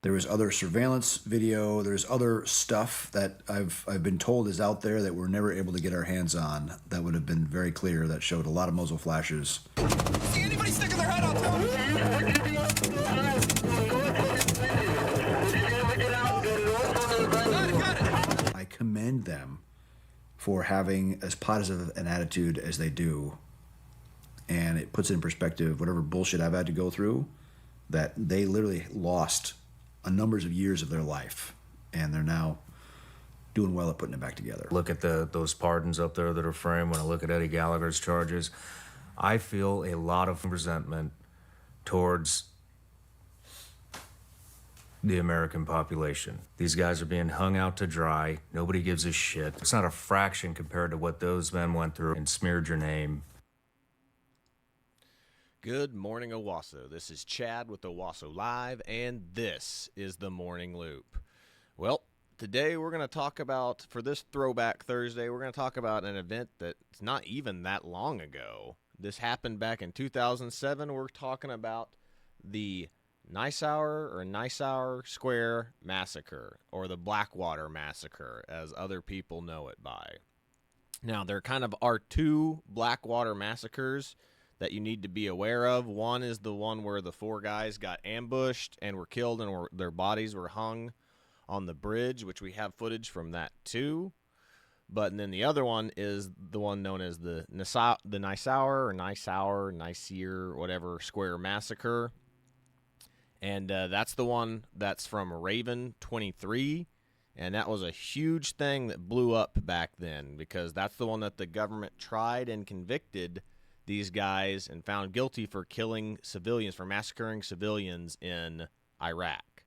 There was other surveillance video. There's other stuff that I've been told is out there that we're never able to get our hands on. That would have been very clear. That showed a lot of muzzle flashes. See anybody sticking their head out there? I commend them for having as positive an attitude as they do, and it puts in perspective whatever bullshit I've had to go through. That they literally lost a numbers of years of their life, and they're now doing well at putting it back together. Look at those pardons up there that are framed. When I look at Eddie Gallagher's charges, I feel a lot of resentment towards the American population. These guys are being hung out to dry. Nobody gives a shit. It's not a fraction compared to what those men went through and smeared your name. Good morning, Owasso. This is Chad with Owasso Live, and this is the Morning Loop. Well, today we're going to talk about, for this Throwback Thursday, we're going to talk about an event that's not even that long ago. This happened back in 2007. We're talking about the Nisour Square Massacre, or the Blackwater Massacre, as other people know it by. Now, there kind of are two Blackwater massacres that you need to be aware of. One is the one where the four guys got ambushed and were killed, and their bodies were hung on the bridge, which we have footage from that too. But then the other one is the one known as the Nisour, whatever, Square Massacre. And that's the one that's from Revan 23. And that was a huge thing that blew up back then, because that's the one that the government tried and convicted these guys and found guilty for killing civilians, for massacring civilians in Iraq,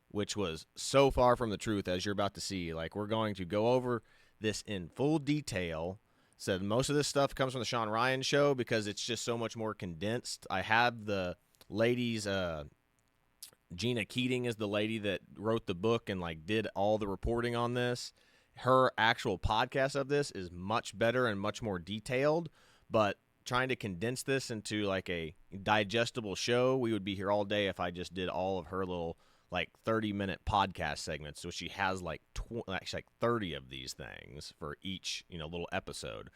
which was so far from the truth, as you're about to see. Like, we're going to go over this in full detail. So most of this stuff comes from the Sean Ryan show because it's just so much more condensed. I have the ladies, Gina Keating is the lady that wrote the book and like did all the reporting on this. Her actual podcast of this is much better and much more detailed. But trying to condense this into like a digestible show, we would be here all day if I just did all of her little like 30-minute podcast segments. So she has like actually like 30 of these things for each, little episode.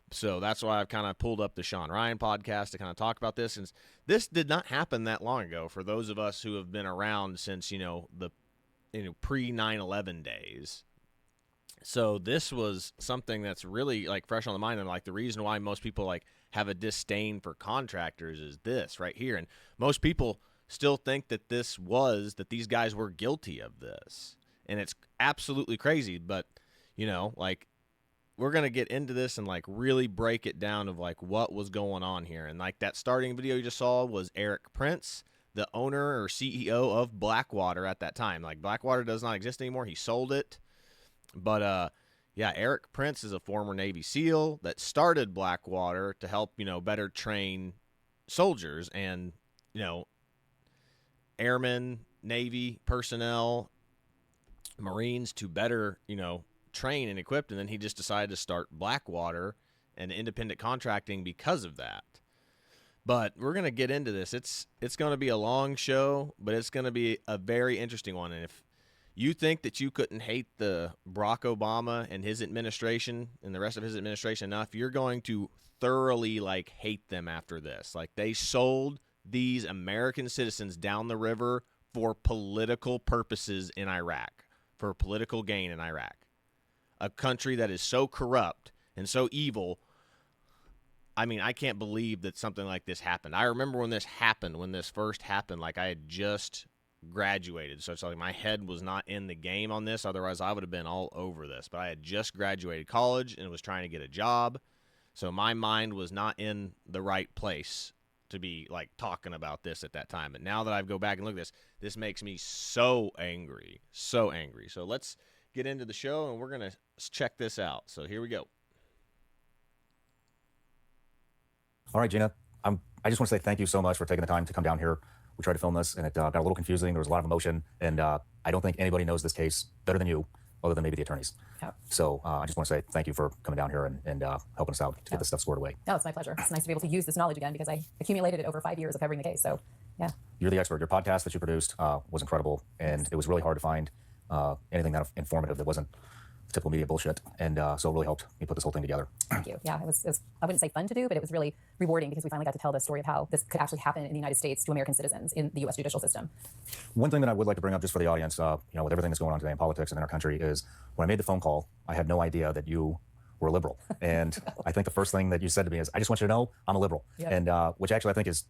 So that's why I've kind of pulled up the Sean Ryan podcast to kind of talk about this. And this did not happen that long ago for those of us who have been around since, the pre 9/11 days. So this was something that's really like fresh on the mind, and like the reason why most people like have a disdain for contractors is this right here. And most people still think that these guys were guilty of this, and it's absolutely crazy. But like, we're gonna get into this and like really break it down of like what was going on here. And like that starting video you just saw was Eric Prince, the owner or CEO of Blackwater at that time. Like, Blackwater does not exist anymore. He sold it. But, yeah, Eric Prince is a former Navy SEAL that started Blackwater to help, better train soldiers and, airmen, Navy personnel, Marines to better, train and equip. And then he just decided to start Blackwater and independent contracting because of that. But we're going to get into this. It's going to be a long show, but it's going to be a very interesting one. And if you think that you couldn't hate the Barack Obama and his administration and the rest of his administration enough, you're going to thoroughly like hate them after this. Like, they sold these American citizens down the river for political purposes in Iraq, for political gain in Iraq. A country that is so corrupt and so evil. I mean, I can't believe that something like this happened. I remember when this first happened, like I had just graduated, so it's like my head was not in the game on this. Otherwise, I would have been all over this. But I had just graduated college and was trying to get a job, so my mind was not in the right place to be like talking about this at that time. But now that I go back and look at this makes me so angry, so angry. So let's get into the show, and we're gonna check this out. So here we go. All right, Gina, I just want to say thank you so much for taking the time to come down here. We tried to film this, and it got a little confusing. There was a lot of emotion, and I don't think anybody knows this case better than you, other than maybe the attorneys. Yeah. So I just want to say thank you for coming down here and helping us out to get this stuff squared away. No, it's my pleasure. It's nice to be able to use this knowledge again because I accumulated it over 5 years of covering the case. So, yeah. you're the expert. Your podcast that you produced was incredible, and it was really hard to find anything that informative that wasn't typical media bullshit, and so it really helped me put this whole thing together. Thank you. Yeah, it was, I wouldn't say fun to do, but it was really rewarding because we finally got to tell the story of how this could actually happen in the United States to American citizens in the U.S. judicial system. One thing that I would like to bring up just for the audience, with everything that's going on today in politics and in our country, is when I made the phone call, I had no idea that you were a liberal. And I think the first thing that you said to me is, I just want you to know I'm a liberal. Yep. And which actually I think is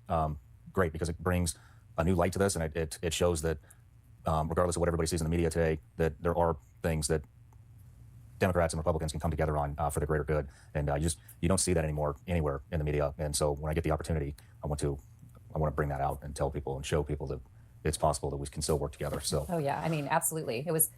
great, because it brings a new light to this, and it shows that regardless of what everybody sees in the media today, that there are things that Democrats and Republicans can come together on for the greater good, and you don't see that anymore anywhere in the media. And so when I get the opportunity, I want to bring that out and tell people and show people that it's possible that we can still work together. So oh yeah, I mean, absolutely. It was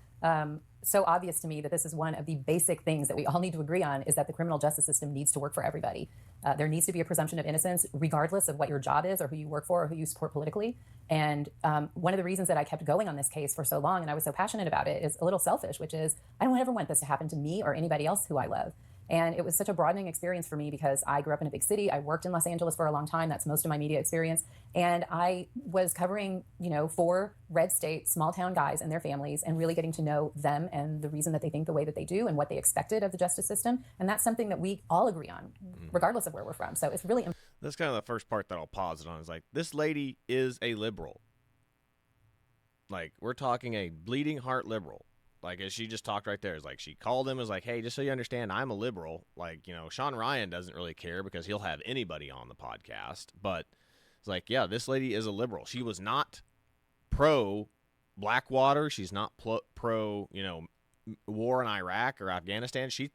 so obvious to me that this is one of the basic things that we all need to agree on, is that the criminal justice system needs to work for everybody. There needs to be a presumption of innocence, regardless of what your job is or who you work for or who you support politically. And one of the reasons that I kept going on this case for so long and I was so passionate about it is a little selfish, which is I don't ever want this to happen to me or anybody else who I love. And it was such a broadening experience for me because I grew up in a big city. I worked in Los Angeles for a long time. That's most of my media experience. And I was covering, 4 red state, small town guys and their families, and really getting to know them and the reason that they think the way that they do and what they expected of the justice system. And that's something that we all agree on, regardless of where we're from. So it's really That's kind of the first part that I'll pause it on, is like, this lady is a liberal. Like, we're talking a bleeding heart liberal. Like, as she just talked right there, is like, she called him, was like, hey, just so you understand, I'm a liberal. Like, Sean Ryan doesn't really care because he'll have anybody on the podcast. But it's like, yeah, this lady is a liberal. She was not pro Blackwater. She's not pro, war in Iraq or Afghanistan. She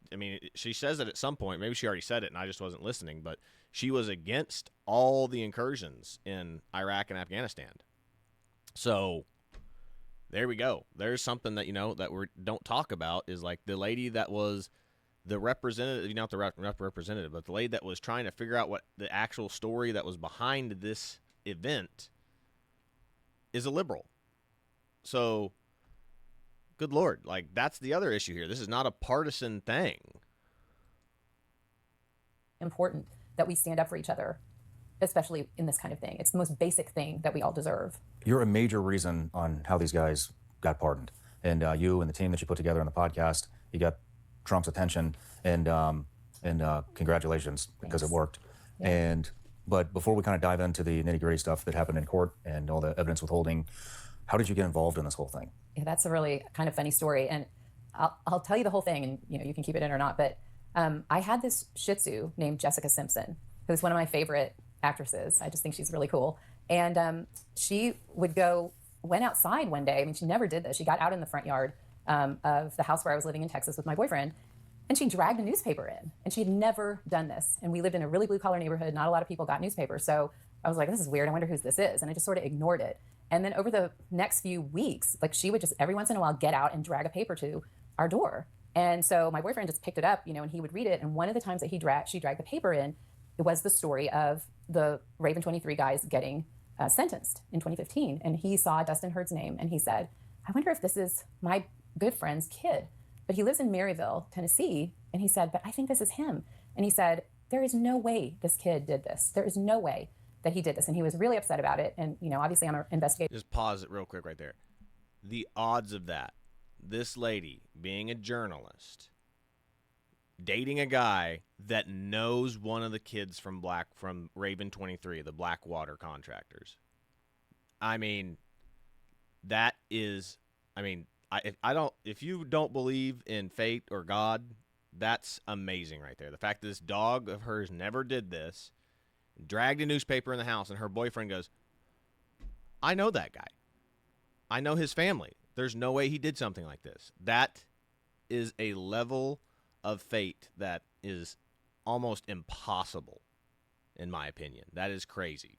says it at some point. Maybe she already said it and I just wasn't listening. But she was against all the incursions in Iraq and Afghanistan. So there we go. There's something that, that we don't talk about, is like the lady that was the representative, not the representative, but the lady that was trying to figure out what the actual story that was behind this event is a liberal. So, good Lord. Like, that's the other issue here. This is not a partisan thing. important that we stand up for each other, especially in this kind of thing. It's the most basic thing that we all deserve. You're a major reason on how these guys got pardoned. And you and the team that you put together on the podcast, you got Trump's attention, and congratulations, because it worked. Yeah. But before we kind of dive into the nitty-gritty stuff that happened in court and all the evidence withholding, how did you get involved in this whole thing? Yeah, that's a really kind of funny story, and I'll tell you the whole thing, and you can keep it in or not. But I had this Shih Tzu named Jessica Simpson, who's one of my favorite actresses. I just think she's really cool, and she went outside one day. I mean, she never did this. She got out in the front yard of the house where I was living in Texas with my boyfriend, and she dragged a newspaper in, and she had never done this. And we lived in a really blue-collar neighborhood. Not a lot of people got newspapers. So I was like, this is weird. I wonder who this is. And I just sort of ignored it. And then over the next few weeks, like, she would just every once in a while get out and drag a paper to our door. And so my boyfriend just picked it up, and he would read it. And one of the times that she dragged the paper in, it was the story of the Revan 23 guys getting sentenced in 2015. And he saw Dustin Hurd's name, and he said, I wonder if this is my good friend's kid. But he lives in Maryville, Tennessee. And he said, but I think this is him. And he said, there is no way this kid did this. There is no way that he did this. And he was really upset about it. And, obviously I'm an investigator. Just pause it real quick right there. The odds of that, this lady being a journalist, dating a guy that knows one of the kids from Raven 23, the Blackwater contractors. I mean, that is, if you don't believe in fate or God, that's amazing right there. The fact that this dog of hers never did this, dragged a newspaper in the house, and her boyfriend goes, I know that guy. I know his family. There's no way he did something like this. That is a level of fate that is almost impossible, in my opinion. That is crazy.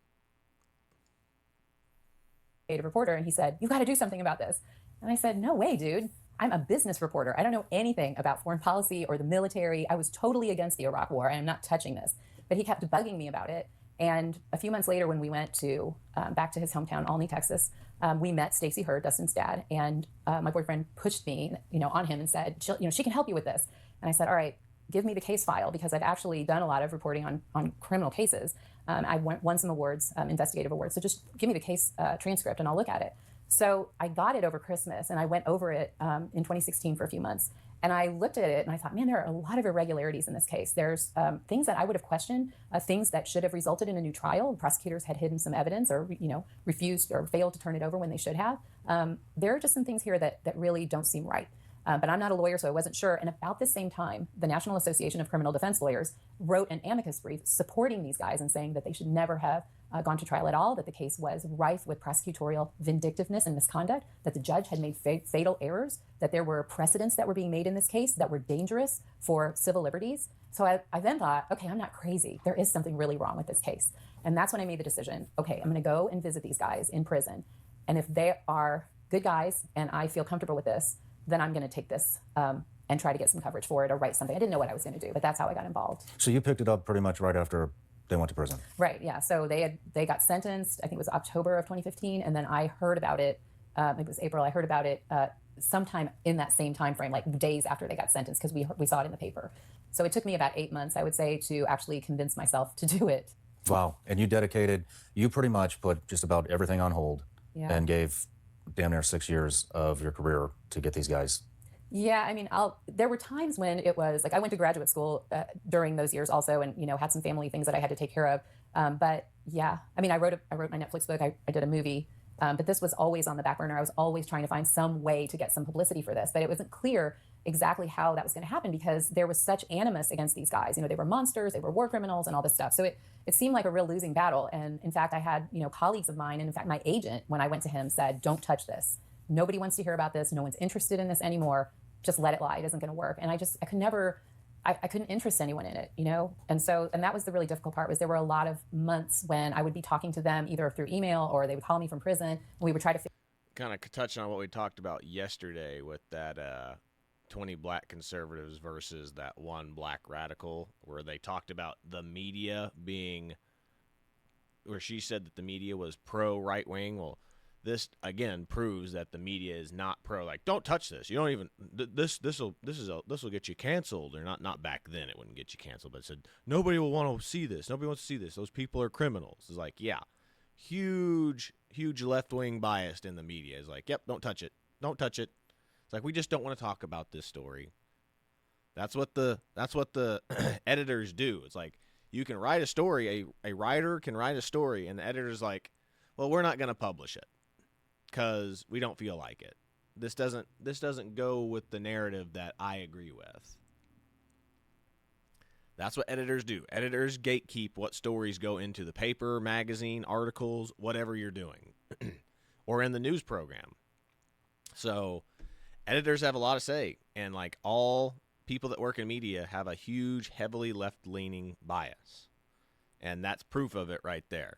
A reporter, and he said, you got to do something about this. And I said, no way, dude. I'm a business reporter. I don't know anything about foreign policy or the military. I was totally against the Iraq War. I am not touching this. But he kept bugging me about it. And a few months later, when we went to back to his hometown, Olney, Texas, we met Stacey Hurd, Dustin's dad, and my boyfriend pushed me, on him and said, she can help you with this. And I said, all right, give me the case file, because I've actually done a lot of reporting on criminal cases. I won some awards, investigative awards. So just give me the case transcript and I'll look at it. So I got it over Christmas, and I went over it in 2016 for a few months. And I looked at it and I thought, man, there are a lot of irregularities in this case. There's things that I would have questioned, things that should have resulted in a new trial. Prosecutors had hidden some evidence, or refused or failed to turn it over when they should have. There are just some things here that really don't seem right. But I'm not a lawyer, so I wasn't sure. And about the same time, the National Association of Criminal Defense Lawyers wrote an amicus brief supporting these guys and saying that they should never have gone to trial at all, that the case was rife with prosecutorial vindictiveness and misconduct, that the judge had made fatal errors, that there were precedents that were being made in this case that were dangerous for civil liberties. So I then thought, okay, I'm not crazy. There is something really wrong with this case. And that's when I made the decision, okay, I'm going to go and visit these guys in prison. And if they are good guys and I feel comfortable with this, then I'm going to take this and try to get some coverage for it or write something. I didn't know what I was going to do, but that's how I got involved. So you picked it up pretty much right after they went to prison. Right, yeah. So they got sentenced, I think it was October of 2015, and then I heard about it, it was April, I heard about it sometime in that same time frame, like days after they got sentenced, because we saw it in the paper. So it took me about 8 months, I would say, to actually convince myself to do it. Wow. And you pretty much put just about everything on hold and gave damn near 6 years of your career to get these guys. Yeah, I mean, there were times when it was like I went to graduate school during those years also, and had some family things that I had to take care of. But yeah, I mean, I wrote my Netflix book. I did a movie, but this was always on the back burner. I was always trying to find some way to get some publicity for this, but it wasn't clear exactly how that was going to happen because there was such animus against these guys. They were monsters, they were war criminals, and all this stuff. So it seemed like a real losing battle. And in fact, I had colleagues of mine, and in fact, my agent, when I went to him, said, "Don't touch this. Nobody wants to hear about this. No one's interested in this anymore. Just let it lie. It isn't going to work." And I could never, I couldn't interest anyone in it, And that was the really difficult part, was there were a lot of months when I would be talking to them either through email or they would call me from prison, and we would try to kind of touch on what we talked about yesterday with that 20 black conservatives versus that one black radical, where they talked about the media being, where she said that the media was pro right wing. Well, this again proves that the media is not pro. Like, don't touch this. You don't even this will get you canceled, or not back then. It wouldn't get you canceled, but it said nobody will want to see this. Nobody wants to see this. Those people are criminals. It's like, yeah, huge left wing bias in the media. Is like, yep, don't touch it. Don't touch it. It's like, we just don't want to talk about this story. That's what the editors do. It's like, you can write a story. A writer can write a story, and the editor's like, well, we're not going to publish it because we don't feel like it. This doesn't go with the narrative that I agree with. That's what editors do. Editors gatekeep what stories go into the paper, magazine, articles, whatever you're doing, or in the news program. So editors have a lot to say, and like all people that work in media have a huge, heavily left-leaning bias, and that's proof of it right there.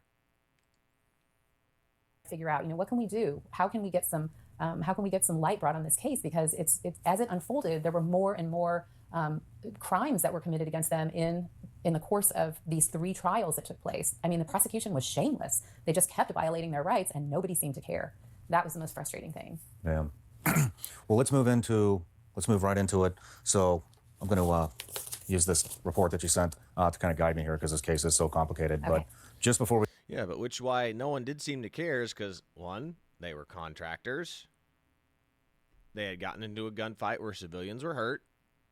Figure out, what can we do? How can we get some light brought on this case? Because it's as it unfolded, there were more and more crimes that were committed against them in the course of these 3 trials that took place. I mean, the prosecution was shameless. They just kept violating their rights, and nobody seemed to care. That was the most frustrating thing. Yeah. Well, let's move right into it. So I'm going to use this report that you sent to kind of guide me here, because this case is so complicated. Okay. But just before we... Yeah, but why no one did seem to care is because, one, they were contractors. They had gotten into a gunfight where civilians were hurt,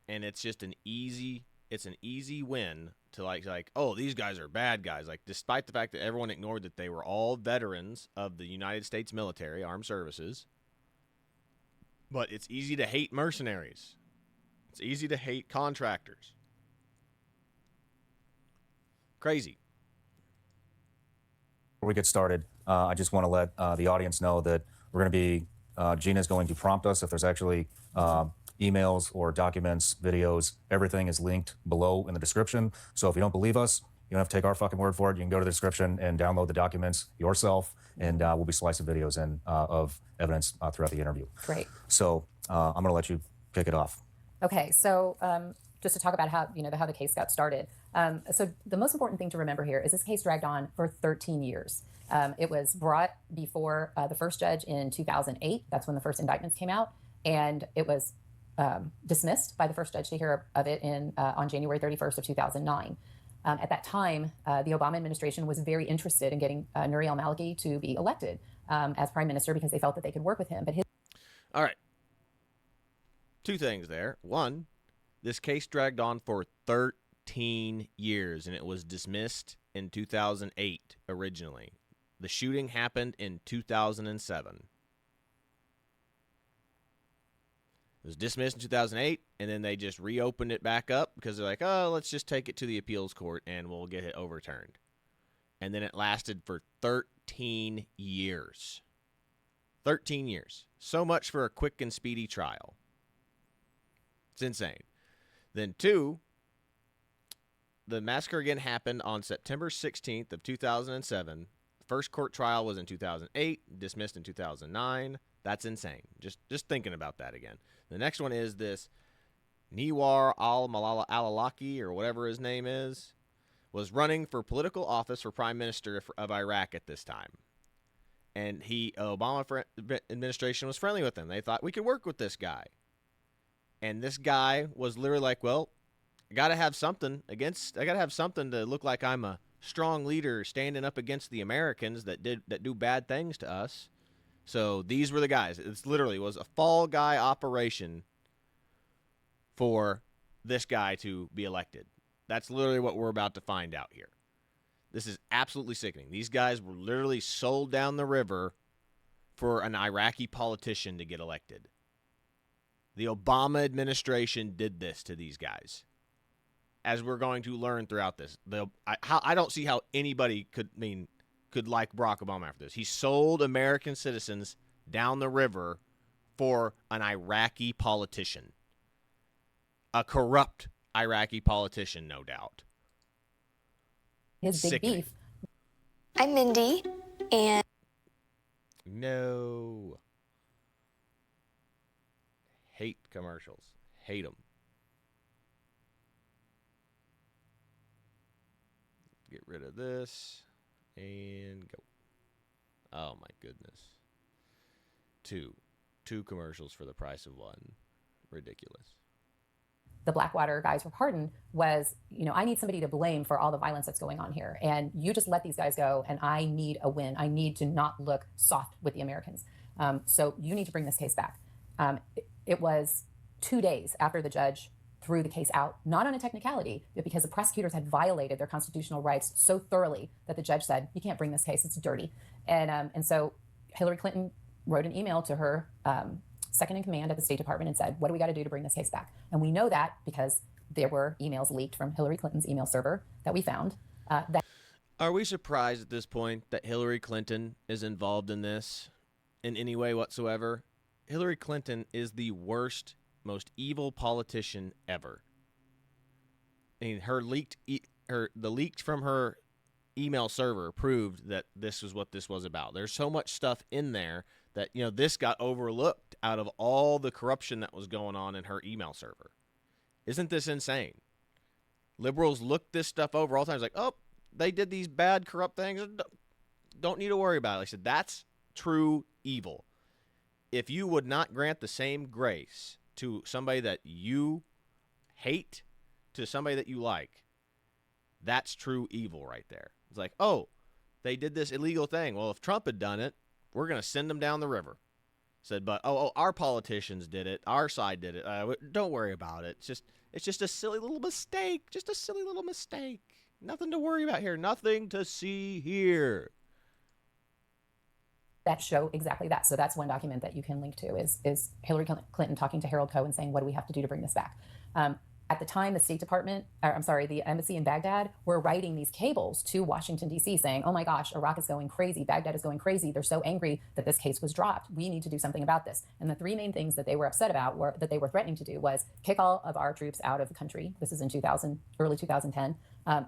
and it's just an easy win to like, oh, these guys are bad guys. Like, despite the fact that everyone ignored that they were all veterans of the United States military, armed services. But it's easy to hate mercenaries. It's easy to hate contractors. Crazy. Before we get started, I just want to let the audience know that we're going to be, Gina's going to prompt us if there's actually emails or documents, videos. Everything is linked below in the description. So if you don't believe us, you don't have to take our fucking word for it. You can go to the description and download the documents yourself, and we'll be slicing videos in of evidence throughout the interview. Great. So I'm going to let you kick it off. Okay, so just to talk about how the case got started. So the most important thing to remember here is this case dragged on for 13 years. It was brought before the first judge in 2008. That's when the first indictments came out, and it was dismissed by the first judge to hear of it on January 31st of 2009. At that time, the Obama administration was very interested in getting Nouri al-Maliki to be elected as prime minister because they felt that they could work with him. But All right. Two things there. One, this case dragged on for 13 years, and it was dismissed in 2008 originally. The shooting happened in 2007. It was dismissed in 2008, and then they just reopened it back up because they're like, oh, let's just take it to the appeals court and we'll get it overturned. And then it lasted for 13 years. 13 years. So much for a quick and speedy trial. It's insane. Then two, the massacre again happened on September 16th of 2007. The first court trial was in 2008, dismissed in 2009. That's insane. Just thinking about that again. The next one is this Nisour al-Maliki, or whatever his name is, was running for political office for prime minister of Iraq at this time. And Obama administration was friendly with him. They thought we could work with this guy. And this guy was literally like, well, I got to have something to look like I'm a strong leader standing up against the Americans that do bad things to us. So these were the guys. It literally was a fall guy operation for this guy to be elected. That's literally what we're about to find out here. This is absolutely sickening. These guys were literally sold down the river for an Iraqi politician to get elected. The Obama administration did this to these guys, as we're going to learn throughout this. I don't see how anybody could like Barack Obama after this. He sold American citizens down the river for an Iraqi politician. A corrupt Iraqi politician, no doubt. his big Sickening. beef. I'm Mindy, and No. Hate commercials. Hate them. Get rid of this and go. Oh my goodness. Two commercials for the price of one. Ridiculous. The Blackwater guys were pardoned was, I need somebody to blame for all the violence that's going on here. And you just let these guys go, and I need a win. I need to not look soft with the Americans. So you need to bring this case back. It was 2 days after the judge threw the case out, not on a technicality, but because the prosecutors had violated their constitutional rights so thoroughly that the judge said, you can't bring this case, it's dirty. And so Hillary Clinton wrote an email to her second in command at the State Department and said, what do we got to do to bring this case back? And we know that because there were emails leaked from Hillary Clinton's email server that we found. Are we surprised at this point that Hillary Clinton is involved in this in any way whatsoever? Hillary Clinton is the worst, most evil politician ever. I mean, the leaked from her email server proved that this is what this was about. There's so much stuff in there that, this got overlooked out of all the corruption that was going on in her email server. Isn't this insane? Liberals look this stuff over all the time. It's like, oh, they did these bad, corrupt things. Don't need to worry about it. I said, that's true evil. If you would not grant the same grace to somebody that you hate to somebody that you like, that's true evil right there. It's like, oh, they did this illegal thing. Well, if Trump had done it, we're going to send them down the river. Said, but, our politicians did it. Our side did it. Don't worry about it. It's just a silly little mistake. Just a silly little mistake. Nothing to worry about here. Nothing to see here. That show exactly that. So that's one document that you can link to is Hillary Clinton talking to Harold Cohen saying, what do we have to do to bring this back? At the time, the embassy in Baghdad were writing these cables to Washington, D.C. saying, oh my gosh, Iraq is going crazy. Baghdad is going crazy. They're so angry that this case was dropped. We need to do something about this. And the three main things that they were upset about that they were threatening to do was kick all of our troops out of the country. This is in early 2010.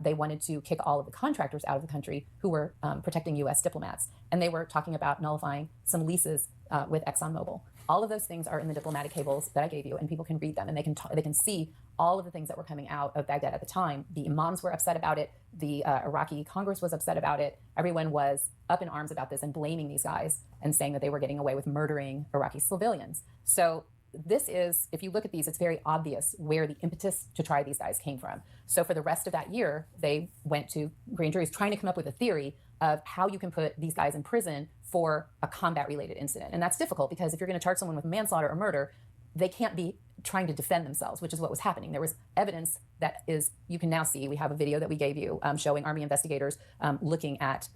They wanted to kick all of the contractors out of the country who were protecting U.S. diplomats. And they were talking about nullifying some leases with ExxonMobil. All of those things are in the diplomatic cables that I gave you, and people can read them, and they can see all of the things that were coming out of Baghdad at the time. The imams were upset about it. The Iraqi Congress was upset about it. Everyone was up in arms about this and blaming these guys and saying that they were getting away with murdering Iraqi civilians. So this is, if you look at these, it's very obvious where the impetus to try these guys came from. So for the rest of that year, they went to grand juries trying to come up with a theory of how you can put these guys in prison for a combat-related incident. And that's difficult because if you're going to charge someone with manslaughter or murder, they can't be trying to defend themselves, which is what was happening. There was evidence that is, you can now see, we have a video that we gave you showing Army investigators looking at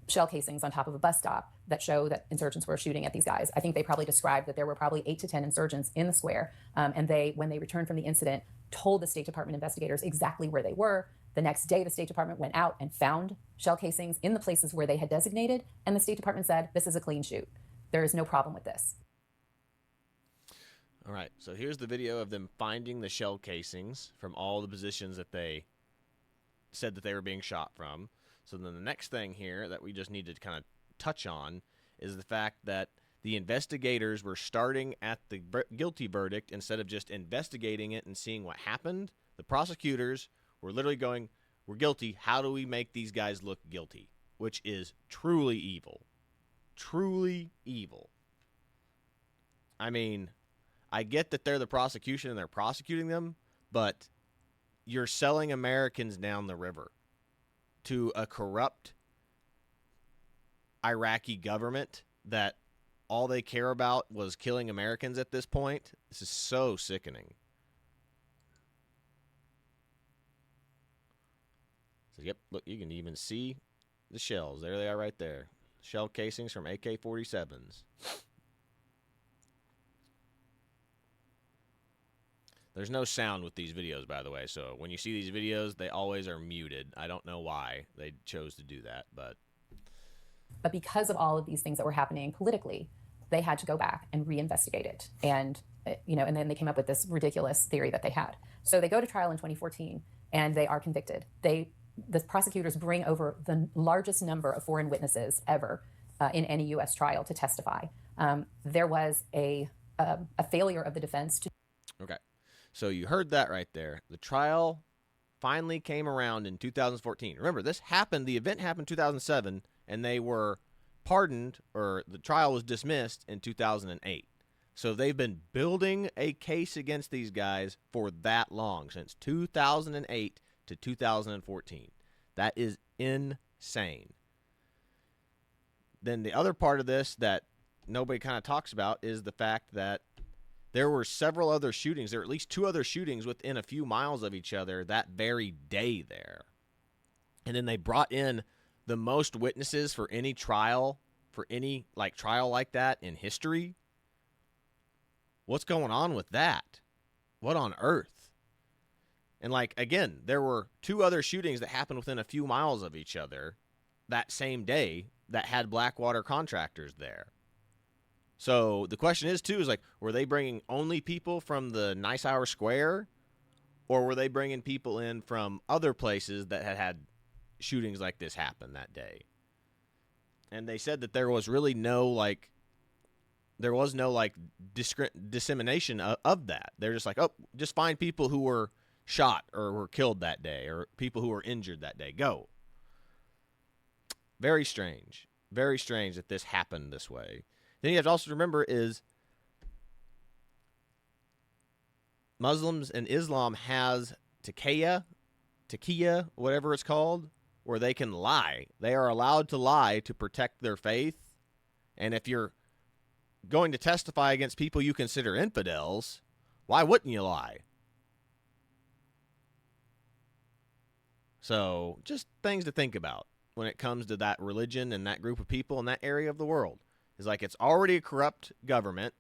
shell casings on top of a bus stop that show that insurgents were shooting at these guys. I think they probably described that there were probably 8 to 10 insurgents in the square. And they, when they returned from the incident, told the State Department investigators exactly where they were. The next day, the State Department went out and found shell casings in the places where they had designated. And the State Department said, this is a clean shoot. There is no problem with this. All right, so here's the video of them finding the shell casings from all the positions that they said that they were being shot from. So then the next thing here that we just need to kind of touch on is the fact that the investigators were starting at the guilty verdict instead of just investigating it and seeing what happened. The prosecutors were literally going, we're guilty. How do we make these guys look guilty? Which is truly evil. Truly evil. I mean, I get that they're the prosecution and they're prosecuting them, but you're selling Americans down the river to a corrupt Iraqi government that all they care about was killing Americans at this point. This is so sickening. So, yep, look, you can even see the shells. There they are right there. Shell casings from AK-47s. There's no sound with these videos, by the way, so when you see these videos, they always are muted. I don't know why they chose to do that, but because of all of these things that were happening politically, they had to go back and reinvestigate it. And, and then they came up with this ridiculous theory that they had. So they go to trial in 2014, and they are convicted. The prosecutors bring over the largest number of foreign witnesses ever in any U.S. trial to testify. There was a failure of the defense to... Okay. So you heard that right there. The trial finally came around in 2014. Remember, the event happened in 2007, and they were pardoned, or the trial was dismissed in 2008. So they've been building a case against these guys for that long, since 2008 to 2014. That is insane. Then the other part of this that nobody kind of talks about is the fact that there were several other shootings. There were at least 2 other shootings within a few miles of each other that very day there. And then they brought in the most witnesses for any trial, trial like that in history. What's going on with that? What on earth? And again, there were 2 other shootings that happened within a few miles of each other that same day that had Blackwater contractors there. So the question is, too, is were they bringing only people from the Nisour Square, or were they bringing people in from other places that had shootings like this happen that day? And they said that there was really no dissemination of that. They're just just find people who were shot or were killed that day, or people who were injured that day. Go. Very strange. Very strange that this happened this way. Then you have to also remember is Muslims and Islam has taqiyya, whatever it's called, where they can lie. They are allowed to lie to protect their faith. And if you're going to testify against people you consider infidels, why wouldn't you lie? So just things to think about when it comes to that religion and that group of people in that area of the world. It's it's already a corrupt government,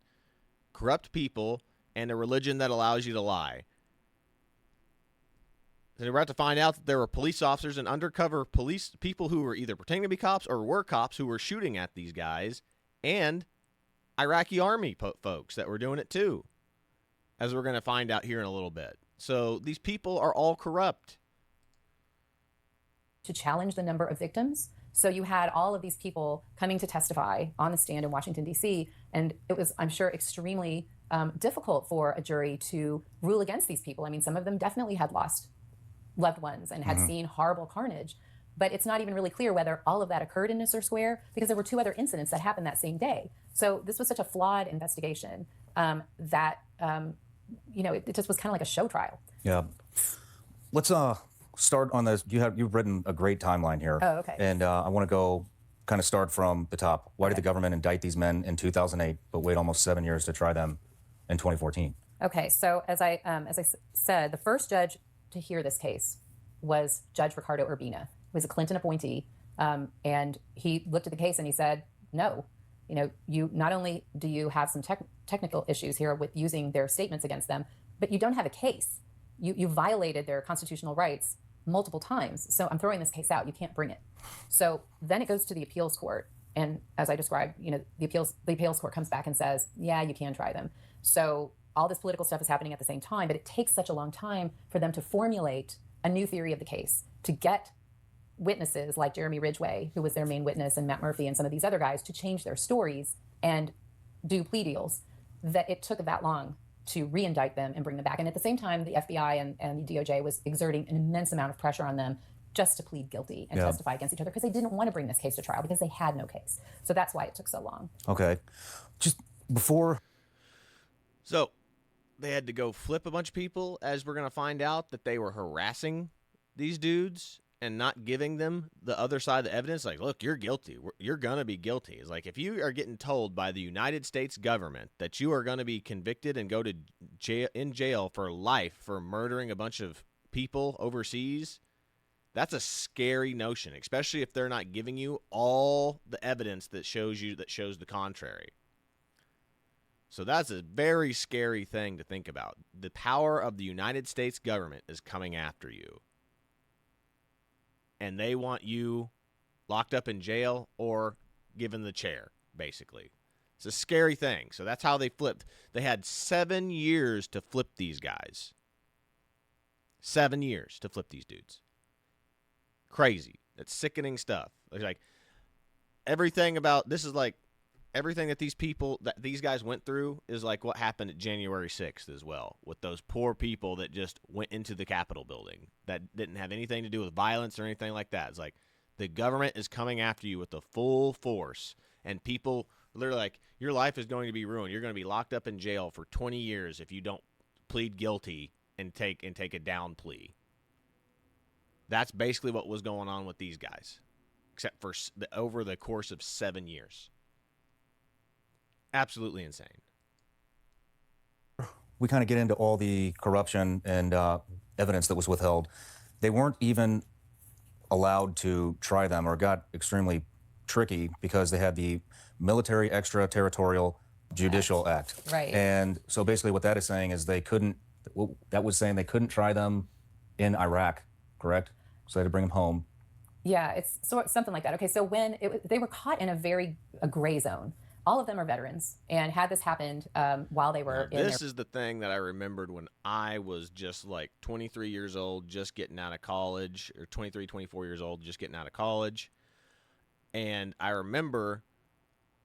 corrupt people, and a religion that allows you to lie. And we're about to find out that there were police officers and undercover police people who were either pretending to be cops or were cops who were shooting at these guys, and Iraqi army folks that were doing it too, as we're going to find out here in a little bit. So these people are all corrupt. To challenge the number of victims. So you had all of these people coming to testify on the stand in Washington, D.C., and it was, I'm sure, extremely difficult for a jury to rule against these people. I mean, some of them definitely had lost loved ones and had seen horrible carnage, but it's not even really clear whether all of that occurred in Nisour Square, because there were 2 other incidents that happened that same day. So this was such a flawed investigation. that it just was kind of like a show trial. Yeah. Let's start on this. You've written a great timeline here. Oh, okay. And I want to go kind of start from the top. Why did the government indict these men in 2008, but wait almost 7 years to try them in 2014? Okay, so as I said, the first judge to hear this case was Judge Ricardo Urbina, who was a Clinton appointee, and he looked at the case and he said, no, you not only do you have some technical issues here with using their statements against them, but you don't have a case. You violated their constitutional rights multiple times. So I'm throwing this case out. You can't bring it. So then it goes to the appeals court. And as I described, the appeals court comes back and says, yeah, you can try them. So all this political stuff is happening at the same time, but it takes such a long time for them to formulate a new theory of the case, to get witnesses like Jeremy Ridgway, who was their main witness, and Matt Murphy and some of these other guys to change their stories and do plea deals, that it took that long to re-indict them and bring them back. And at the same time, the FBI and the DOJ was exerting an immense amount of pressure on them just to plead guilty and testify against each other, because they didn't want to bring this case to trial because they had no case. So that's why it took so long. Okay. Just before... So they had to go flip a bunch of people, as we're going to find out, that they were harassing these dudes and not giving them the other side of the evidence. Like, look, you're guilty. You're going to be guilty. It's like, if you are getting told by the United States government that you are going to be convicted and go to jail for life for murdering a bunch of people overseas, that's a scary notion, especially if they're not giving you all the evidence that shows the contrary. So that's a very scary thing to think about. The power of the United States government is coming after you. And they want you locked up in jail or given the chair, basically. It's a scary thing. So that's how they flipped. They had 7 years to flip these guys. 7 years to flip these dudes. Crazy. That's sickening stuff. It's like everything about this is like everything that these guys went through is like what happened at January 6th as well, with those poor people that just went into the Capitol building that didn't have anything to do with violence or anything like that. It's like the government is coming after you with the full force, and people literally like, your life is going to be ruined. You're going to be locked up in jail for 20 years if you don't plead guilty and take a down plea. That's basically what was going on with these guys, except for over the course of 7 years. Absolutely insane. We kind of get into all the corruption and evidence that was withheld. They weren't even allowed to try them, or got extremely tricky because they had the Military Extraterritorial Judicial Act. Right. And so basically what that is saying is they couldn't try them in Iraq, correct? So they had to bring them home. Yeah, it's something like that. Okay, so when they were caught in a gray zone. All of them are veterans, and had this happened while they were in This is the thing that I remembered when I was just like 23 years old, just getting out of college, or 23, 24 years old, just getting out of college. And I remember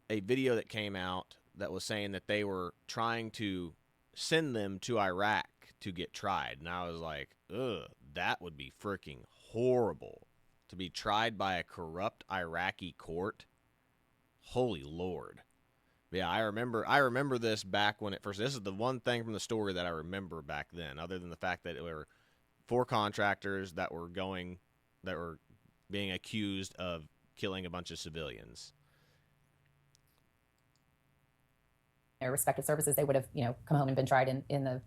a video that came out that was saying that they were trying to send them to Iraq to get tried. And I was like, ugh, that would be freaking horrible, to be tried by a corrupt Iraqi court. Holy Lord. Yeah, I remember this back when it first. This is the one thing from the story that I remember back then, other than the fact that there were 4 contractors that were being accused of killing a bunch of civilians. their respective services, they would have, come home and been tried in the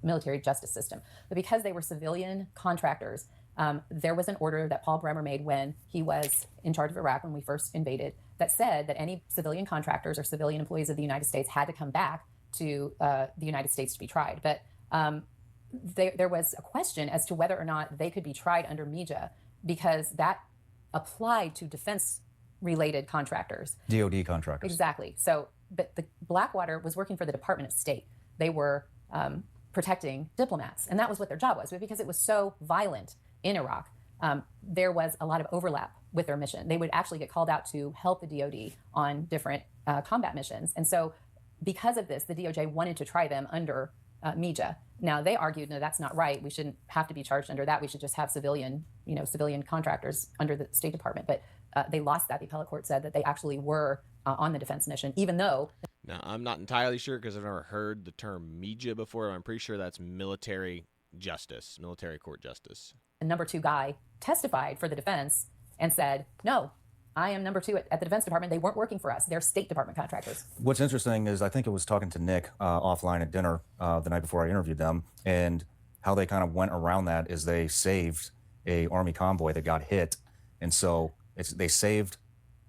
military justice system. But because they were civilian contractors, there was an order that Paul Bremer made when he was in charge of Iraq when we first invaded that said that any civilian contractors or civilian employees of the United States had to come back to the United States to be tried. But there was a question as to whether or not they could be tried under MIJA, because that applied to defense-related contractors. DOD contractors. Exactly. So, but the Blackwater was working for the Department of State. They were protecting diplomats, and that was what their job was. But because it was so violent in Iraq, there was a lot of overlap with their mission. They would actually get called out to help the DOD on different combat missions. And so because of this, the DOJ wanted to try them under MIJA. Now, they argued, no, that's not right. We shouldn't have to be charged under that. We should just have civilian contractors under the State Department. But they lost that. The appellate court said that they actually were on the defense mission, even though... Now, I'm not entirely sure because I've never heard the term media before. I'm pretty sure that's military justice, military court justice. The number 2 guy testified for the defense and said, no, I am number 2 at the Defense Department. They weren't working for us. They're State Department contractors. What's interesting is I think it was talking to Nick offline at dinner the night before I interviewed them, and how they kind of went around that is they saved a Army convoy that got hit, and so they saved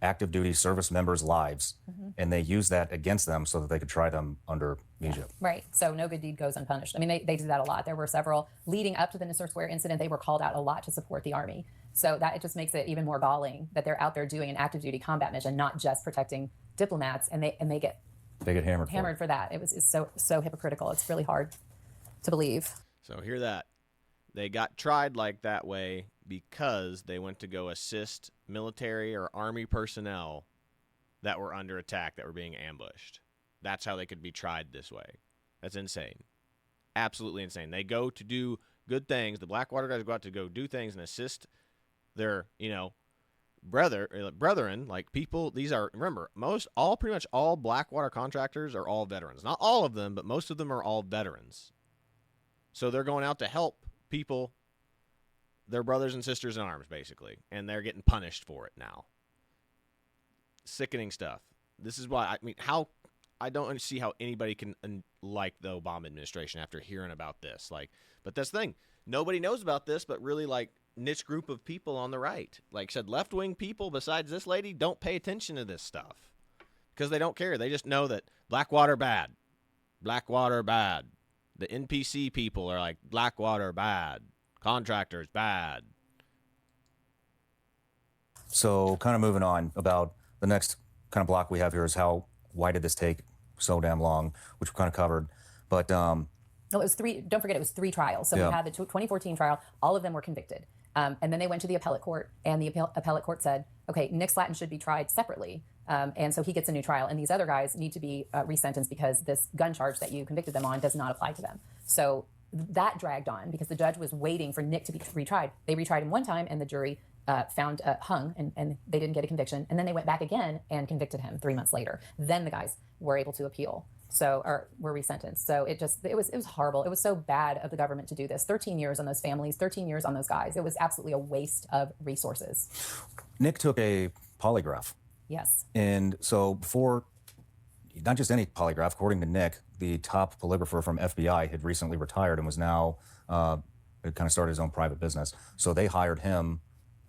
active duty service members' lives, and they used that against them so that they could try them under media. Right. So no good deed goes unpunished. I mean, they did that a lot. There were several leading up to the Nisour Square incident. They were called out a lot to support the Army. So that it just makes it even more galling that they're out there doing an active duty combat mission, not just protecting diplomats, and they get hammered for that. It's so hypocritical. It's really hard to believe. So hear that. They got tried like that way because they went to go assist military or Army personnel that were under attack, that were being ambushed. That's how they could be tried this way. That's insane. Absolutely insane. They go to do good things. The Blackwater guys go out to go do things and assist their, brethren, like people. These are, remember, pretty much all Blackwater contractors are all veterans. Not all of them, but most of them are all veterans. So they're going out to help people, their brothers and sisters in arms, basically, and they're getting punished for it now. Sickening stuff. This is why, I don't see how anybody can like the Obama administration after hearing about this. But that's the thing. Nobody knows about this, but really, niche group of people on the right. Like I said, left-wing people besides this lady don't pay attention to this stuff because they don't care. They just know that Blackwater bad. Blackwater bad. The NPC people are like, Blackwater bad. Contractors bad. So kind of moving on, about the next kind of block we have here is why did this take so damn long, which we kind of covered. But No, it was 3. Don't forget, it was 3 trials. So we had the 2014 trial. All of them were convicted. And then they went to the appellate court, and the appellate court said, okay, Nick Slatton should be tried separately. And so he gets a new trial. And these other guys need to be resentenced because this gun charge that you convicted them on does not apply to them. So that dragged on because the judge was waiting for Nick to be retried. They retried him one time, and the jury found hung, and they didn't get a conviction. And then they went back again and convicted him 3 months later. Then the guys were able to appeal. Or were resentenced. So it was horrible. It was so bad of the government to do this. 13 years on those families, 13 years on those guys. It was absolutely a waste of resources. Nick took a polygraph. Yes. And so before, not just any polygraph, according to Nick, the top polygrapher from FBI had recently retired and was now, had kind of started his own private business. So they hired him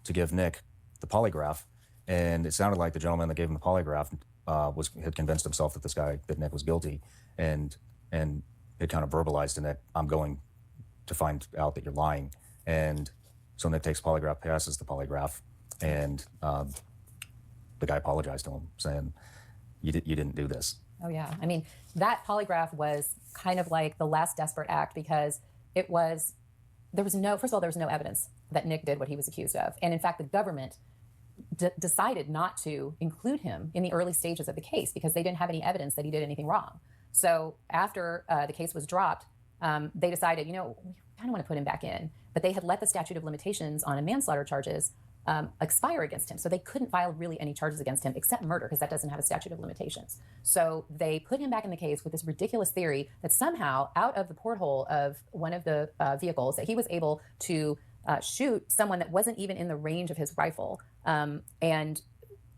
to give Nick the polygraph. And it sounded like the gentleman that gave him the polygraph had convinced himself that Nick was guilty, and it kind of verbalized to Nick, I'm going to find out that you're lying. And so Nick takes polygraph, passes the polygraph, and the guy apologized to him, saying, you didn't do this. Oh, yeah. I mean, that polygraph was kind of like the last desperate act because there was no evidence that Nick did what he was accused of. And in fact, the government decided not to include him in the early stages of the case because they didn't have any evidence that he did anything wrong. So after the case was dropped, they decided, we kind of want to put him back in. But they had let the statute of limitations on manslaughter charges expire against him. So they couldn't file really any charges against him except murder because that doesn't have a statute of limitations. So they put him back in the case with this ridiculous theory that somehow out of the porthole of one of the vehicles that he was able to shoot someone that wasn't even in the range of his rifle, and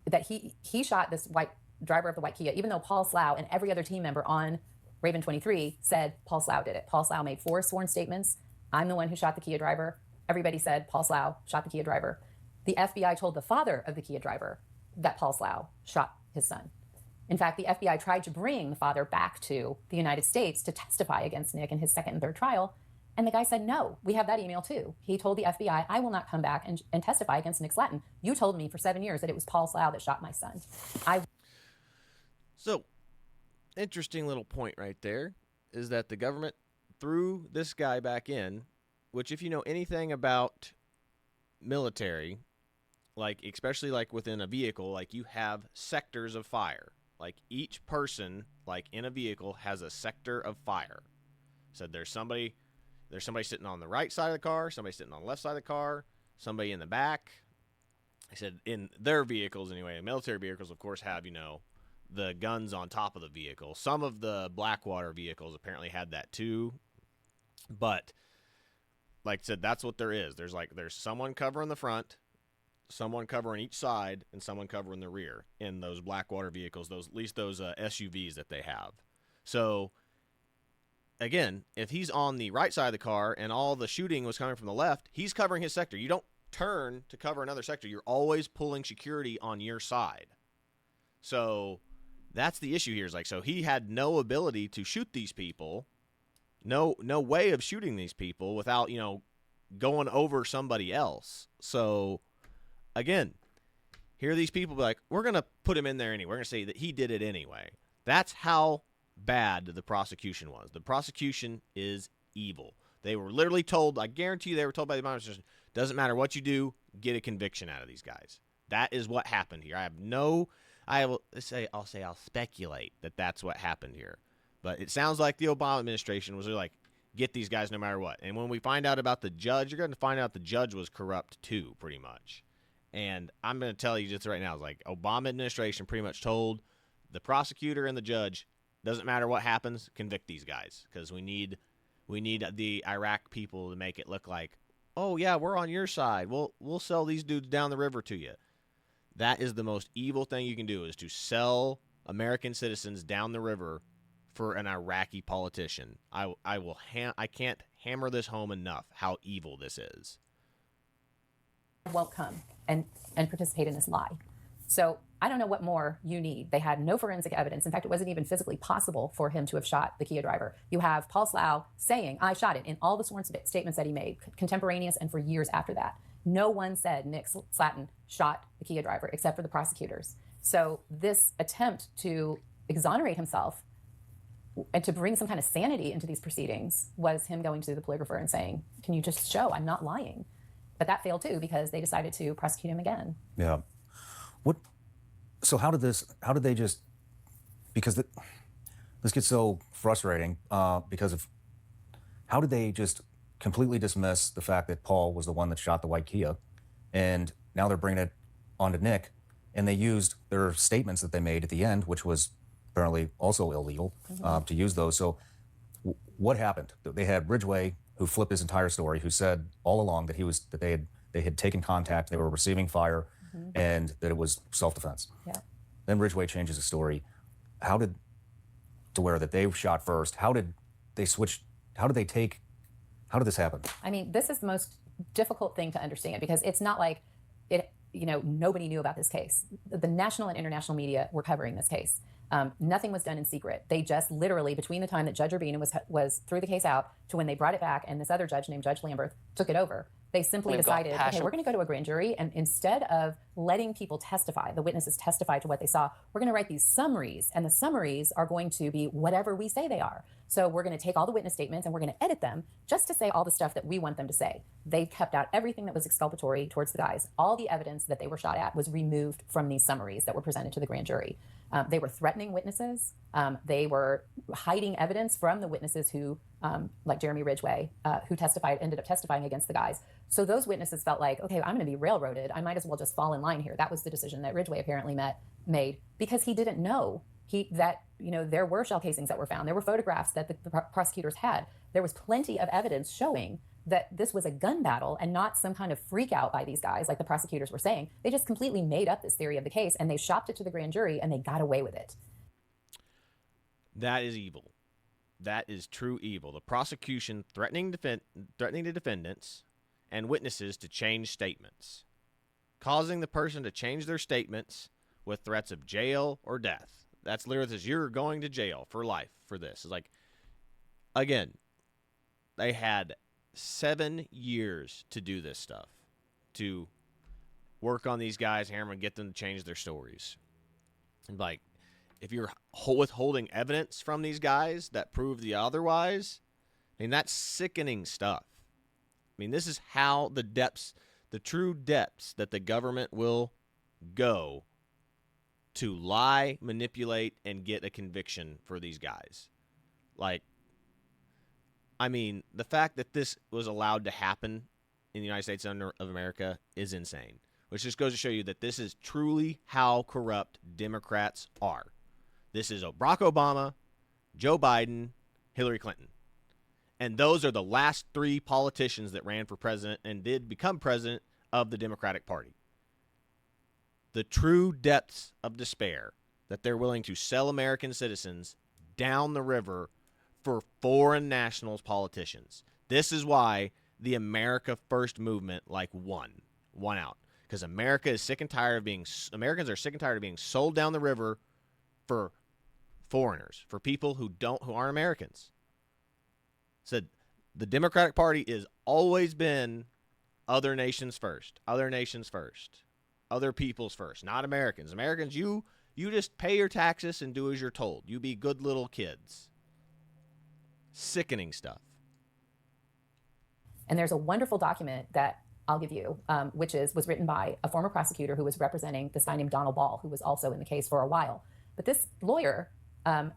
that he shot this white driver of the white Kia, even though Paul Slough and every other team member on Raven 23 said Paul Slough did it. Paul Slough made 4 sworn statements. I'm the one who shot the Kia driver. Everybody said Paul Slough shot the Kia driver. The FBI told the father of the Kia driver that Paul Slough shot his son. In fact, the FBI tried to bring the father back to the United States to testify against Nick in his second and third trial. And the guy said, no, we have that email too. He told the FBI, I will not come back and testify against Nick Slatton. You told me for 7 years that it was Paul Slough that shot my son. So, interesting little point right there is that the government threw this guy back in, which if you know anything about military, especially within a vehicle, you have sectors of fire. Each person, in a vehicle, has a sector of fire. So there's somebody sitting on the right side of the car, somebody sitting on the left side of the car, somebody in the back. I said in their vehicles anyway. Military vehicles, of course, have, the guns on top of the vehicle. Some of the Blackwater vehicles apparently had that too, but like I said, that's what there is. There's someone covering the front, someone covering each side, and someone covering the rear in those Blackwater vehicles. At least those SUVs that they have. So again, if he's on the right side of the car and all the shooting was coming from the left, he's covering his sector. You don't turn to cover another sector. You're always pulling security on your side. So that's the issue here. So he had no ability to shoot these people, no way of shooting these people without, going over somebody else. So again, here are these people be like, we're going to put him in there anyway. We're going to say that he did it anyway. That's how bad the prosecution was. The prosecution is evil. They were literally told, I guarantee you they were told by the administration, doesn't matter what you do, get a conviction out of these guys. That is what happened here. I'll speculate that that's what happened here. But it sounds like the Obama administration was like, get these guys no matter what. And when we find out about the judge, you're going to find out the judge was corrupt too, pretty much. And I'm going to tell you just right now, it's like Obama administration pretty much told the prosecutor and the judge, doesn't matter what happens, convict these guys, because we need the Iraq people to make it look like, oh yeah, we're on your side. We'll sell these dudes down the river to you. That is the most evil thing you can do, is to sell American citizens down the river for an Iraqi politician. I can't hammer this home enough how evil this is. Won't come and participate in this lie. So I don't know what more you need. They had no forensic evidence. In fact, it wasn't even physically possible for him to have shot the Kia driver. You have Paul Slough saying, I shot it, in all the sworn statements that he made, contemporaneous and for years after that. No one said Nick Slatton shot the Kia driver except for the prosecutors. So this attempt to exonerate himself and to bring some kind of sanity into these proceedings was him going to the polygrapher and saying, can you just show I'm not lying? But that failed too, because they decided to prosecute him again. Yeah. So how did they just, because this gets so frustrating because of, how did they just completely dismiss the fact that Paul was the one that shot the white Kia, and now they're bringing it onto Nick, and they used their statements that they made at the end, which was apparently also illegal, to use those. So what happened? They had Ridgway, who flipped his entire story, who said all along that they had taken contact, they were receiving fire, and that it was self-defense. Yeah. Then Ridgway changes the story. How did they shot first? How did they switch? How did this happen? I mean, this is the most difficult thing to understand, because it's not like nobody knew about this case. The national and international media were covering this case. Nothing was done in secret. They just literally, between the time that Judge Urbina was threw the case out to when they brought it back and this other judge named Judge Lambert took it over, they simply decided, okay, we're going to go to a grand jury, and instead of letting people testify, the witnesses testify to what they saw, we're going to write these summaries, and the summaries are going to be whatever we say they are. So we're going to take all the witness statements and we're going to edit them just to say all the stuff that we want them to say. They kept out everything that was exculpatory towards the guys. All the evidence that they were shot at was removed from these summaries that were presented to the grand jury. They were threatening witnesses. They were hiding evidence from the witnesses who, like Jeremy Ridgway, who ended up testifying against the guys. So those witnesses felt like, okay, I'm going to be railroaded. I might as well just fall in line here. That was the decision that Ridgway apparently made, because he didn't know that there were shell casings that were found. There were photographs that the prosecutors had. There was plenty of evidence showing that this was a gun battle and not some kind of freak out by these guys like the prosecutors were saying. They just completely made up this theory of the case, and they shopped it to the grand jury, and they got away with it. That is evil. That is true evil. The prosecution threatening the defendants and witnesses to change statements, causing the person to change their statements with threats of jail or death. That's literally says you're going to jail for life for this. It's like, again, they had 7 years to do this stuff, to work on these guys, hammer and get them to change their stories. And like, if you're withholding evidence from these guys that prove the otherwise, I mean, that's sickening stuff. I mean, this is how the true depths that the government will go to lie, manipulate, and get a conviction for these guys. Like, I mean, the fact that this was allowed to happen in the United States of America is insane, which just goes to show you that this is truly how corrupt Democrats are. This is Barack Obama, Joe Biden, Hillary Clinton. And those are the last three politicians that ran for president and did become president of the Democratic Party. The true depths of despair that they're willing to sell American citizens down the river for foreign nationals politicians. This is why the America First movement won out, because Americans are sick and tired of being sold down the river for foreigners, for people who aren't Americans. Said the Democratic Party has always been other nations first, other peoples first, not Americans. Americans, you just pay your taxes and do as you're told. You be good little kids. Sickening stuff. And there's a wonderful document that I'll give you, which was written by a former prosecutor who was representing this guy named Donald Ball, who was also in the case for a while. But this lawyer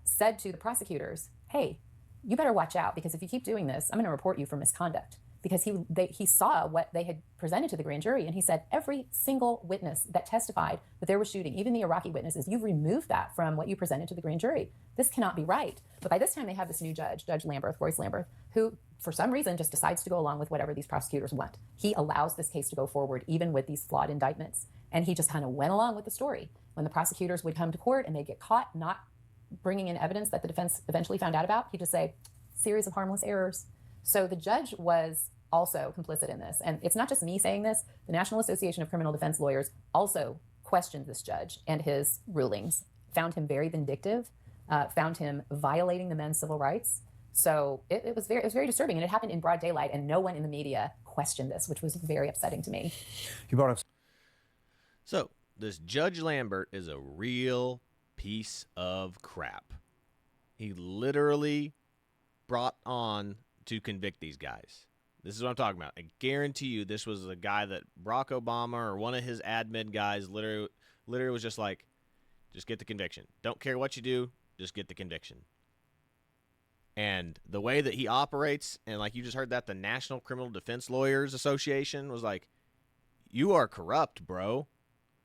said to the prosecutors, hey, you better watch out, because if you keep doing this, I'm going to report you for misconduct. Because he saw what they had presented to the grand jury, and he said every single witness that testified that there was shooting, even the Iraqi witnesses, you've removed that from what you presented to the grand jury. This cannot be right. But by this time, they have this new judge, Judge Royce Lamberth, who, for some reason, just decides to go along with whatever these prosecutors want. He allows this case to go forward, even with these flawed indictments. And he just kind of went along with the story. When the prosecutors would come to court and they'd get caught not bringing in evidence that the defense eventually found out about, he'd just say, series of harmless errors. So the judge was also complicit in this. And it's not just me saying this. The National Association of Criminal Defense Lawyers also questioned this judge and his rulings, found him very vindictive, found him violating the men's civil rights. So it was very disturbing. And it happened in broad daylight, and no one in the media questioned this, which was very upsetting to me. You brought up. So this Judge Lambert is a real piece of crap. He literally brought on to convict these guys. This is what I'm talking about. I guarantee you this was a guy that Barack Obama or one of his admin guys literally was just like, just get the conviction. Don't care what you do, just get the conviction. And the way that he operates, and like you just heard that the National Criminal Defense Lawyers Association was like, you are corrupt, bro.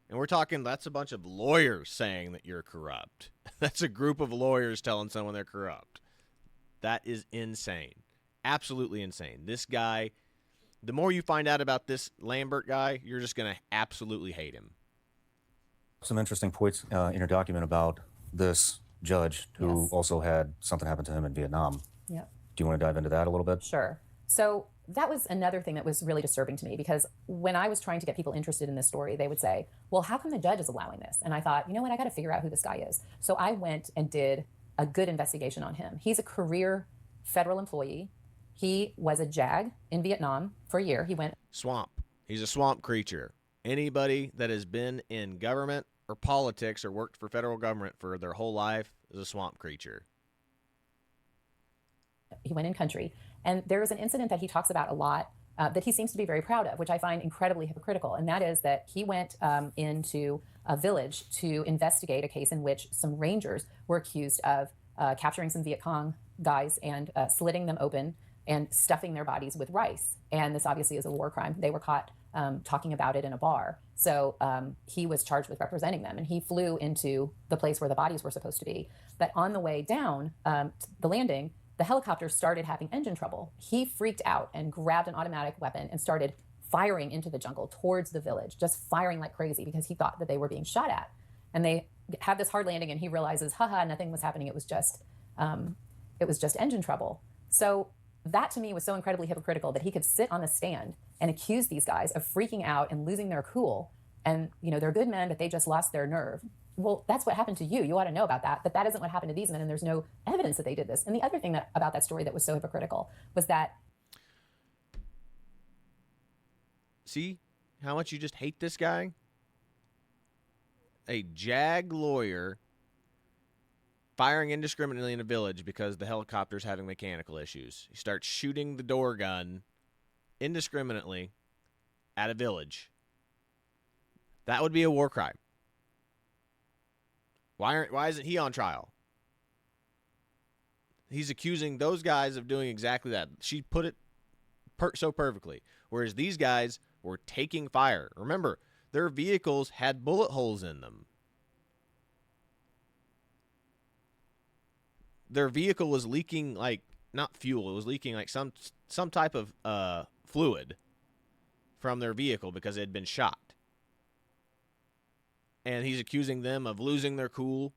And we're talking, that's a bunch of lawyers saying that you're corrupt. That's a group of lawyers telling someone they're corrupt. That is insane. Absolutely insane. This guy, the more you find out about this Lambert guy, you're just going to absolutely hate him. Some interesting points in your document about this judge who Yes. also had something happen to him in Vietnam. Yep. Do you want to dive into that a little bit? Sure. So that was another thing that was really disturbing to me, because when I was trying to get people interested in this story, they would say, well, how come the judge is allowing this? And I thought, you know what, I got to figure out who this guy is. So I went and did a good investigation on him. He's a career federal employee. He was a JAG in Vietnam for a year. He went Swamp. He's a swamp creature. Anybody that has been in government or politics or worked for federal government for their whole life is a swamp creature. He went in country. And there was an incident that he talks about a lot that he seems to be very proud of, which I find incredibly hypocritical. And that is that he went into a village to investigate a case in which some rangers were accused of capturing some Viet Cong guys and slitting them open and stuffing their bodies with rice. And this obviously is a war crime. They were caught talking about it in a bar. So he was charged with representing them. And he flew into the place where the bodies were supposed to be. But on the way down the landing, the helicopter started having engine trouble. He freaked out and grabbed an automatic weapon and started firing into the jungle towards the village, just firing like crazy because he thought that they were being shot at. And they have this hard landing and he realizes, haha, nothing was happening. It was just engine trouble. So that to me was so incredibly hypocritical that he could sit on the stand and accuse these guys of freaking out and losing their cool. And, you know, they're good men, but they just lost their nerve. Well, that's what happened to you. You ought to know about that. But that isn't what happened to these men, and there's no evidence that they did this. And the other thing about that story that was so hypocritical was that... See how much you just hate this guy? A JAG lawyer firing indiscriminately in a village because the helicopter's having mechanical issues. He starts shooting the door gun indiscriminately at a village. That would be a war crime. Why isn't he on trial? He's accusing those guys of doing exactly that. She put it so perfectly. Whereas these guys were taking fire. Remember, their vehicles had bullet holes in them. their vehicle was leaking, like, not fuel, it was leaking like some type of fluid from their vehicle because it had been shot. And he's accusing them of losing their cool.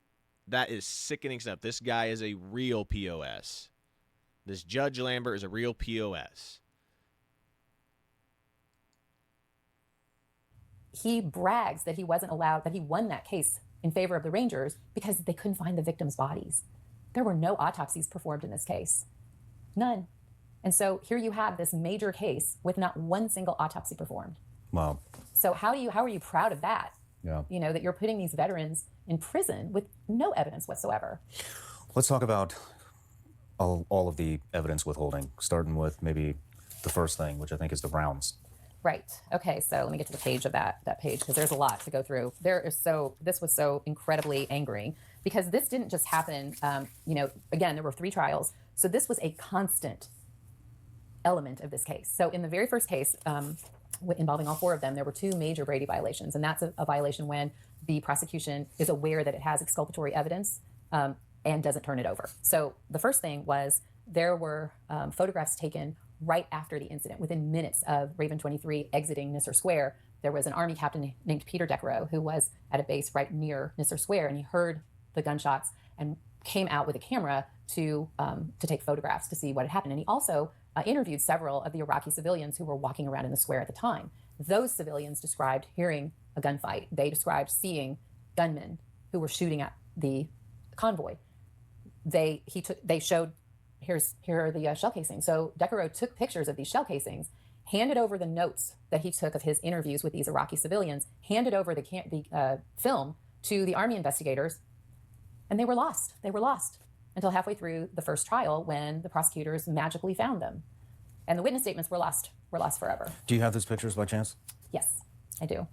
That is sickening stuff. This guy is a real POS. This Judge Lambert is a real POS. He brags that he wasn't allowed, that he won that case in favor of the Rangers because they couldn't find the victims' bodies. There were no autopsies performed in this case. None. And so here you have this major case with not one single autopsy performed. Wow. So how are you proud of that? Yeah. You know, that you're putting these veterans in prison with no evidence whatsoever. Let's talk about all of the evidence withholding, starting with maybe the first thing, which I think is the Browns. Right. Okay. So let me get to the page of that page, because there's a lot to go through. This was so incredibly angering because this didn't just happen. Again, there were 3 trials. So this was a constant element of this case. So in the very first case, involving all 4 of them, there were 2 major Brady violations. And that's a violation when the prosecution is aware that it has exculpatory evidence and doesn't turn it over. So the first thing was there were photographs taken right after the incident. Within minutes of Raven 23 exiting Nisour Square, there was an Army captain named Peter Decarow who was at a base right near Nisour Square, and he heard the gunshots and came out with a camera to take photographs to see what had happened. And he also interviewed several of the Iraqi civilians who were walking around in the square at the time. Those civilians described hearing a gunfight. They described seeing gunmen who were shooting at the convoy. Here are the shell casings. So Decarow took pictures of these shell casings, handed over the notes that he took of his interviews with these Iraqi civilians, handed over the film to the Army investigators, and they were lost. They were lost until halfway through the first trial when the prosecutors magically found them. And the witness statements were lost forever. Do you have those pictures by chance? Yes, I do.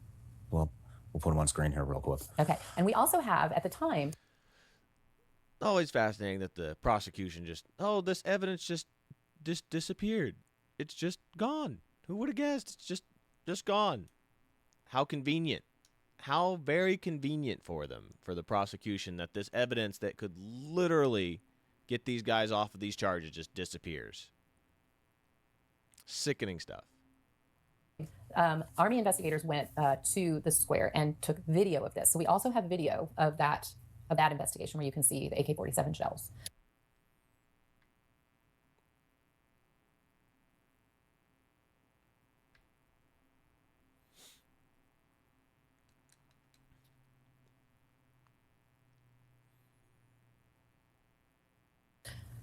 Well, we'll put them on screen here real quick. Okay. And we also have, at the time... Always fascinating that the prosecution this evidence just disappeared. It's just gone. Who would have guessed? It's just gone. How convenient. How very convenient for them, for the prosecution, that this evidence that could literally get these guys off of these charges just disappears. Sickening stuff. Army investigators went to the square and took video of this. So we also have video of that investigation where you can see the AK-47 shells.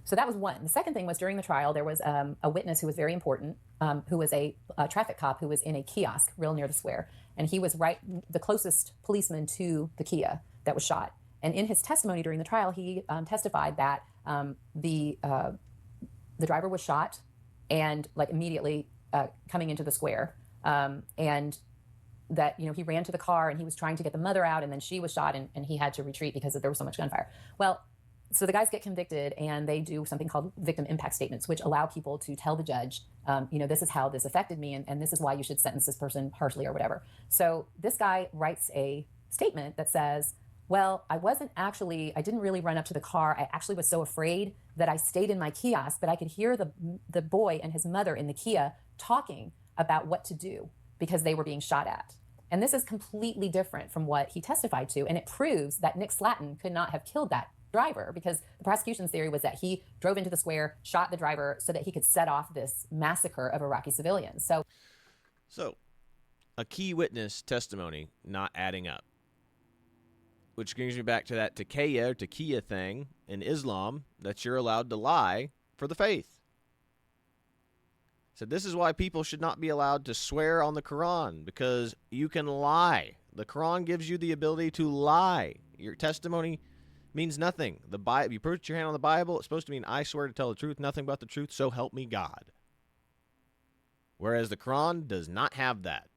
So that was one. The second thing was during the trial, there was a witness who was very important, who was a traffic cop who was in a kiosk real near the square. And he was the closest policeman to the Kia that was shot. And in his testimony during the trial, he testified that the driver was shot and immediately coming into the square. And that, he ran to the car and he was trying to get the mother out, and then she was shot and he had to retreat because there was so much gunfire. Well, so the guys get convicted and they do something called victim impact statements, which allow people to tell the judge, this is how this affected me and this is why you should sentence this person harshly or whatever. So this guy writes a statement that says, well, I didn't really run up to the car. I actually was so afraid that I stayed in my kiosk, but I could hear the boy and his mother in the Kia talking about what to do because they were being shot at. And this is completely different from what he testified to. And it proves that Nick Slatton could not have killed that driver, because the prosecution's theory was that he drove into the square, shot the driver so that he could set off this massacre of Iraqi civilians. So a key witness testimony not adding up, which brings me back to that taqiyya thing in Islam, that you're allowed to lie for the faith. So this is why people should not be allowed to swear on the Quran, because you can lie. The Quran gives you the ability to lie. Your testimony means nothing. The Bible, you put your hand on the Bible, it's supposed to mean, I swear to tell the truth, nothing but the truth, so help me God. Whereas the Quran does not have that.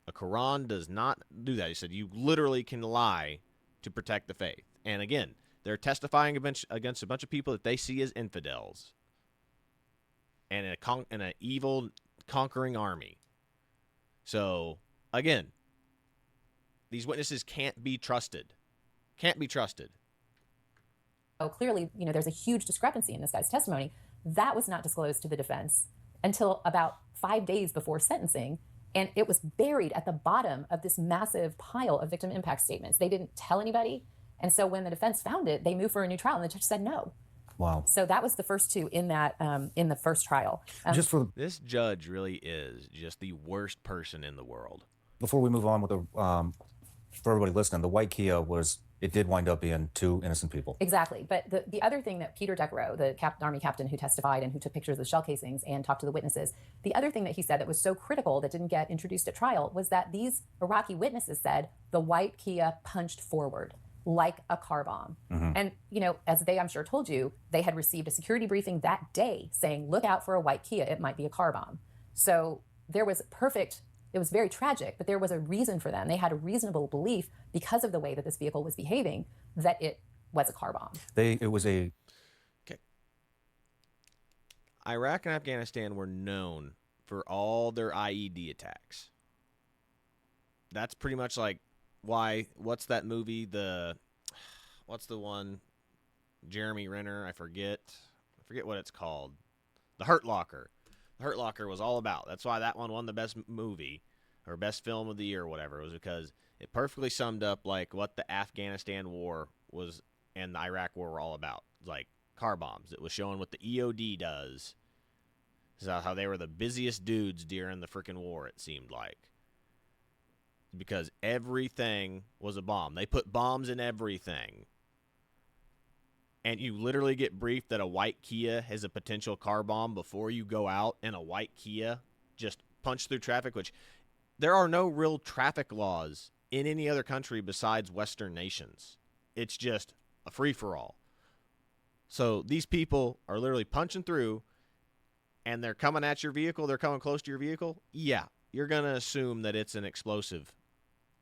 A Quran does not do that. He said you literally can lie to protect the faith. And again, they're testifying against a bunch of people that they see as infidels and in an evil conquering army. So again, these witnesses can't be trusted. Can't be trusted. clearly, there's a huge discrepancy in this guy's testimony. That was not disclosed to the defense until about 5 days before sentencing. And it was buried at the bottom of this massive pile of victim impact statements. They didn't tell anybody. And so when the defense found it, they moved for a new trial, and the judge said no. Wow. So that was the first two in that in the first trial. Just for This judge really is just the worst person in the world. before we move on with the for everybody listening, the white Kia did wind up being 2 innocent people. Exactly. But the other thing that Peter Deckero, the Army captain who testified and who took pictures of the shell casings and talked to the witnesses, the other thing that he said that was so critical that didn't get introduced at trial was that these Iraqi witnesses said the white Kia punched forward like a car bomb. And, as they, I'm sure, told you, they had received a security briefing that day saying, look out for a white Kia, it might be a car bomb. So there was it was very tragic, but there was a reason for them. They had a reasonable belief because of the way that this vehicle was behaving that it was a car bomb. Iraq and Afghanistan were known for all their IED attacks. That's pretty much like what's that movie? What's the one? Jeremy Renner, I forget what it's called. The Hurt Locker. The Hurt Locker was all about. That's why that one won the best movie or best film of the year or whatever. It was because it perfectly summed up like what the Afghanistan war was and the Iraq war were all about. Like car bombs. It was showing what the EOD does. This is how they were the busiest dudes during the freaking war, it seemed like. Because everything was a bomb. They put bombs in everything. And you literally get briefed that a white Kia has a potential car bomb before you go out and a white Kia just punch through traffic, which there are no real traffic laws in any other country besides Western nations. It's just a free-for-all. So these people are literally punching through and they're coming at your vehicle. They're coming close to your vehicle. Yeah, you're going to assume that it's an explosive.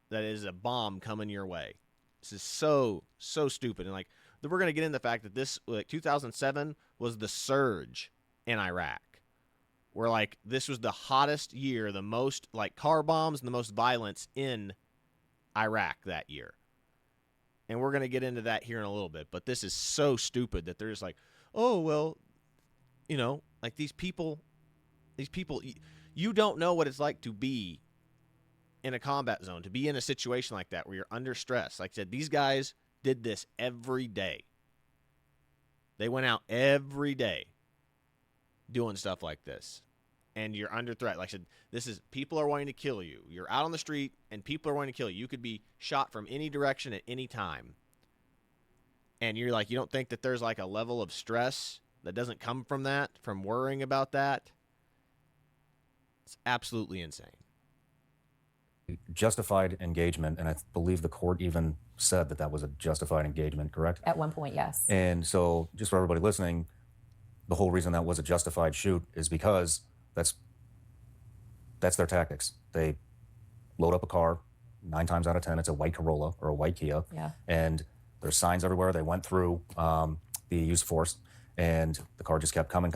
That is a bomb coming your way. This is so stupid. And we're going to get into the fact that this 2007 was the surge in Iraq. Where this was the hottest year, the most car bombs and the most violence in Iraq that year. And we're going to get into that here in a little bit. But this is so stupid that they're just oh, well, these people, you don't know what it's like to be in a combat zone, to be in a situation like that where you're under stress. Like I said, these guys did this every day. They went out every day doing stuff like this. And you're under threat. Like I said, people are wanting to kill you. You're out on the street and people are wanting to kill you. You could be shot from any direction at any time. And you're you don't think that there's a level of stress that doesn't come from that, from worrying about that? It's absolutely insane. Justified engagement, and I believe the court even said that was a justified engagement, correct? At one point, yes. And so, just for everybody listening, the whole reason that was a justified shoot is because that's their tactics. They load up a car, 9 times out of 10, it's a white Corolla or a white Kia. Yeah. And there's signs everywhere. They went through the use of force, and the car just kept coming.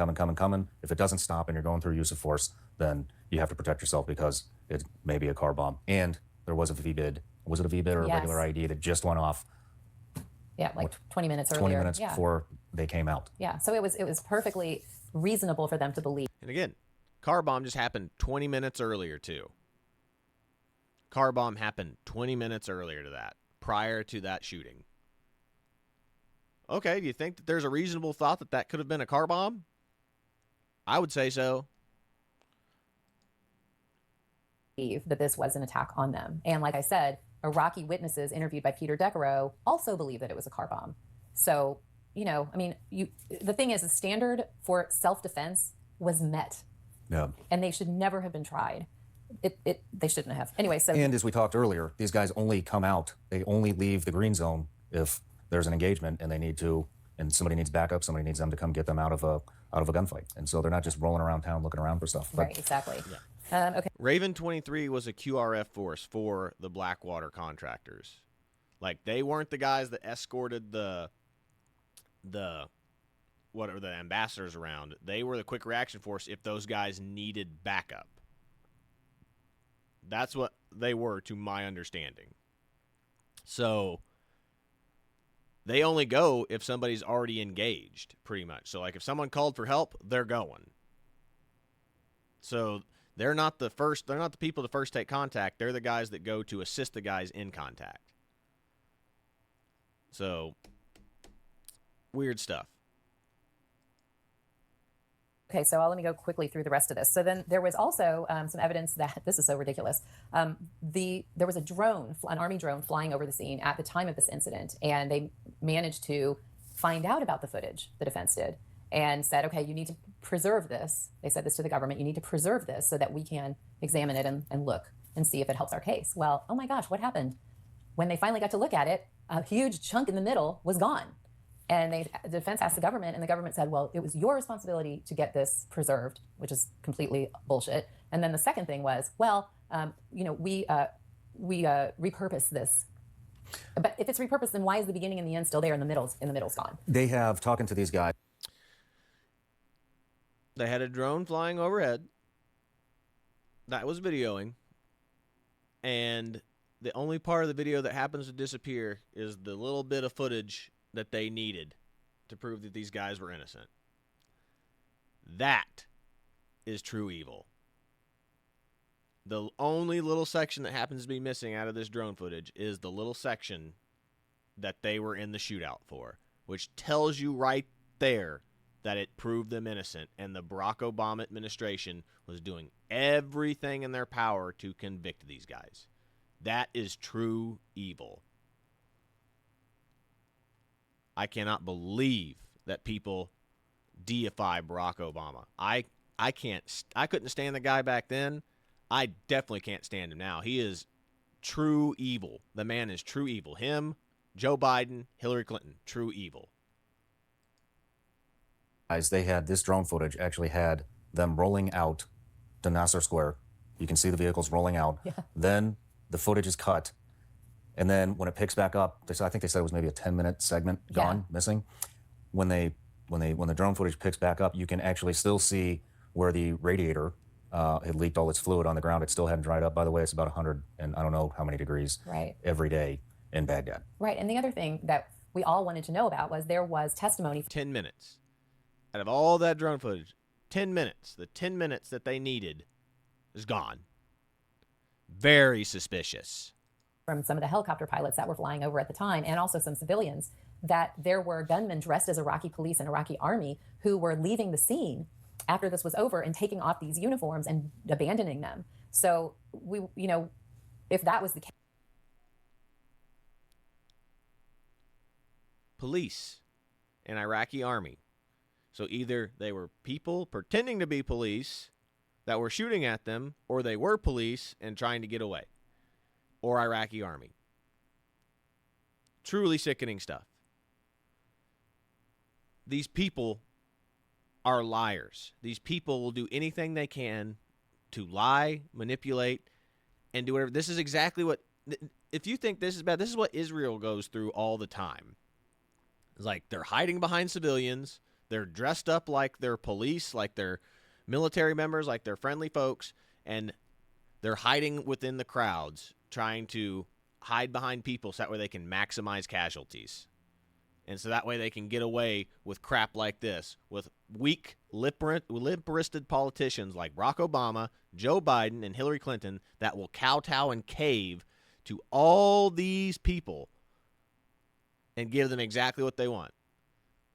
If it doesn't stop and you're going through use of force, then you have to protect yourself because it may be a car bomb. And there was a VBID. Was it a VBID or a Yes. regular ID that just went off? Yeah, 20 minutes earlier. 20 minutes before they came out. Yeah, so it was perfectly reasonable for them to believe. And again, car bomb just happened 20 minutes earlier, too. Car bomb happened 20 minutes earlier to that, prior to that shooting. Okay, do you think that there's a reasonable thought that could have been a car bomb? I would say so. That this was an attack on them. And like I said, Iraqi witnesses interviewed by Peter Deckero also believe that it was a car bomb. So, the thing is, the standard for self-defense was met. Yeah. And they should never have been tried. They shouldn't have. Anyway, so. And as we talked earlier, these guys only come out, they only leave the green zone if there's an engagement and somebody needs backup, somebody needs them to come get them out of a gunfight. And so they're not just rolling around town looking around for stuff. Right, exactly. Yeah. Okay. Raven 23 was a QRF force for the Blackwater contractors. They weren't the guys that escorted the ambassadors around. They were the quick reaction force if those guys needed backup. That's what they were, to my understanding. So They only go if somebody's already engaged, pretty much. So, like, if someone called for help, they're going. So they're not the people to first take contact. They're the guys that go to assist the guys in contact. So, weird stuff. Okay, so let me go quickly through the rest of this. So then there was also some evidence that, this is so ridiculous, there was a drone, an Army drone flying over the scene at the time of this incident, and they managed to find out about the footage, the defense did, and said, okay, you need to preserve this. They said this to the government, you need to preserve this so that we can examine it and look and see if it helps our case. Well, oh my gosh, what happened? When they finally got to look at it, a huge chunk in the middle was gone. And the defense asked the government, and the government said, well, it was your responsibility to get this preserved, which is completely bullshit. And then the second thing was, well, we repurpose this. But if it's repurposed, then why is the beginning and the end still there and the middle's gone? They have, talking to these guys. They had a drone flying overhead that was videoing, and the only part of the video that happens to disappear is the little bit of footage that they needed to prove that these guys were innocent. That is true evil. The only little section that happens to be missing out of this drone footage is the little section that they were in the shootout for, which tells you right there that it proved them innocent, and the Barack Obama administration was doing everything in their power to convict these guys. That is true evil. I cannot believe that people deify Barack Obama. I couldn't stand the guy back then. I definitely can't stand him now. He is true evil. The man is true evil. Him, Joe Biden, Hillary Clinton, true evil. Guys, they had this drone footage actually had them rolling out to Nisour Square. You can see the vehicles rolling out. Yeah. Then the footage is cut. And then when it picks back up, I think they said it was maybe a 10-minute segment gone, missing. When the drone footage picks back up, you can actually still see where the radiator had leaked all its fluid on the ground. It still hadn't dried up. By the way, it's about 100 and I don't know how many degrees every day in Baghdad. Right. And the other thing that we all wanted to know about was there was testimony. 10 minutes. Out of all that drone footage, 10 minutes, the 10 minutes that they needed is gone. Very suspicious. From some of the helicopter pilots that were flying over at the time, and also some civilians, that there were gunmen dressed as Iraqi police and Iraqi army who were leaving the scene after this was over and taking off these uniforms and abandoning them. So if that was the case. Police and Iraqi army. So either they were people pretending to be police that were shooting at them, or they were police and trying to get away. Or Iraqi army. Truly sickening stuff. These people are liars. These people will do anything they can to lie, manipulate, and do whatever. This is exactly what, if you think this is bad, this is what Israel goes through all the time. It's like they're hiding behind civilians. They're dressed up like they're police, like they're military members, like they're friendly folks, and they're hiding within the crowds, trying to hide behind people so that way they can maximize casualties. And so that way they can get away with crap like this, with weak, limp-wristed politicians like Barack Obama, Joe Biden, and Hillary Clinton that will kowtow and cave to all these people and give them exactly what they want.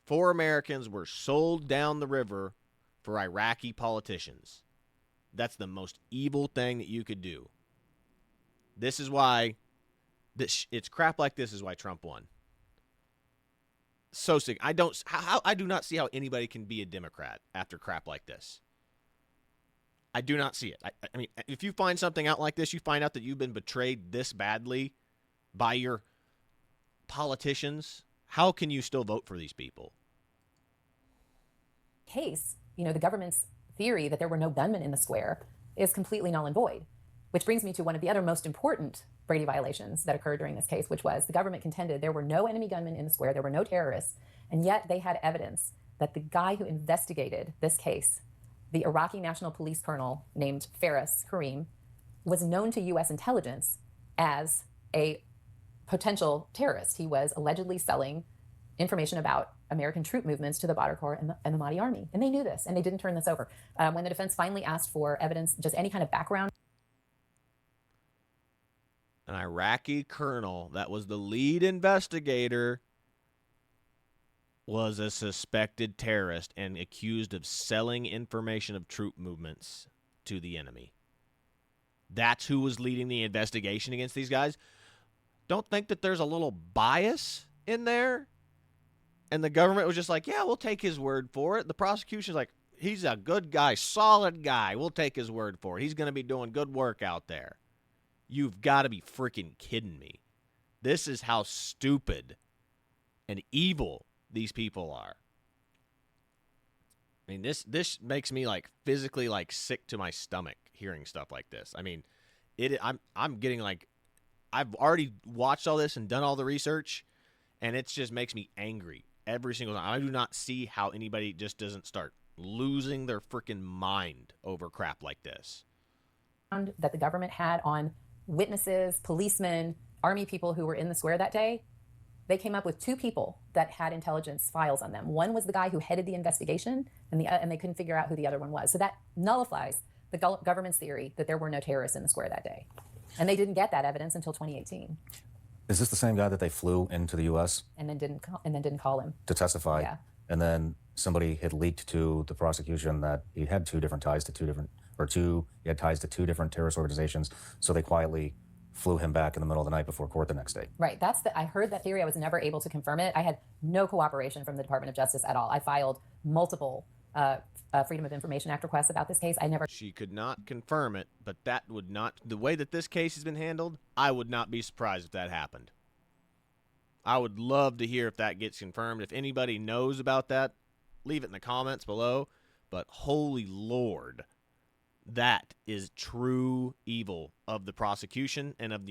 4 Americans were sold down the river for Iraqi politicians. That's the most evil thing that you could do. This is why it's crap like this is why Trump won. So sick. I do not see how anybody can be a Democrat after crap like this. I do not see it. I mean, if you find something out like this, you find out that you've been betrayed this badly by your politicians, how can you still vote for these people? Case, the government's theory that there were no gunmen in the square is completely null and void, which brings me to one of the other most important Brady violations that occurred during this case, which was the government contended there were no enemy gunmen in the square, there were no terrorists, and yet they had evidence that the guy who investigated this case, the Iraqi National Police Colonel named Faris Karim, was known to U.S. intelligence as a potential terrorist. He was allegedly selling information about American troop movements to the Badr Corps and the Mahdi army. And they knew this, and they didn't turn this over. When the defense finally asked for evidence, just any kind of background. An Iraqi colonel that was the lead investigator was a suspected terrorist and accused of selling information of troop movements to the enemy. That's who was leading the investigation against these guys. Don't think that there's a little bias in there. And the government was just like, yeah, we'll take his word for it. The prosecution's like, he's a good guy, solid guy. We'll take his word for it. He's going to be doing good work out there. You've got to be freaking kidding me. This is how stupid and evil these people are. I mean, this makes me like physically like sick to my stomach hearing stuff like this. I mean, I'm getting like, I've already watched all this and done all the research, and it just makes me angry every single time. I do not see how anybody just doesn't start losing their freaking mind over crap like this. That the government had on witnesses, policemen, army people who were in the square that day, they came up with 2 people that had intelligence files on them. One was the guy who headed the investigation, and they couldn't figure out who the other one was. So that nullifies the government's theory that there were no terrorists in the square that day. And they didn't get that evidence until 2018. Is this the same guy that they flew into the U.S. And then didn't call him to testify? Yeah. And then somebody had leaked to the prosecution that he had he had ties to 2 different terrorist organizations. So they quietly flew him back in the middle of the night before court the next day. Right. I heard that theory. I was never able to confirm it. I had no cooperation from the Department of Justice at all. I filed multiple Freedom of Information Act requests about this case. She could not confirm it, but that would not, the way that this case has been handled, I would not be surprised if that happened. I would love to hear if that gets confirmed. If anybody knows about that, leave it in the comments below. But holy Lord, that is true evil of the prosecution and of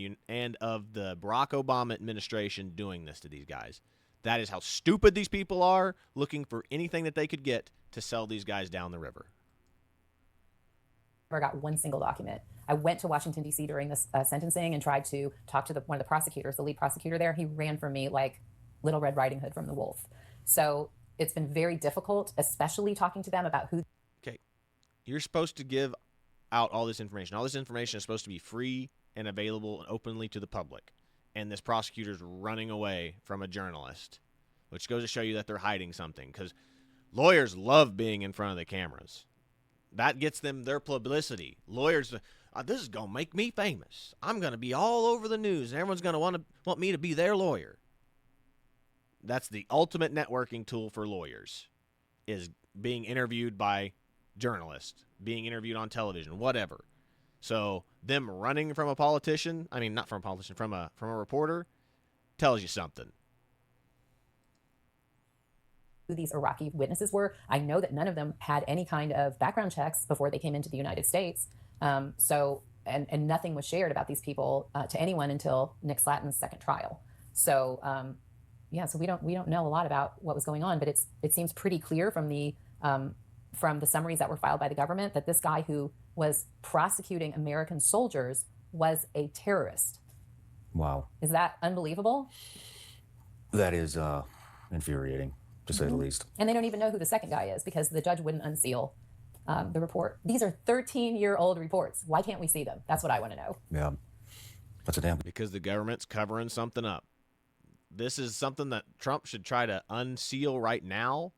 the Barack Obama administration doing this to these guys. That is how stupid these people are, looking for anything that they could get to sell these guys down the river. Never got one single document. I went to Washington, D.C. during this sentencing and tried to talk to one of the prosecutors, the lead prosecutor there. He ran from me like Little Red Riding Hood from the wolf. So it's been very difficult, especially talking to them about who. Okay. You're supposed to give out all this information. All this information is supposed to be free and available and openly to the public. And this prosecutor's running away from a journalist, which goes to show you that they're hiding something, because lawyers love being in front of the cameras. That gets them their publicity. Lawyers, this is going to make me famous. I'm going to be all over the news, and everyone's going to want me to be their lawyer. That's the ultimate networking tool for lawyers, is being interviewed by journalists, being interviewed on television, whatever. So them running from a politician, I mean, not from a politician, from a reporter, tells you something. Who these Iraqi witnesses were. I know that none of them had any kind of background checks before they came into the United States. And nothing was shared about these people to anyone until Nick Slatton's second trial. So so we don't know a lot about what was going on, but it seems pretty clear from the summaries that were filed by the government that this guy who was prosecuting American soldiers was a terrorist. Wow. Is that unbelievable? That is infuriating, to say the least. And they don't even know who the second guy is because the judge wouldn't unseal the report. These are 13-year-old reports. Why can't we see them? That's what I want to know. Yeah. That's a damn. Because the government's covering something up. This is something that Trump should try to unseal right now,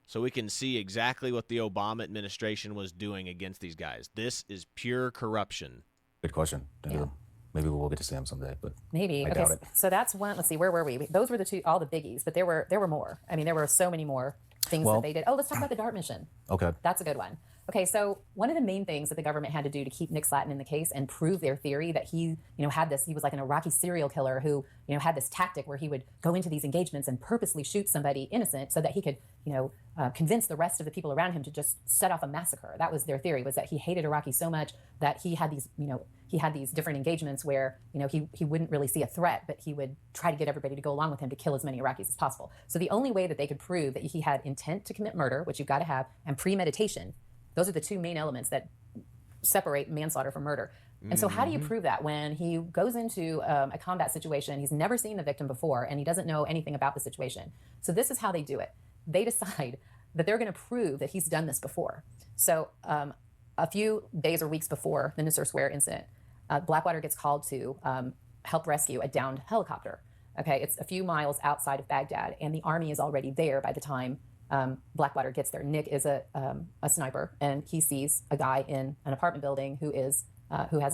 so we can see exactly what the Obama administration was doing against these guys. This is pure corruption. Good question. Yeah. Maybe we'll get to see him someday, but maybe. I Okay, doubt it. So that's one. Let's see, where were we? Those were all the biggies, but there were more. I mean, there were so many more things that they did. Oh, let's talk about the DART mission. Okay. That's a good one. Okay, so one of the main things that the government had to do to keep Nick Slatton in the case and prove their theory that he was like an Iraqi serial killer who, had this tactic where he would go into these engagements and purposely shoot somebody innocent so that he could, convince the rest of the people around him to just set off a massacre. That was their theory, was that he hated Iraqis so much that he had these different engagements where, he wouldn't really see a threat, but he would try to get everybody to go along with him to kill as many Iraqis as possible. So the only way that they could prove that he had intent to commit murder, which you've got to have, and premeditation, those are the two main elements that separate manslaughter from murder. And so how do you prove that when he goes into a combat situation, he's never seen the victim before, and he doesn't know anything about the situation? So this is how they do it. They decide that they're going to prove that he's done this before. So a few days or weeks before the Nisour Square incident, Blackwater gets called to help rescue a downed helicopter. Okay, it's a few miles outside of Baghdad, and the army is already there by the time Blackwater gets there. Nick is a sniper, and he sees a guy in an apartment building who has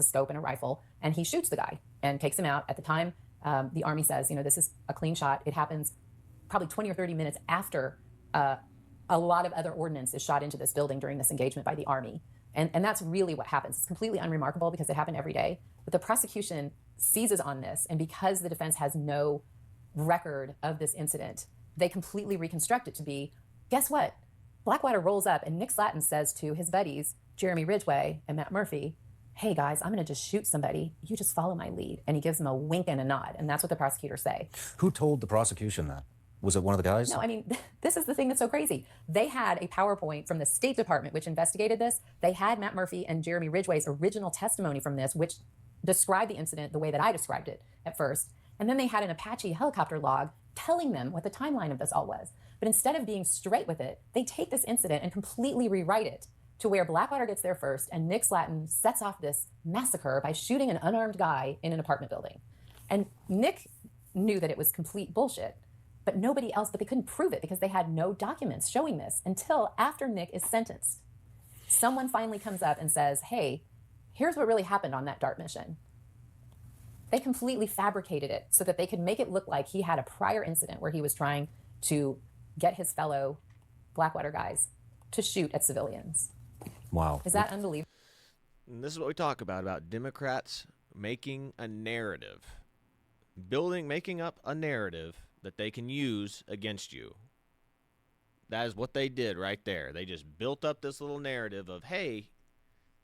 a scope and a rifle, and he shoots the guy and takes him out. At the time, the army says, this is a clean shot. It happens probably 20 or 30 minutes after a lot of other ordnance is shot into this building during this engagement by the army. And that's really what happens. It's completely unremarkable because it happened every day. But the prosecution seizes on this, and because the defense has no record of this incident, they completely reconstruct it to be, guess what? Blackwater rolls up, and Nick Slatton says to his buddies, Jeremy Ridgway and Matt Murphy, hey guys, I'm going to just shoot somebody. You just follow my lead. And he gives them a wink and a nod, and that's what the prosecutors say. Who told the prosecution that? Was it one of the guys? No, I mean, this is the thing that's so crazy. They had a PowerPoint from the State Department, which investigated this. They had Matt Murphy and Jeremy Ridgway's original testimony from this, which described the incident the way that I described it at first. And then they had an Apache helicopter log telling them what the timeline of this all was. But instead of being straight with it, they take this incident and completely rewrite it to where Blackwater gets there first, and Nick Slatton sets off this massacre by shooting an unarmed guy in an apartment building. And Nick knew that it was complete bullshit, but nobody else, but they couldn't prove it because they had no documents showing this until after Nick is sentenced. Someone finally comes up and says, hey, here's what really happened on that DART mission. They completely fabricated it so that they could make it look like he had a prior incident where he was trying to get his fellow Blackwater guys to shoot at civilians. Wow. Is that unbelievable? And this is what we talk about Democrats making a narrative, making up a narrative that they can use against you. That is what they did right there. They just built up this little narrative of, hey,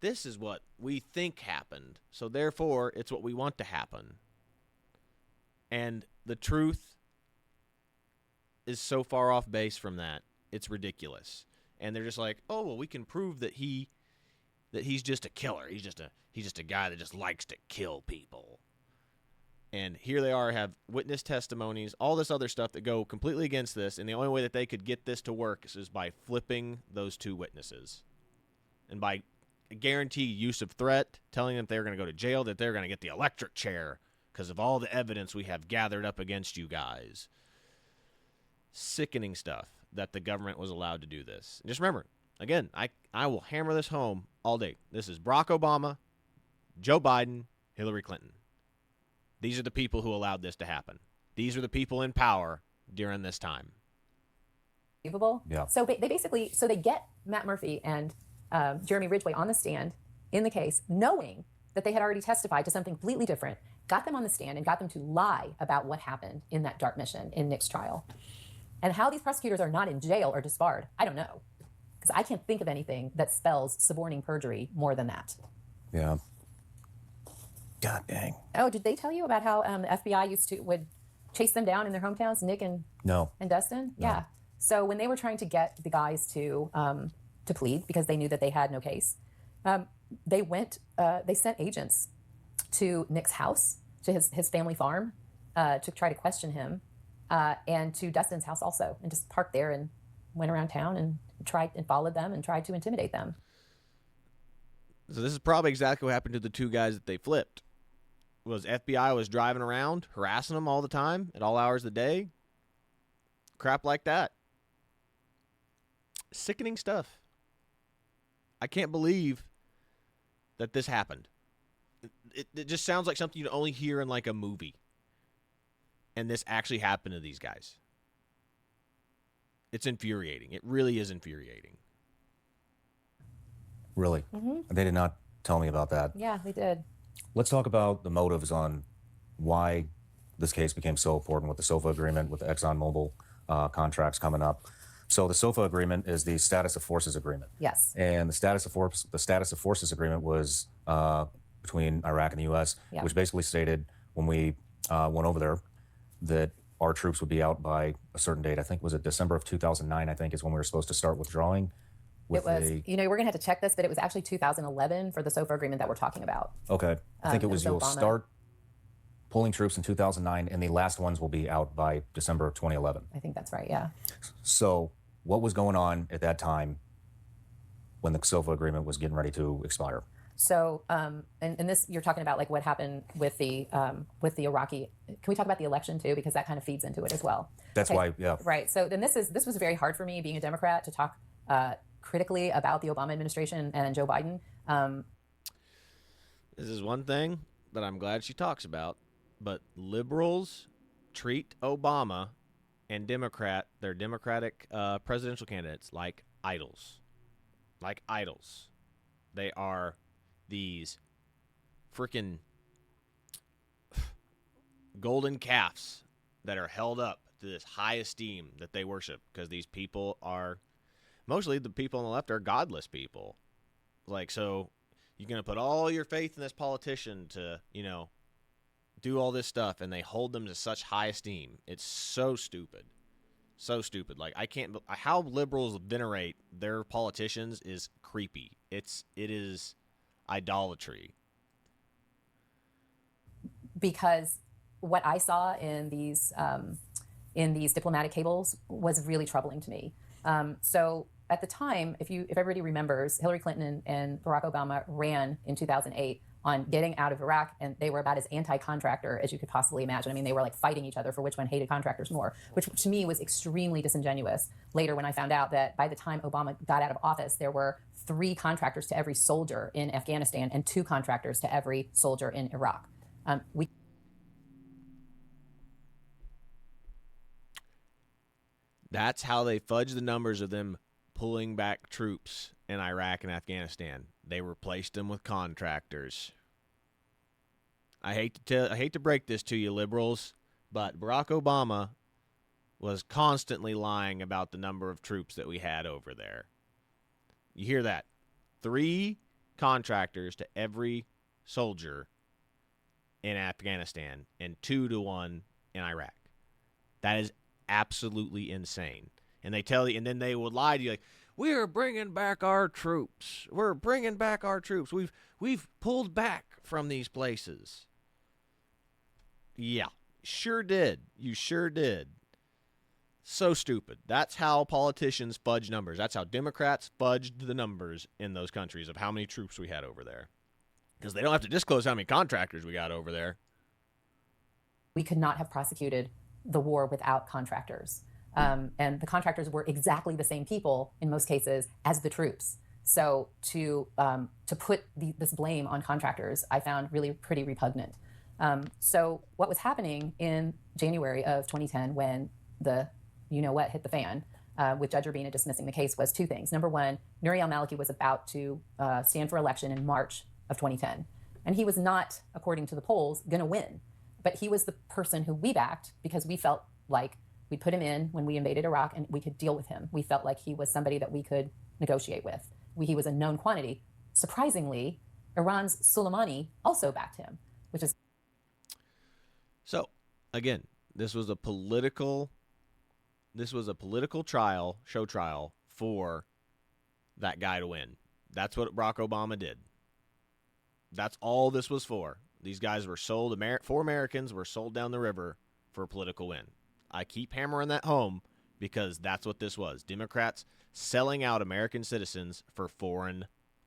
this is what we think happened, so therefore it's what we want to happen. And the truth is so far off base from that, it's ridiculous. And they're just like, oh, well, we can prove that he's just a killer. He's just a guy that just likes to kill people. And here they are, have witness testimonies, all this other stuff that go completely against this, and the only way that they could get this to work is by flipping those two witnesses. And by guarantee use of threat, telling them they're going to go to jail, that they're going to get the electric chair because of all the evidence we have gathered up against you guys. Sickening stuff that the government was allowed to do this. And just remember, again, I will hammer this home all day. This is Barack Obama, Joe Biden, Hillary Clinton. These are the people who allowed this to happen. These are the people in power during this time. Yeah. So they get Matt Murphy and Jeremy Ridgway on the stand in the case, knowing that they had already testified to something completely different, got them on the stand and got them to lie about what happened in that DART mission in Nick's trial. And how these prosecutors are not in jail or disbarred, I don't know. Because I can't think of anything that spells suborning perjury more than that. Yeah. God dang. Oh, did they tell you about how the FBI would chase them down in their hometowns, Nick and Dustin? No. Yeah. So when they were trying to get the guys to plead because they knew that they had no case, they sent agents to Nick's house, to his family farm, to try to question him, and to Dustin's house also, and just parked there and went around town and followed them and tried to intimidate them. So this is probably exactly what happened to the two guys that they flipped. FBI was driving around, harassing them all the time at all hours of the day. Crap like that. Sickening stuff. I can't believe that this happened. It just sounds like something you'd only hear in like a movie. And this actually happened to these guys. It's infuriating. It really is infuriating. Really? Mm-hmm. They did not tell me about that. Yeah, they did. Let's talk about the motives on why this case became so important with the SOFA agreement, with the ExxonMobil contracts coming up. So the SOFA agreement is the status of forces agreement. Yes. And the status of forces agreement was between Iraq and the U.S., which basically stated when we went over there that our troops would be out by a certain date. I think was it December of 2009, I think, is when we were supposed to start withdrawing. with It was, the. we're going to have to check this, but it was actually 2011 for the SOFA agreement that we're talking about. Okay, I think it it was was you'll Obama. start pulling troops in 2009, and the last ones will be out by December of 2011. I think that's right, yeah. So, what was going on at that time when the SOFA agreement was getting ready to expire? So, and this, you're talking about like what happened with the Iraqi. Can we talk about the election too, because that kind of feeds into it as well? That's why, yeah. Right. So then this was very hard for me being a Democrat to talk critically about the Obama administration and Joe Biden. This is one thing that I'm glad she talks about, but liberals treat Obama and their Democratic presidential candidates like idols. Like idols. They are these freaking golden calves that are held up to this high esteem that they worship, because these people are, mostly the people on the left are godless people. Like, so you're going to put all your faith in this politician to, do all this stuff, and they hold them to such high esteem. It's so stupid. So stupid. Like, I can't, how liberals venerate their politicians is creepy. It is idolatry. Because what I saw in these diplomatic cables was really troubling to me. So at the time, if everybody remembers, Hillary Clinton and Barack Obama ran in 2008 on getting out of Iraq, and they were about as anti-contractor as you could possibly imagine. I mean, they were like fighting each other for which one hated contractors more, which to me was extremely disingenuous. Later, when I found out that by the time Obama got out of office, there were 3 contractors to every soldier in Afghanistan and 2 contractors to every soldier in Iraq. That's how they fudge the numbers of them pulling back troops in Iraq and Afghanistan. They replaced them with contractors. I hate to break this to you, liberals, but Barack Obama was constantly lying about the number of troops that we had over there. You hear that? 3 contractors to every soldier in Afghanistan and 2 to 1 in Iraq. That is absolutely insane. And they tell you, and then they would lie to you like, "We're bringing back our troops. We're bringing back our troops. We've pulled back from these places." Yeah, sure did. You sure did. So stupid. That's how politicians fudge numbers. That's how Democrats fudged the numbers in those countries of how many troops we had over there. Because they don't have to disclose how many contractors we got over there. We could not have prosecuted the war without contractors. And the contractors were exactly the same people in most cases as the troops. So to put this blame on contractors, I found really pretty repugnant. So what was happening in January of 2010 when the you-know-what hit the fan, with Judge Urbina dismissing the case, was 2 things. Number one, Nouri al-Maliki was about to stand for election in March of 2010. And he was not, according to the polls, going to win. But he was the person who we backed because we felt like we put him in when we invaded Iraq and we could deal with him. We felt like he was somebody that we could negotiate with. He was a known quantity. Surprisingly, Iran's Soleimani also backed him, which is... So, again, this was a political show trial for that guy to win. That's what Barack Obama did. That's all this was for. These guys were sold, 4 Americans were sold down the river for a political win. I keep hammering that home because that's what this was. Democrats selling out American citizens for foreign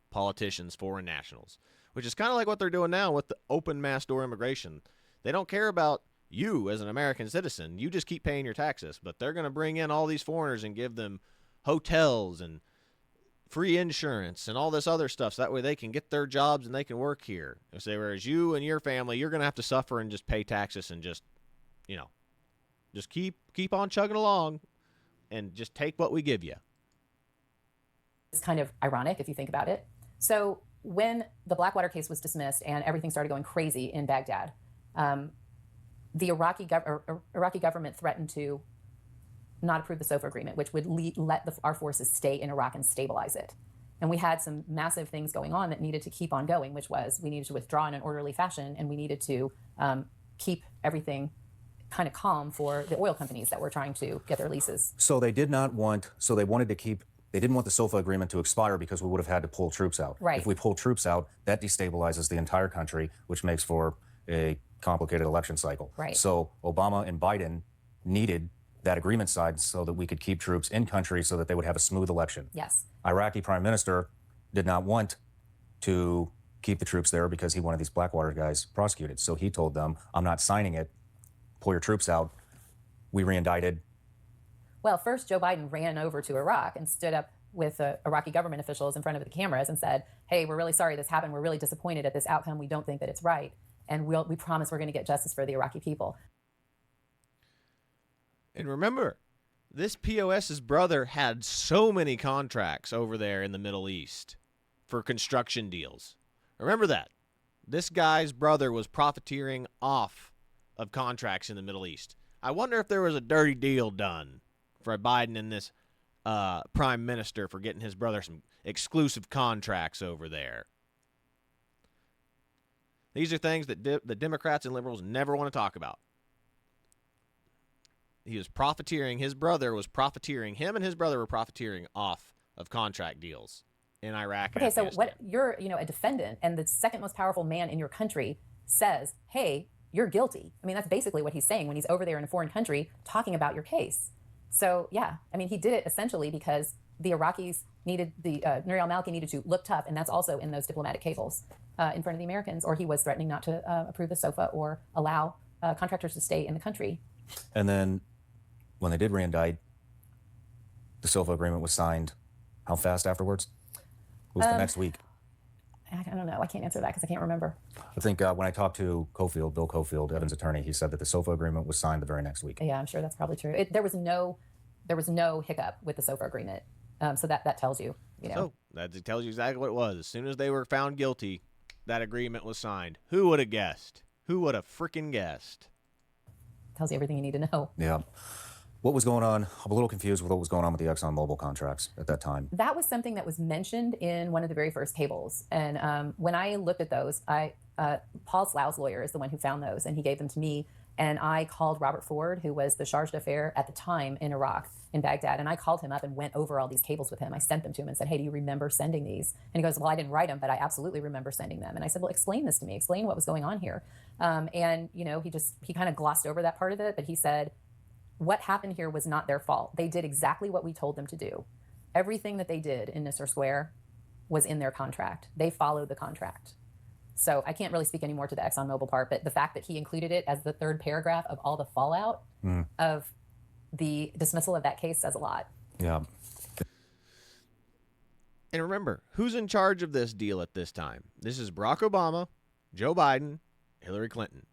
politicians, foreign nationals, which is kind of like what they're doing now with the open mass door immigration. They don't care about you as an American citizen. You just keep paying your taxes, but they're going to bring in all these foreigners and give them hotels and free insurance and all this other stuff, so that way they can get their jobs and they can work here. Whereas you and your family, you're going to have to suffer and just pay taxes and just, just keep on chugging along and just take what we give you. It's kind of ironic if you think about it. So when the Blackwater case was dismissed and everything started going crazy in Baghdad, the Iraqi government threatened to not approve the SOFA agreement, which would let our forces stay in Iraq and stabilize it. And we had some massive things going on that needed to keep on going, which was we needed to withdraw in an orderly fashion, and we needed to keep everything kind of calm for the oil companies that were trying to get their leases. So they wanted to keep they didn't want the SOFA agreement to expire because we would have had to pull troops out. Right. If we pull troops out, that destabilizes the entire country, which makes for a complicated election cycle. Right. So Obama and Biden needed that agreement signed so that we could keep troops in country so that they would have a smooth election. Yes. Iraqi prime minister did not want to keep the troops there because he wanted these Blackwater guys prosecuted. So he told them, I'm not signing it. Pull your troops out. We re-indicted. Well, first, Joe Biden ran over to Iraq and stood up with Iraqi government officials in front of the cameras and said, hey, we're really sorry this happened. We're really disappointed at this outcome. We don't think that it's right. And we promise we're going to get justice for the Iraqi people. And remember, this POS's brother had so many contracts over there in the Middle East for construction deals. Remember that. This guy's brother was profiteering off of contracts in the Middle East. I wonder if there was a dirty deal done for Biden and this prime minister for getting his brother some exclusive contracts over there. These are things that the Democrats and liberals never want to talk about. He was profiteering. His brother was profiteering. Him and his brother were profiteering off of contract deals in Iraq. Okay, so what you're, a defendant, and the second most powerful man in your country says, "Hey, you're guilty." I mean, that's basically what he's saying when he's over there in a foreign country talking about your case. So yeah, I mean, he did it essentially because the Iraqis needed Nouri al-Maliki needed to look tough, and that's also in those diplomatic cables in front of the Americans, or he was threatening not to approve the SOFA or allow contractors to stay in the country. And then when they did re-indict, the SOFA agreement was signed. How fast afterwards? It was the next week. I don't know. I can't answer that because I can't remember. I think when I talked to Bill Cofield, Evans' attorney, he said that the SOFA agreement was signed the very next week. Yeah, I'm sure that's probably true. There was no hiccup with the SOFA agreement. So that tells you, So that tells you exactly what it was. As soon as they were found guilty, that agreement was signed. Who would have guessed? Who would have freaking guessed? Tells you everything you need to know. Yeah. What was going on? I'm a little confused with what was going on with the ExxonMobil contracts at that time. That was something that was mentioned in one of the very first cables. And when I looked at those, Paul Slough's lawyer is the one who found those, and he gave them to me. And I called Robert Ford, who was the charge d'affaires at the time in Iraq, in Baghdad. And I called him up and went over all these cables with him. I sent them to him and said, hey, do you remember sending these? And he goes, well, I didn't write them, but I absolutely remember sending them. And I said, well, explain this to me. Explain what was going on here. And he kind of glossed over that part of it, but he said, what happened here was not their fault. They did exactly what we told them to do. Everything that they did in Nisour Square was in their contract. They followed the contract. So I can't really speak anymore to the ExxonMobil part, but the fact that he included it as the third paragraph of all the fallout of the dismissal of that case says a lot. Yeah. And remember, who's in charge of this deal at this time? This is Barack Obama, Joe Biden, Hillary Clinton.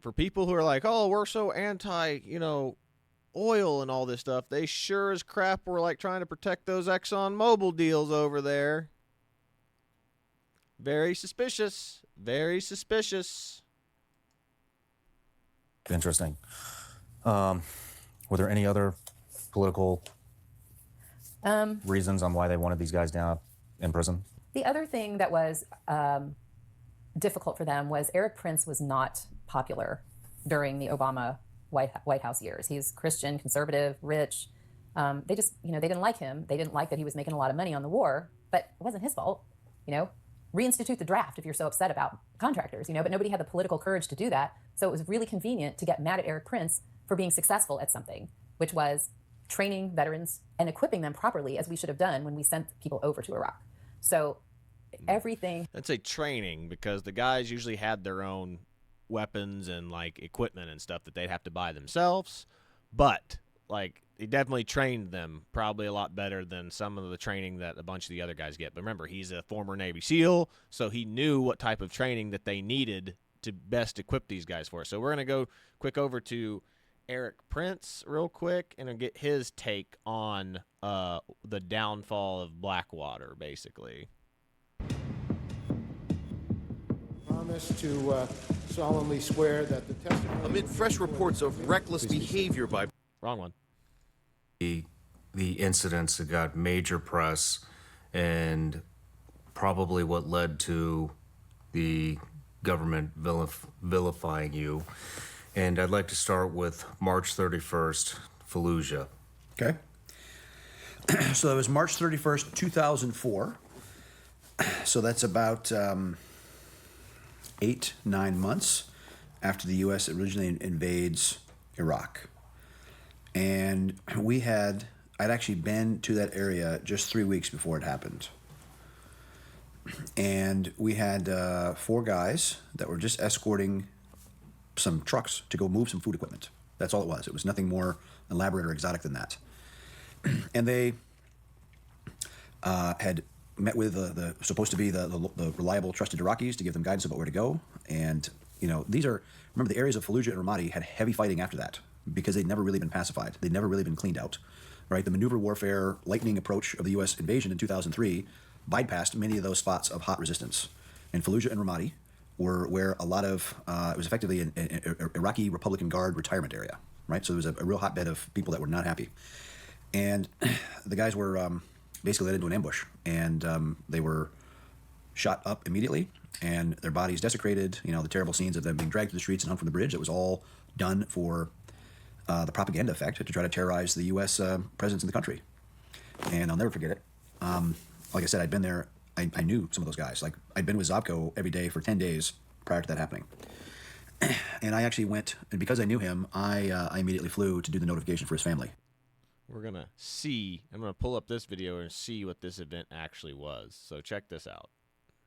For people who are like, oh, we're so anti, oil and all this stuff, they sure as crap were like trying to protect those ExxonMobil deals over there. Very suspicious. Very suspicious. Interesting. Were there any other political reasons on why they wanted these guys down in prison? The other thing that was difficult for them was Eric Prince was not popular during the Obama White House years. He's Christian, conservative, rich. They just, they didn't like him. They didn't like that he was making a lot of money on the war, but it wasn't his fault. Reinstitute the draft if you're so upset about contractors, but nobody had the political courage to do that. So it was really convenient to get mad at Eric Prince for being successful at something, which was training veterans and equipping them properly, as we should have done when we sent people over to Iraq. So everything. I'd say training, because the guys usually had their own weapons and equipment and stuff that they'd have to buy themselves. But he definitely trained them probably a lot better than some of the training that a bunch of the other guys get. But remember, he's a former Navy SEAL, so he knew what type of training that they needed to best equip these guys for. So we're going to go quick over to Eric Prince real quick and get his take on the downfall of Blackwater, basically. Promise to solemnly swear that the testimony... Amid fresh reports of reckless behavior by... Wrong one. The incidents that got major press and probably what led to the government vilifying you. And I'd like to start with March 31st, Fallujah. Okay. So that was March 31st, 2004. So that's about 8-9 months after the U.S. originally invades Iraq. And I'd actually been to that area just 3 weeks before it happened. And we had 4 guys that were just escorting some trucks to go move some food equipment. That's all it was. It was nothing more elaborate or exotic than that. And they had met with the supposed to be the reliable, trusted Iraqis to give them guidance about where to go. And, remember the areas of Fallujah and Ramadi had heavy fighting after that because they'd never really been pacified. They'd never really been cleaned out, right? The maneuver warfare, lightning approach of the U.S. invasion in 2003 bypassed many of those spots of hot resistance. And Fallujah and Ramadi were where a lot of, it was effectively an Iraqi Republican Guard retirement area, right? So there was a real hotbed of people that were not happy. And the guys were basically led into an ambush, and they were shot up immediately, and their bodies desecrated. The terrible scenes of them being dragged through the streets and hung from the bridge. It was all done for the propaganda effect to try to terrorize the U.S. Presence in the country. And I'll never forget it. Like I said, I'd been there. I knew some of those guys. Like, I'd been with Zobko every day for 10 days prior to that happening. And I actually went, and because I knew him, I immediately flew to do the notification for his family. I'm going to pull up this video and see what this event actually was. So check this out.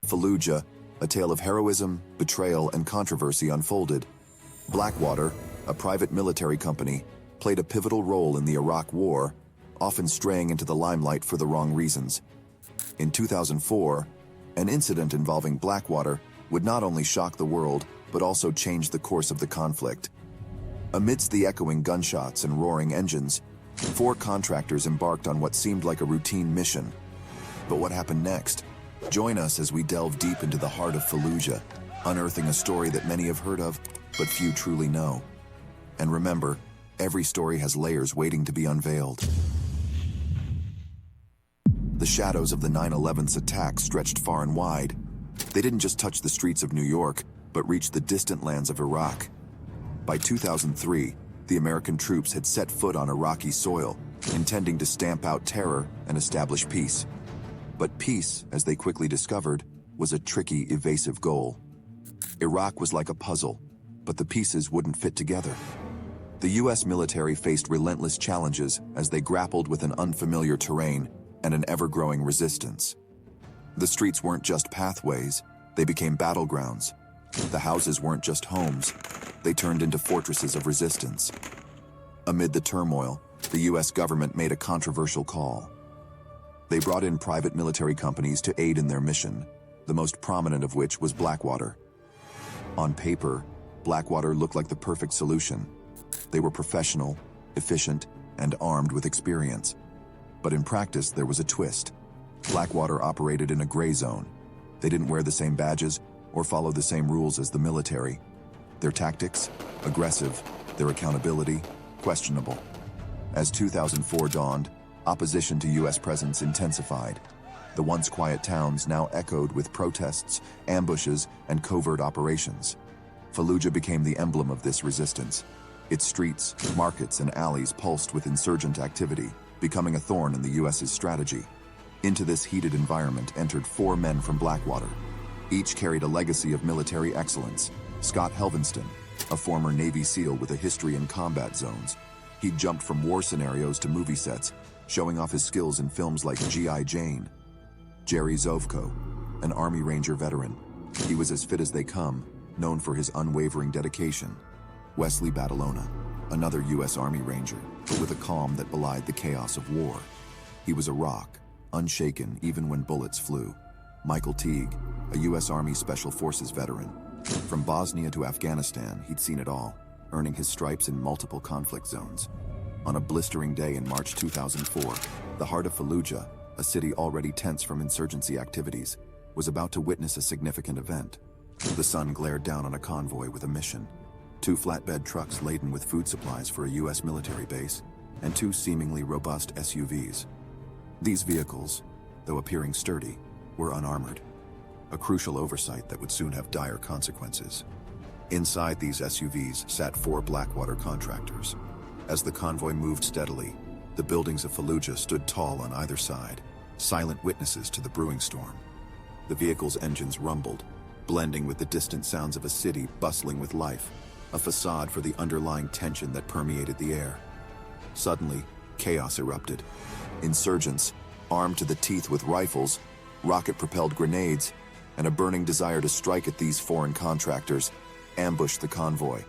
Fallujah, a tale of heroism, betrayal, and controversy unfolded. Blackwater, a private military company, played a pivotal role in the Iraq War, often straying into the limelight for the wrong reasons. In 2004, an incident involving Blackwater would not only shock the world, but also change the course of the conflict. Amidst the echoing gunshots and roaring engines, 4 contractors embarked on what seemed like a routine mission. But what happened next? Join us as we delve deep into the heart of Fallujah, unearthing a story that many have heard of, but few truly know. And remember, every story has layers waiting to be unveiled. The shadows of the 9/11's attack stretched far and wide. They didn't just touch the streets of New York, but reached the distant lands of Iraq. By 2003, the American troops had set foot on Iraqi soil, intending to stamp out terror and establish peace. But peace, as they quickly discovered, was a tricky, evasive goal. Iraq was like a puzzle, but the pieces wouldn't fit together. The U.S. military faced relentless challenges as they grappled with an unfamiliar terrain and an ever-growing resistance. The streets weren't just pathways, they became battlegrounds. The houses weren't just homes, they turned into fortresses of resistance. Amid the turmoil, the U.S. government made a controversial call. They brought in private military companies to aid in their mission, the most prominent of which was Blackwater. On paper, Blackwater looked like the perfect solution. They were professional, efficient, and armed with experience. But in practice, there was a twist. Blackwater operated in a gray zone. They didn't wear the same badges or follow the same rules as the military. Their tactics, aggressive. Their accountability, questionable. As 2004 dawned, opposition to U.S. presence intensified. The once quiet towns now echoed with protests, ambushes, and covert operations. Fallujah became the emblem of this resistance. Its streets, markets, and alleys pulsed with insurgent activity, becoming a thorn in the U.S.'s strategy. Into this heated environment entered 4 men from Blackwater. Each carried a legacy of military excellence. Scott Helvenston, a former Navy SEAL with a history in combat zones. He'd jumped from war scenarios to movie sets, showing off his skills in films like G.I. Jane. Jerry Zovko, an Army Ranger veteran. He was as fit as they come, known for his unwavering dedication. Wesley Badalona, another U.S. Army Ranger, but with a calm that belied the chaos of war. He was a rock, unshaken even when bullets flew. Michael Teague, a U.S. Army Special Forces veteran. From Bosnia to Afghanistan, he'd seen it all, earning his stripes in multiple conflict zones. On a blistering day in March 2004, the heart of Fallujah, a city already tense from insurgency activities, was about to witness a significant event. The sun glared down on a convoy with a mission. 2 flatbed trucks laden with food supplies for a U.S. military base, and 2 seemingly robust SUVs. These vehicles, though appearing sturdy, were unarmored. A crucial oversight that would soon have dire consequences. Inside these SUVs sat 4 Blackwater contractors. As the convoy moved steadily, The buildings of Fallujah stood tall on either side, silent witnesses to the brewing storm. The vehicle's engines rumbled, blending with the distant sounds of a city bustling with life, a facade for the underlying tension that permeated the air. Suddenly, chaos erupted. Insurgents, armed to the teeth with rifles, rocket-propelled grenades, and a burning desire to strike at these foreign contractors, ambushed the convoy.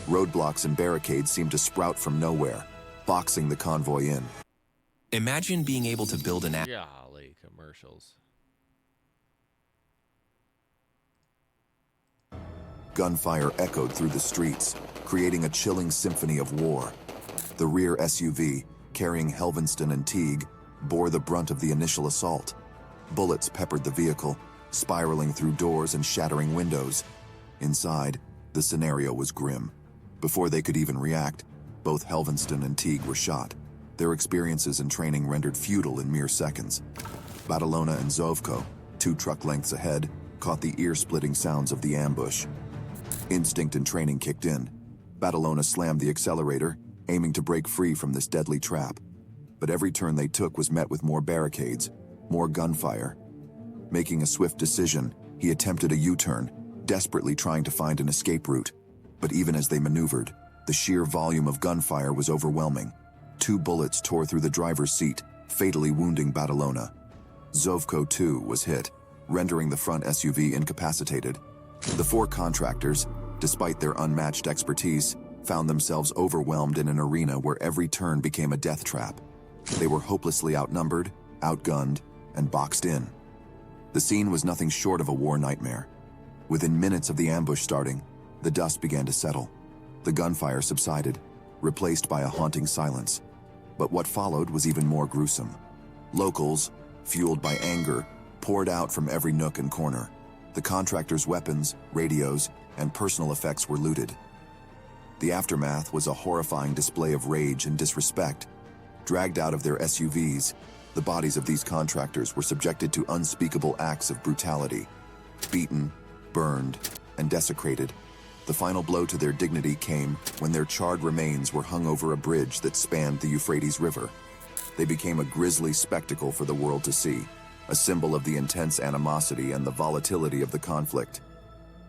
Roadblocks and barricades seemed to sprout from nowhere, boxing the convoy in. Imagine being able to build an Golly, commercials. Gunfire echoed through the streets, creating a chilling symphony of war. The rear SUV, carrying Helvenston and Teague, bore the brunt of the initial assault. Bullets peppered the vehicle, spiraling through doors and shattering windows. Inside, the scenario was grim. Before they could even react, both Helvenston and Teague were shot, their experiences and training rendered futile in mere seconds. Badalona and Zovko, 2 truck lengths ahead, caught the ear-splitting sounds of the ambush. Instinct and training kicked in. Badalona slammed the accelerator, aiming to break free from this deadly trap. But every turn they took was met with more barricades, more gunfire. Making a swift decision, he attempted a U-turn, desperately trying to find an escape route. But even as they maneuvered, the sheer volume of gunfire was overwhelming. 2 bullets tore through the driver's seat, fatally wounding Badalona. Zovko, too, was hit, rendering the front SUV incapacitated. The 4 contractors, despite their unmatched expertise, found themselves overwhelmed in an arena where every turn became a death trap. They were hopelessly outnumbered, outgunned, and boxed in. The scene was nothing short of a war nightmare. Within minutes of the ambush starting, the dust began to settle. The gunfire subsided, replaced by a haunting silence. But what followed was even more gruesome. Locals, fueled by anger, poured out from every nook and corner. The contractors' weapons, radios, and personal effects were looted. The aftermath was a horrifying display of rage and disrespect. Dragged out of their SUVs, the bodies of these contractors were subjected to unspeakable acts of brutality. Beaten, burned, and desecrated. The final blow to their dignity came when their charred remains were hung over a bridge that spanned the Euphrates River. They became a grisly spectacle for the world to see, a symbol of the intense animosity and the volatility of the conflict.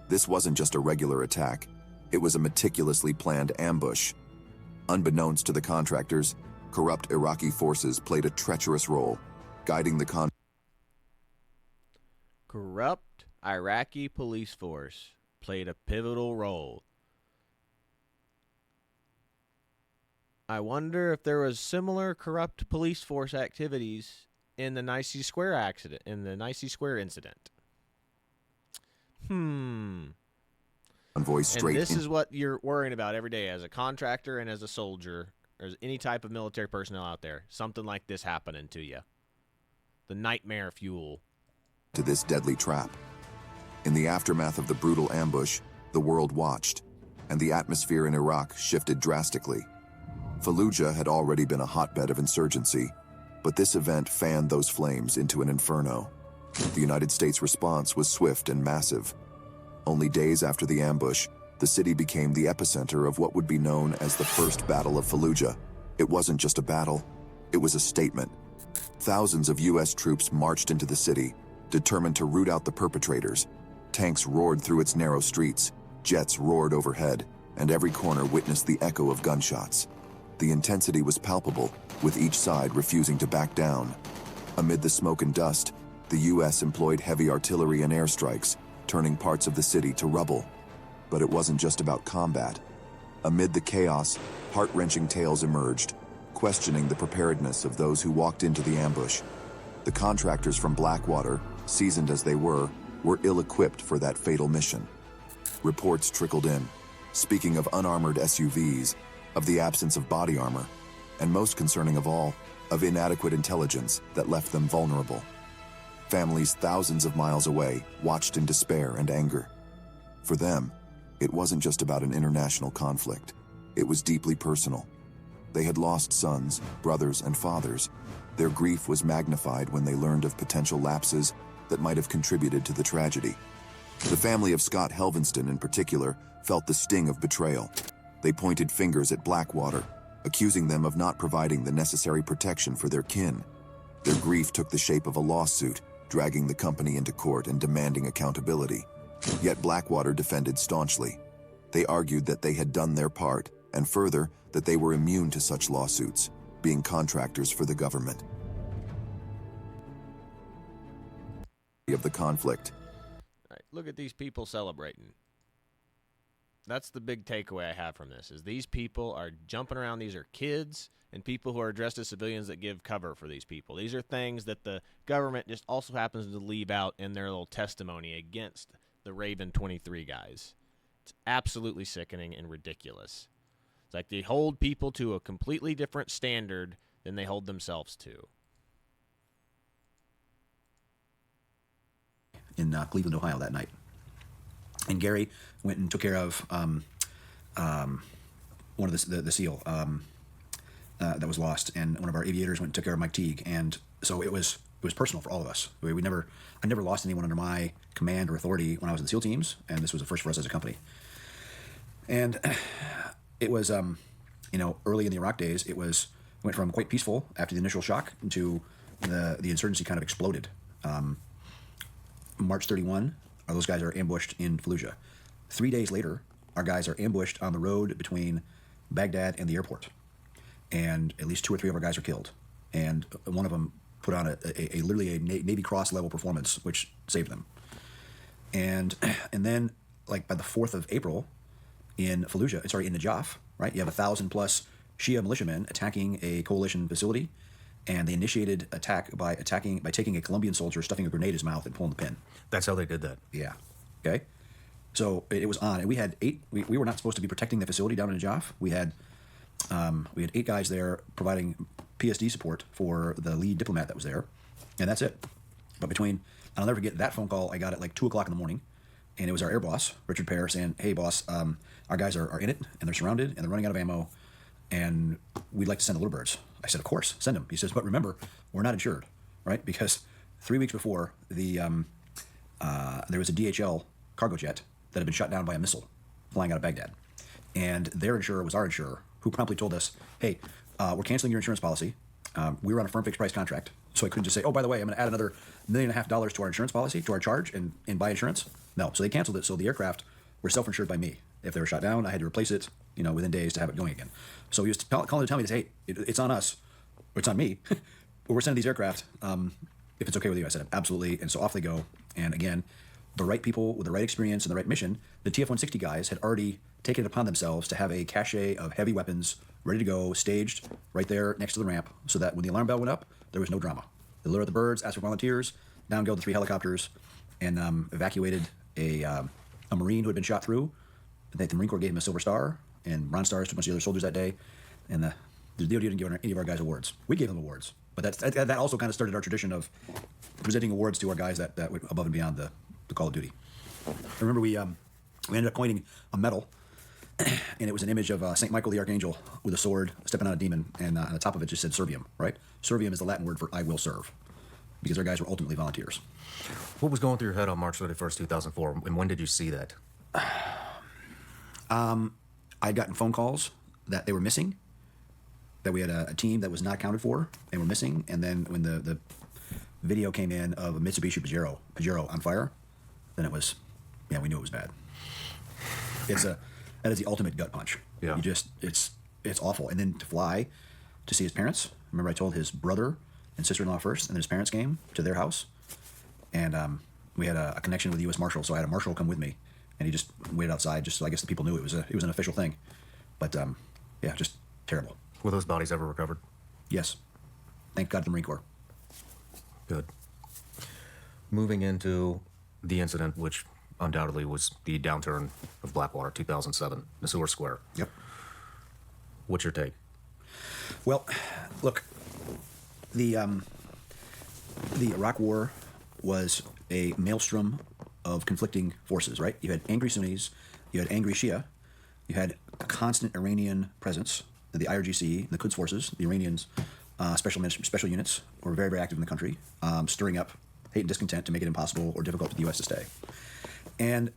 This wasn't just a regular attack. It was a meticulously planned ambush. Unbeknownst to the contractors, corrupt Iraqi forces played a treacherous role, guiding the Corrupt Iraqi police force played a pivotal role. I wonder if there was similar corrupt police force activities in the Nisour Square accident, in the Nisour Square incident. convoy straight and this is what you're worrying about every day as a contractor and as a soldier, or as any type of military personnel out there. Something like this happening to you. The nightmare fuel. To this deadly trap. In the aftermath of the brutal ambush, the world watched, and the atmosphere in Iraq shifted drastically. Fallujah had already been a hotbed of insurgency, but this event fanned those flames into an inferno. The United States response was swift and massive. Only days after the ambush, the city became the epicenter of what would be known as the First Battle of Fallujah. It wasn't just a battle, it was a statement. Thousands of U.S. troops marched into the city, determined to root out the perpetrators. Tanks roared through its narrow streets, jets roared overhead, and every corner witnessed the echo of gunshots. The intensity was palpable, with each side refusing to back down. Amid the smoke and dust, the U.S. employed heavy artillery and airstrikes, turning parts of the city to rubble. But it wasn't just about combat. Amid the chaos, heart-wrenching tales emerged, questioning the preparedness of those who walked into the ambush. The contractors from Blackwater, seasoned as they were ill-equipped for that fatal mission. Reports trickled in, speaking of unarmored SUVs, of the absence of body armor, and most concerning of all, of inadequate intelligence that left them vulnerable. Families thousands of miles away watched in despair and anger. For them, it wasn't just about an international conflict. It was deeply personal. They had lost sons, brothers, and fathers. Their grief was magnified when they learned of potential lapses that might have contributed to the tragedy. The family of Scott Helvenston in particular felt the sting of betrayal. They pointed fingers at Blackwater, accusing them of not providing the necessary protection for their kin. Their grief took the shape of a lawsuit, dragging the company into court and demanding accountability. Yet Blackwater defended staunchly. They argued that they had done their part, and further, that they were immune to such lawsuits, being contractors for the government. Of the conflict. All right, look at these people celebrating. That's the big takeaway I have from this, is these people are jumping around. These are kids and people who are dressed as civilians that give cover for these people. These are things that the government just also happens to leave out in their little testimony against the Revan 23 guys. It's absolutely sickening and ridiculous. It's like they hold people to a completely different standard than they hold themselves to. In Cleveland, Ohio that night. And Gary went and took care of one of the SEAL that was lost, and one of our aviators went and took care of Mike Teague. And so it was personal for all of us. I never lost anyone under my command or authority when I was in the SEAL teams, and this was a first for us as a company. And it was, early in the Iraq days, went from quite peaceful after the initial shock into the insurgency kind of exploded. March 31, those guys are ambushed in Fallujah. 3 days later, our guys are ambushed on the road between Baghdad and the airport. And at least 2 or 3 of our guys are killed. And one of them put on literally a Navy Cross level performance, which saved them. And then, like by the 4th of April, in Fallujah, in Najaf, right? You have 1,000 plus Shia militiamen attacking a coalition facility. And they initiated attack by taking a Colombian soldier, stuffing a grenade in his mouth, and pulling the pin. That's how they did that. Yeah. Okay. So it was on, and we had 8. We were not supposed to be protecting the facility down in Najaf. We had 8 guys there providing PSD support for the lead diplomat that was there, and that's it. But I'll never forget that phone call I got at like 2:00 in the morning, and it was our air boss, Richard Pear, saying, "Hey, boss, our guys are in it, and they're surrounded, and they're running out of ammo, and we'd like to send the Little Birds." I said, "Of course, send them." He says, "But remember, we're not insured, right? Because 3 weeks before, there was a DHL cargo jet that had been shot down by a missile flying out of Baghdad. And their insurer was our insurer, who promptly told us, hey, we're canceling your insurance policy. We were on a firm fixed price contract, so I couldn't just say, oh, by the way, I'm going to add another $1.5 million to our insurance policy, to our charge, and buy insurance. No, so they canceled it. So the aircraft were self-insured by me. If they were shot down, I had to replace it, within days to have it going again. So he was calling to tell me this, hey, it's on us, or it's on me, but we're sending these aircraft. If it's okay with you, I said, absolutely. And so off they go. And again, the right people with the right experience and the right mission, the TF-160 guys had already taken it upon themselves to have a cache of heavy weapons ready to go, staged right there next to the ramp, so that when the alarm bell went up, there was no drama. They lured the birds, asked for volunteers, down go the 3 helicopters, and evacuated a Marine who had been shot through. The Marine Corps gave him a Silver Star and Bronze Stars to a bunch of the other soldiers that day, and the DoD didn't give any of our guys awards. We gave them awards, but that also kind of started our tradition of presenting awards to our guys that went above and beyond the Call of Duty. I remember we ended up coining a medal, and it was an image of St. Michael the Archangel with a sword stepping on a demon, and on the top of it just said Servium, right? Servium is the Latin word for I will serve, because our guys were ultimately volunteers. What was going through your head on March 31st, 2004, and when did you see that? I'd gotten phone calls that they were missing, that we had a team that was not accounted for and were missing, and then when the video came in of a Mitsubishi Pajero on fire, then it was, we knew it was bad. That is the ultimate gut punch. Yeah. It's awful. And then to fly to see his parents. Remember I told his brother and sister-in-law first, and then his parents came to their house. And we had a connection with the U.S. Marshal, so I had a marshal come with me, and he just waited outside, just so I guess the people knew it was an official thing. But just terrible. Were those bodies ever recovered? Yes. Thank God for the Marine Corps. Good. Moving into the incident, which undoubtedly was the downturn of Blackwater, 2007, Nisour Square. Yep. What's your take? Well, look, the Iraq War was a maelstrom of conflicting forces, right? You had angry Sunnis, you had angry Shia, you had a constant Iranian presence, the IRGC, the Quds forces, the Iranians, special units were very, very active in the country, stirring up hate and discontent to make it impossible or difficult for the U.S. to stay. And,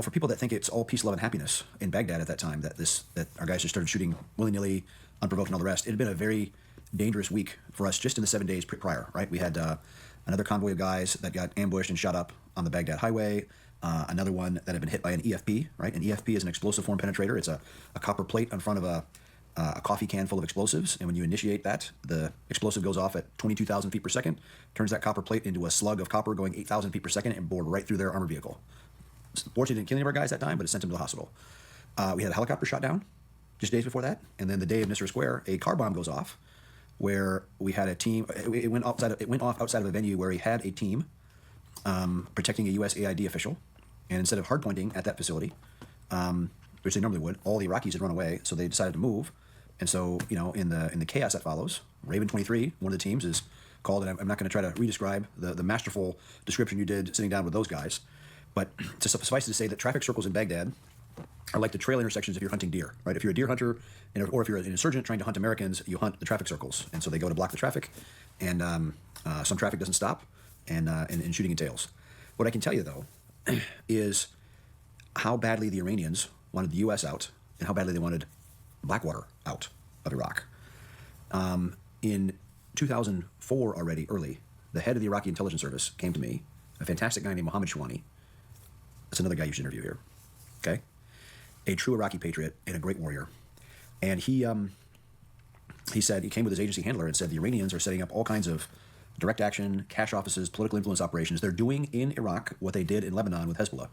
for people that think it's all peace, love, and happiness in Baghdad at that time, that our guys just started shooting willy-nilly, unprovoked and all the rest. It had been a very dangerous week for us just in the 7 days prior, right? We had another convoy of guys that got ambushed and shot up on the Baghdad highway. Another one that had been hit by an EFP, right? An EFP is an explosive form penetrator. It's a copper plate in front of a coffee can full of explosives. And when you initiate that, the explosive goes off at 22,000 feet per second, turns that copper plate into a slug of copper going 8,000 feet per second and bored right through their armored vehicle. Fortunately, it didn't kill any of our guys that time, but it sent them to the hospital. We had a helicopter shot down just days before that. And then the day of Nisour Square, a car bomb goes off where we had a team. It went off outside of a venue where he had a team protecting a USAID official. And instead of hardpointing at that facility, which they normally would, all the Iraqis had run away, so they decided to move. And so, in the chaos that follows, Revan 23, one of the teams, is called, and I'm not going to try to re-describe the masterful description you did sitting down with those guys, but to suffice it to say that traffic circles in Baghdad are like the trail intersections if you're hunting deer, right? If you're a deer hunter, or if you're an insurgent trying to hunt Americans, you hunt the traffic circles. And so they go to block the traffic, and some traffic doesn't stop, and shooting entails. What I can tell you, though, is how badly the Iranians wanted the U.S. out and how badly they wanted Blackwater out of Iraq. In 2004 already, early, the head of the Iraqi intelligence service came to me, a fantastic guy named Mohammed Shawani. That's another guy you should interview here, okay? A true Iraqi patriot and a great warrior. And he said, he came with his agency handler and said the Iranians are setting up all kinds of direct action, cash offices, political influence operations. They're doing in Iraq what they did in Lebanon with Hezbollah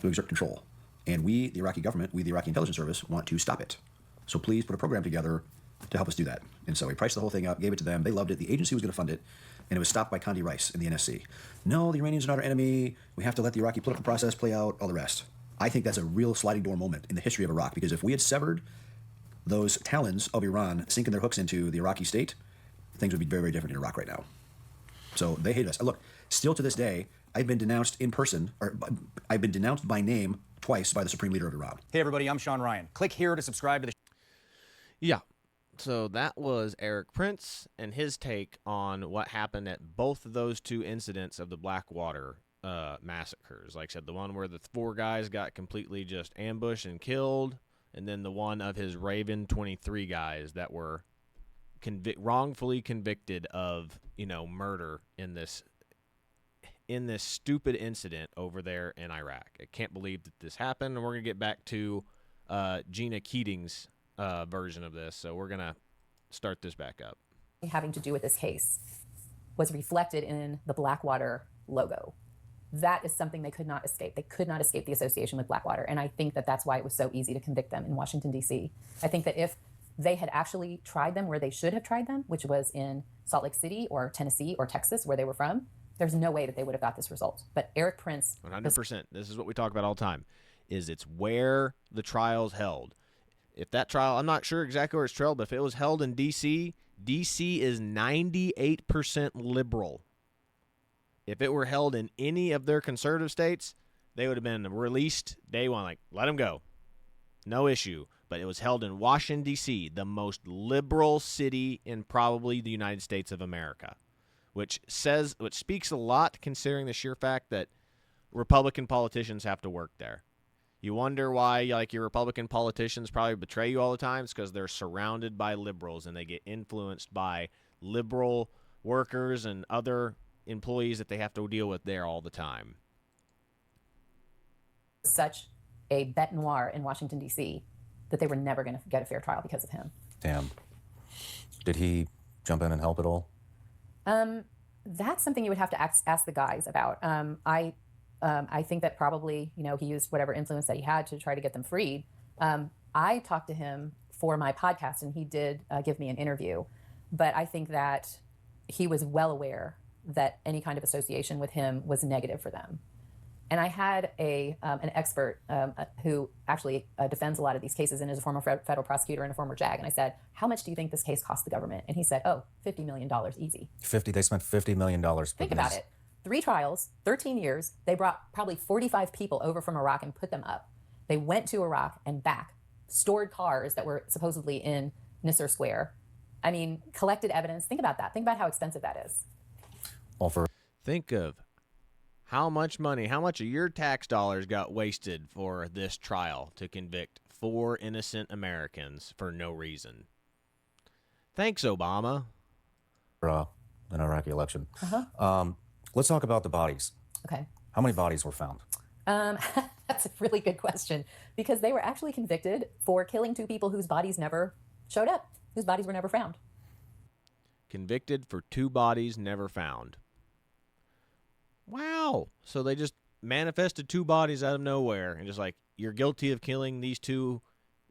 to exert control. And we, the Iraqi government, we, the Iraqi intelligence service, want to stop it. So please put a program together to help us do that. And so we priced the whole thing up, gave it to them. They loved it. The agency was going to fund it. And it was stopped by Condi Rice in the NSC. No, the Iranians are not our enemy. We have to let the Iraqi political process play out, all the rest. I think that's a real sliding door moment in the history of Iraq, because if we had severed those talons of Iran sinking their hooks into the Iraqi state, things would be very, very different in Iraq right now. So they hate us. Look, still to this day, I've been denounced in person, or I've been denounced by name twice by the supreme leader of Iran. Hey, everybody, I'm Sean Ryan. Click here to subscribe to the Yeah. So that was Eric Prince and his take on what happened at both of those two incidents of the Blackwater massacres. Like I said, the one where the 4 guys got completely just ambushed and killed, and then the one of his Revan 23 guys that were wrongfully convicted of, murder in this stupid incident over there in Iraq. I can't believe that this happened, and we're going to get back to Gina Keating's version of this, so we're going to start this back up. Having to do with this case was reflected in the Blackwater logo. That is something they could not escape. They could not escape the association with Blackwater, and I think that that's why it was so easy to convict them in Washington, D.C. I think that if they had actually tried them where they should have tried them, which was in Salt Lake City or Tennessee or Texas, where they were from, there's no way that they would have got this result. But Eric Prince... 100%. This is what we talk about all the time, is it's where the trial's held. If that trial, I'm not sure exactly where it's held, but if it was held in D.C., D.C. is 98% liberal. If it were held in any of their conservative states, they would have been released day one, like, let them go. No issue. But it was held in Washington, D.C., the most liberal city in probably the United States of America, which speaks a lot considering the sheer fact that Republican politicians have to work there. You wonder why, your Republican politicians probably betray you all the time. It's because they're surrounded by liberals and they get influenced by liberal workers and other employees that they have to deal with there all the time. Such a bête noire in Washington, D.C., that they were never going to get a fair trial because of him. Damn. Did he jump in and help at all? That's something you would have to ask the guys about. I think that probably, he used whatever influence that he had to try to get them freed. I talked to him for my podcast, and he did give me an interview. But I think that he was well aware that any kind of association with him was negative for them. And I had an expert who actually defends a lot of these cases and is a former federal prosecutor and a former JAG. And I said, how much do you think this case cost the government? And he said, $50 million, easy. They spent $50 million. Think about it. 3 trials, 13 years. They brought probably 45 people over from Iraq and put them up. They went to Iraq and back, stored cars that were supposedly in Nisour Square. I mean, collected evidence. Think about that. Think about how expensive that is. Think of how much money, how much of your tax dollars got wasted for this trial to convict 4 innocent Americans for no reason. Thanks, Obama. An Iraqi election. Let's talk about the bodies. Okay. How many bodies were found? That's a really good question, because they were actually convicted for killing 2 people whose bodies never showed up, whose bodies were never found. Convicted for 2 bodies never found. Wow. So they just manifested 2 bodies out of nowhere and just like, you're guilty of killing these 2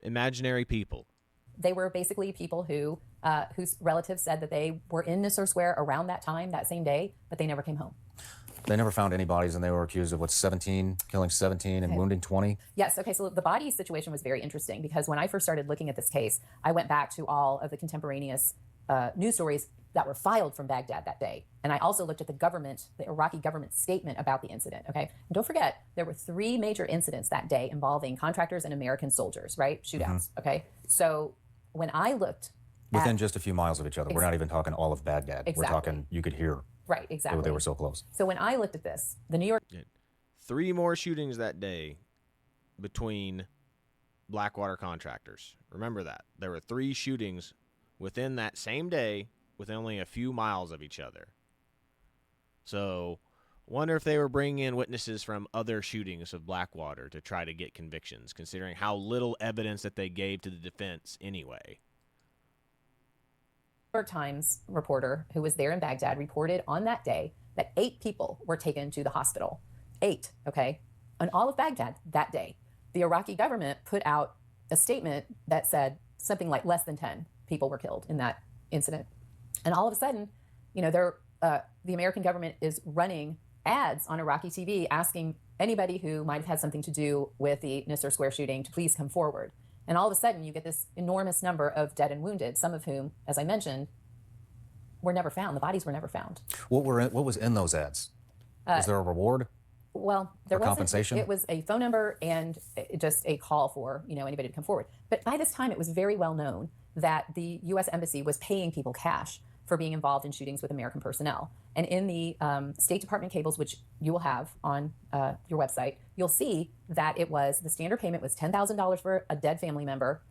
imaginary people. They were basically people who whose relatives said that they were in Nisour Square around that time, that same day, but they never came home. They never found any bodies, and they were accused of, what, 17, killing 17 and wounding 20? Yes, okay, so the body situation was very interesting, because when I first started looking at this case, I went back to all of the contemporaneous news stories that were filed from Baghdad that day. And I also looked at the Iraqi government statement about the incident, okay? And don't forget, there were 3 major incidents that day involving contractors and American soldiers, right? Shootouts, okay? So when I looked Within just a few miles of each other. We're not even talking all of Baghdad. Exactly. We're talking, you could hear. Right, exactly. They were so close. So when I looked at this, the New York... 3 more shootings that day between Blackwater contractors. Remember that. There were 3 shootings within that same day within only a few miles of each other. So, wonder if they were bringing in witnesses from other shootings of Blackwater to try to get convictions, considering how little evidence that they gave to the defense anyway. New York Times reporter who was there in Baghdad reported on that day that 8 people were taken to the hospital. 8, okay? On all of Baghdad that day. The Iraqi government put out a statement that said something like less than 10 people were killed in that incident. And all of a sudden, you know, the American government is running ads on Iraqi TV asking anybody who might have had something to do with the Nisour Square shooting to please come forward. And all of a sudden, you get this enormous number of dead and wounded, some of whom, as I mentioned, were never found. The bodies were never found. What was in those ads? Was there a reward? Well, there wasn't. Compensation? It was a phone number and just a call for, you know, anybody to come forward. But by this time, it was very well known that the U.S. Embassy was paying people cash for being involved in shootings with American personnel. And in the State Department cables, which you will have on your website, you'll see that the standard payment was $10,000 for a dead family member,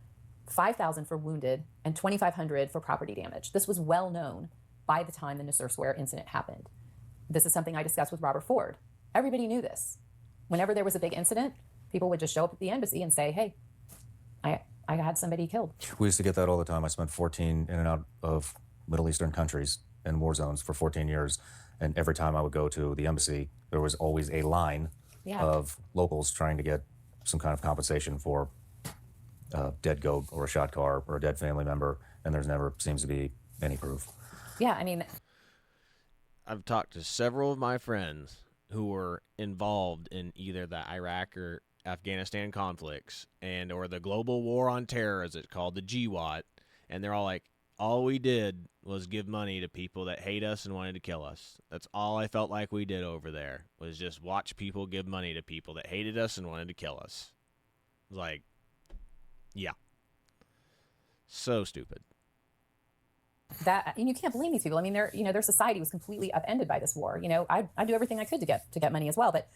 $5,000 for wounded, and $2,500 for property damage. This was well known by the time the Nisour Square incident happened. This is something I discussed with Robert Ford. Everybody knew this. Whenever there was a big incident, people would just show up at the embassy and say, hey, I had somebody killed. We used to get that all the time. I spent 14 in and out of Middle Eastern countries and war zones for 14 years. And every time I would go to the embassy, there was always a line of locals trying to get some kind of compensation for a dead goat or a shot car or a dead family member. And there's never seems to be any proof. Yeah, I mean, I've talked to several of my friends who were involved in either the Iraq or Afghanistan conflicts or the global war on terror, as it's called, the GWAT, and they're all like, all we did was give money to people that hate us and wanted to kill us. That's all I felt like we did over there, was just watch people give money to people that hated us and wanted to kill us. It was like, yeah. So stupid. And you can't blame these people. I mean, their society was completely upended by this war. You know, I do everything I could to get money as well. But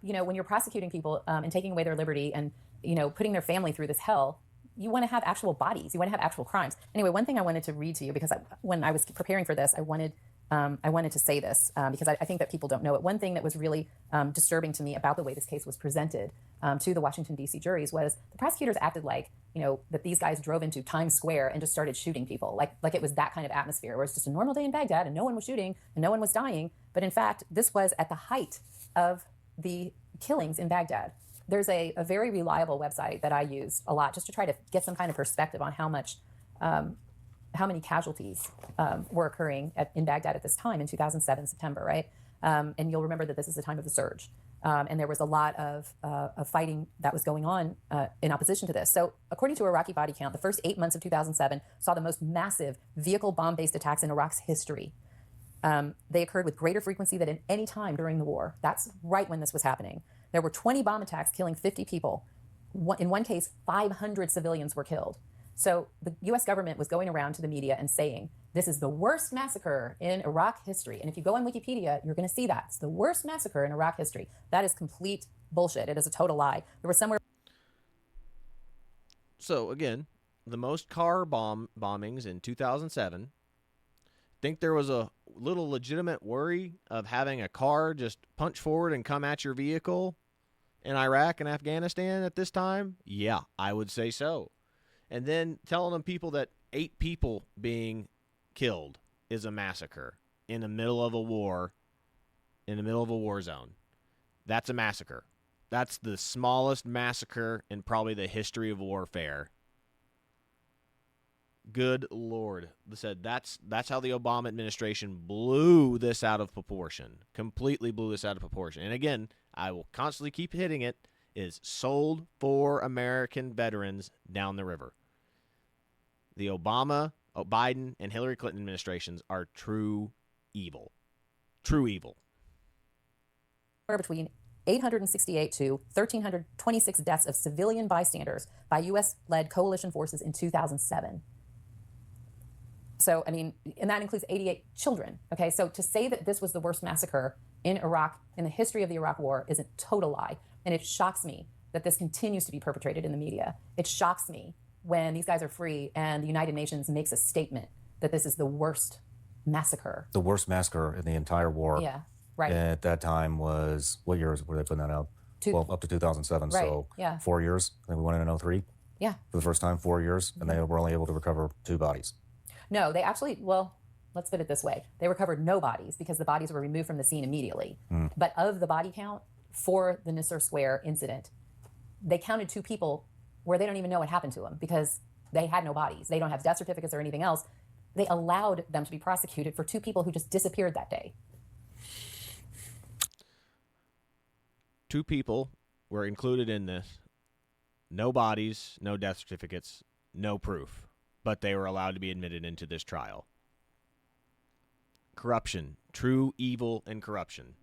you know, when you're prosecuting people and taking away their liberty and, you know, putting their family through this hell, you want to have actual bodies. You want to have actual crimes. Anyway, one thing I wanted to read to you, because when I was preparing for this, I wanted to say this because I think that people don't know it. One thing that was really disturbing to me about the way this case was presented to the Washington, D.C. juries was the prosecutors acted like, you know, that these guys drove into Times Square and just started shooting people. Like it was that kind of atmosphere where it's just a normal day in Baghdad and no one was shooting and no one was dying. But in fact, this was at the height of the killings in Baghdad. There's a very reliable website that I use a lot just to try to get some kind of perspective on how many casualties were occurring in Baghdad at this time in 2007, September, right? And you'll remember that this is the time of the surge. And there was a lot of fighting that was going on in opposition to this. So according to Iraqi body count, the first 8 months of 2007 saw the most massive vehicle bomb-based attacks in Iraq's history. They occurred with greater frequency than at any time during the war. That's right when this was happening. There were 20 bomb attacks killing 50 people. In one case, 500 civilians were killed. So the U.S. government was going around to the media and saying, this is the worst massacre in Iraq history. And if you go on Wikipedia, you're going to see that. It's the worst massacre in Iraq history. That is complete bullshit. It is a total lie. There was somewhere... So, again, the most car bombings in 2007. Think there was a little legitimate worry of having a car just punch forward and come at your vehicle in Iraq and Afghanistan at this time? Yeah, I would say so. And then telling them people that 8 people being killed is a massacre in the middle of a war, in the middle of a war zone. That's a massacre. That's the smallest massacre in probably the history of warfare. Good Lord. They said that's how the Obama administration blew this out of proportion. Completely blew this out of proportion. And again, I will constantly keep hitting it, is sold for American veterans down the river. The Obama, Biden, and Hillary Clinton administrations are true evil. True evil. Between 868 to 1,326 deaths of civilian bystanders by U.S.-led coalition forces in 2007. So, I mean, and that includes 88 children. Okay, so to say that this was the worst massacre in Iraq, in the history of the Iraq War, is a total lie. And it shocks me that this continues to be perpetrated in the media. It shocks me when these guys are free and the United Nations makes a statement that this is the worst massacre. The worst massacre in the entire war. Yeah, right. At that time was, what years were they putting that out? Well, up to 2007. Right, So yeah. 4 years. I think we went in 03. Yeah. For the first time, 4 years. And they were only able to recover 2 bodies. No, they actually, well, let's put it this way. They recovered no bodies because the bodies were removed from the scene immediately. But of the body count for the Nisour Square incident, they counted 2 people where they don't even know what happened to them because they had no bodies. They don't have death certificates or anything else. They allowed them to be prosecuted for 2 people who just disappeared that day. 2 people were included in this. No bodies, no death certificates, no proof. But they were allowed to be admitted into this trial. Corruption. True evil and corruption.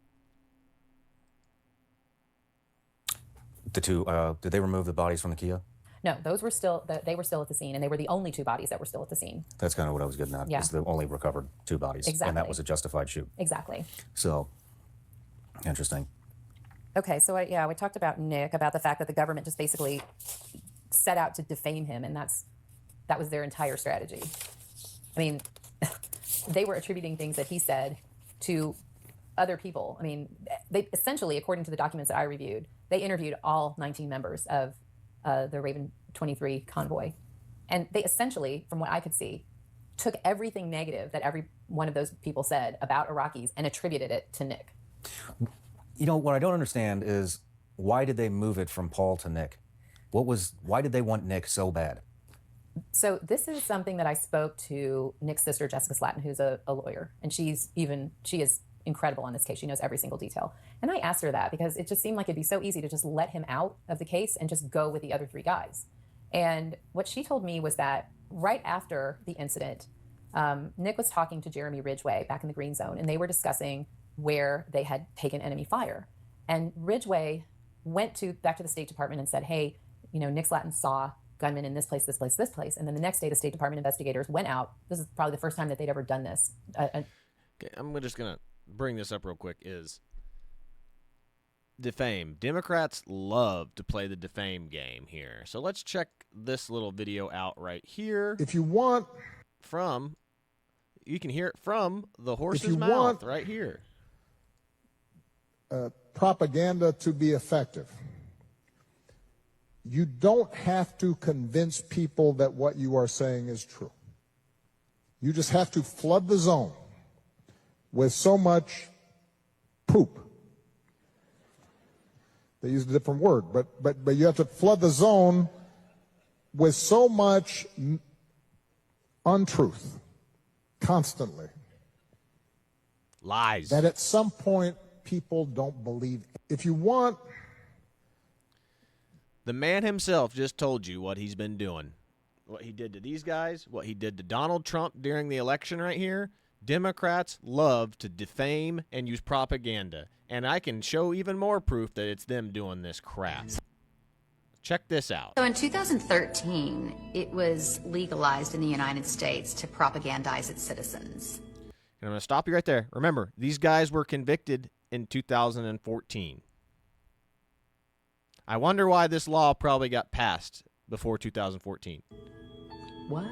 The 2, did they remove the bodies from the Kia? No, those were still, they were still at the scene, and they were the only 2 bodies that were still at the scene. That's kind of what I was getting at. Yeah. Is they only recovered 2 bodies. Exactly. And that was a justified shoot. Exactly. So, interesting. Okay, so we talked about Nick, about the fact that the government just basically set out to defame him, and that was their entire strategy. I mean, they were attributing things that he said to other people. I mean, they essentially, according to the documents that I reviewed, they interviewed all 19 members of the Raven 23 convoy. And they essentially, from what I could see, took everything negative that every one of those people said about Iraqis and attributed it to Nick. You know, what I don't understand is why did they move it from Paul to Nick? Why did they want Nick so bad? So this is something that I spoke to Nick's sister, Jessica Slatton, who's a lawyer, and she is incredible on this case. She knows every single detail. And I asked her that because it just seemed like it'd be so easy to just let him out of the case and just go with the other 3 guys. And what she told me was that right after the incident, Nick was talking to Jeremy Ridgway back in the Green Zone, and they were discussing where they had taken enemy fire. And Ridgway went back to the State Department and said, hey, you know, Nick Slatton saw gunmen in this place, this place, this place. And then the next day, the State Department investigators went out. This is probably the first time that they'd ever done this. Okay, I'm just going to bring this up real quick is defame. Democrats love to play the defame game here. So let's check this little video out right here. If you want... You can hear it from the horse's mouth right here. Propaganda to be effective, you don't have to convince people that what you are saying is true. You just have to flood the zone with so much poop. They used a different word, but you have to flood the zone with so much untruth constantly. Lies. That at some point people don't believe. If you want... The man himself just told you what he's been doing. What he did to these guys, what he did to Donald Trump during the election right here. Democrats love to defame and use propaganda. And I can show even more proof that it's them doing this crap. Check this out. So in 2013, it was legalized in the United States to propagandize its citizens. And I'm going to stop you right there. Remember, these guys were convicted in 2014. I wonder why this law probably got passed before 2014. what?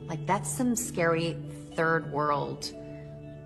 Like, that's some scary third world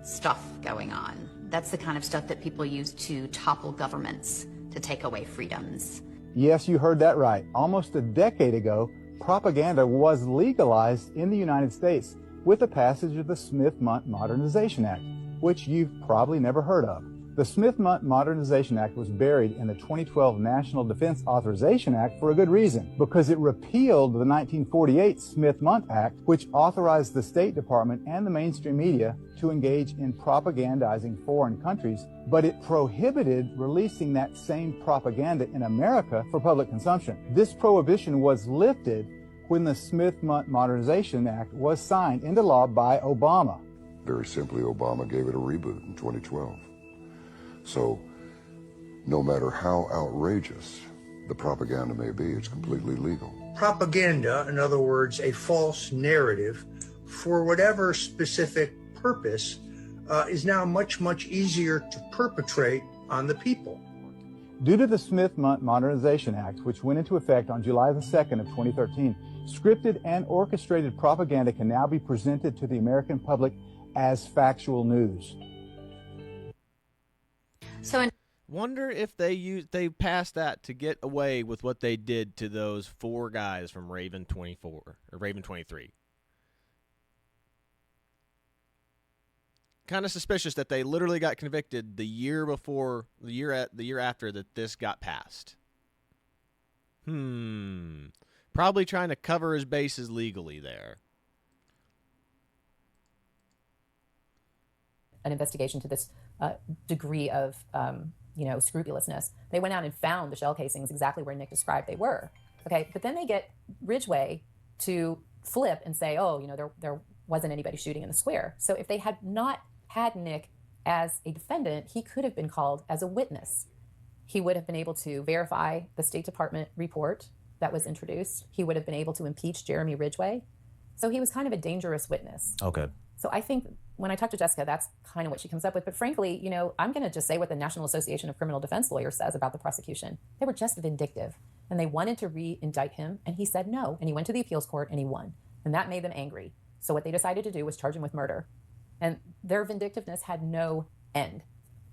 stuff going on. That's the kind of stuff that people use to topple governments, to take away freedoms. Yes, you heard that right. Almost a decade ago, propaganda was legalized in the United States with the passage of the Smith-Mundt Modernization Act, which you've probably never heard of. The Smith-Mundt Modernization Act was buried in the 2012 National Defense Authorization Act for a good reason, because it repealed the 1948 Smith-Mundt Act, which authorized the State Department and the mainstream media to engage in propagandizing foreign countries, but it prohibited releasing that same propaganda in America for public consumption. This prohibition was lifted when the Smith-Mundt Modernization Act was signed into law by Obama. Very simply, Obama gave it a reboot in 2012. So, no matter how outrageous the propaganda may be, it's completely legal. Propaganda, in other words, a false narrative for whatever specific purpose, is now much, much easier to perpetrate on the people. Due to the Smith-Mundt Modernization Act, which went into effect on July the 2nd of 2013, scripted and orchestrated propaganda can now be presented to the American public as factual news. So, wonder if they passed that to get away with what they did to those 4 guys from Raven 24 or Raven 23. Kind of suspicious that they literally got convicted the year before, the year after that this got passed. Probably trying to cover his bases legally there. An investigation to this degree of, scrupulousness. They went out and found the shell casings exactly where Nick described they were. Okay, but then they get Ridgway to flip and say, there wasn't anybody shooting in the square. So if they had not had Nick as a defendant, he could have been called as a witness. He would have been able to verify the State Department report that was introduced. He would have been able to impeach Jeremy Ridgway. So he was kind of a dangerous witness. Okay. So I think when I talk to Jessica, that's kind of what she comes up with. But frankly, I'm going to just say what the National Association of Criminal Defense Lawyers says about the prosecution. They were just vindictive, and they wanted to re-indict him, and he said no, and he went to the appeals court, and he won. And that made them angry. So what they decided to do was charge him with murder. And their vindictiveness had no end.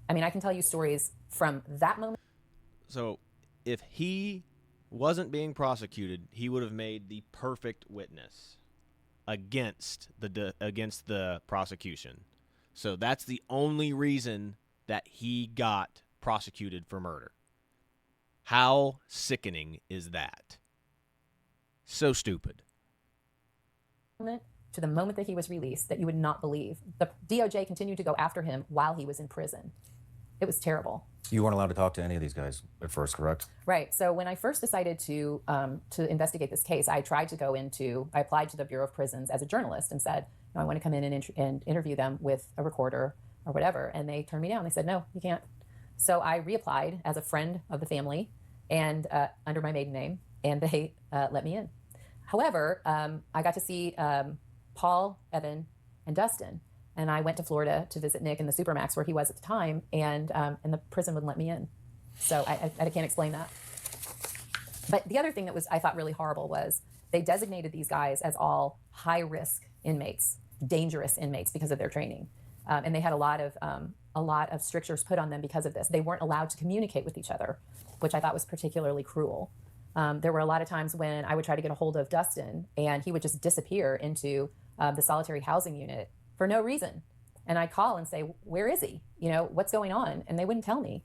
I mean, I can tell you stories from that moment. So if he wasn't being prosecuted, he would have made the perfect witness against the prosecution. So that's the only reason that he got prosecuted for murder. How sickening is that? So stupid. To the moment that he was released, that you would not believe. The DOJ continued to go after him while he was in prison. It was terrible. You weren't allowed to talk to any of these guys at first, correct? Right. So when I first decided to investigate this case, I applied to the Bureau of Prisons as a journalist and said, I want to come in and interview them with a recorder or whatever. And they turned me down. They said, no, you can't. So I reapplied as a friend of the family and under my maiden name, and they let me in. However, I got to see Paul, Evan, and Dustin. And I went to Florida to visit Nick in the Supermax where he was at the time, and the prison wouldn't let me in. So I can't explain that. But the other thing that I thought really horrible was they designated these guys as all high-risk inmates, dangerous inmates because of their training. And they had a lot of strictures put on them because of this. They weren't allowed to communicate with each other, which I thought was particularly cruel. There were a lot of times when I would try to get a hold of Dustin, and he would just disappear into the solitary housing unit for no reason. And I'd call and say, where is he? What's going on? And they wouldn't tell me.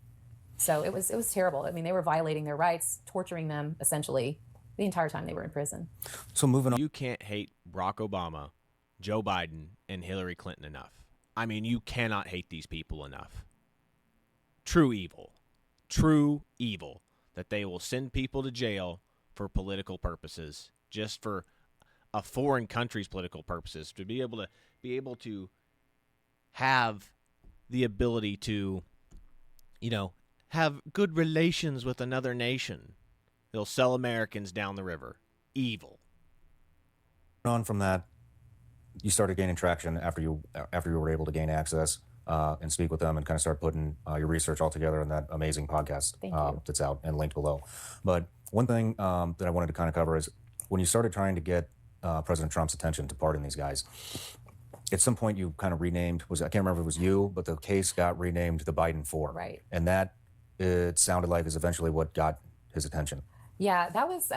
So it was terrible. I mean, they were violating their rights, torturing them essentially the entire time they were in prison. So moving on. You can't hate Barack Obama, Joe Biden, and Hillary Clinton enough. I mean, you cannot hate these people enough. True evil that they will send people to jail for political purposes, just for a foreign country's political purposes, to be able to have the ability to, have good relations with another nation. They'll sell Americans down the river. Evil. On from that, you started gaining traction after you were able to gain access and speak with them and kind of start putting your research all together in that amazing podcast that's out and linked below. But one thing that I wanted to kind of cover is when you started trying to get President Trump's attention to pardon these guys. At some point, you kind of renamed, I can't remember if it was you, but the case got renamed the Biden 4. Right. And that, it sounded like, is eventually what got his attention. Yeah, that was,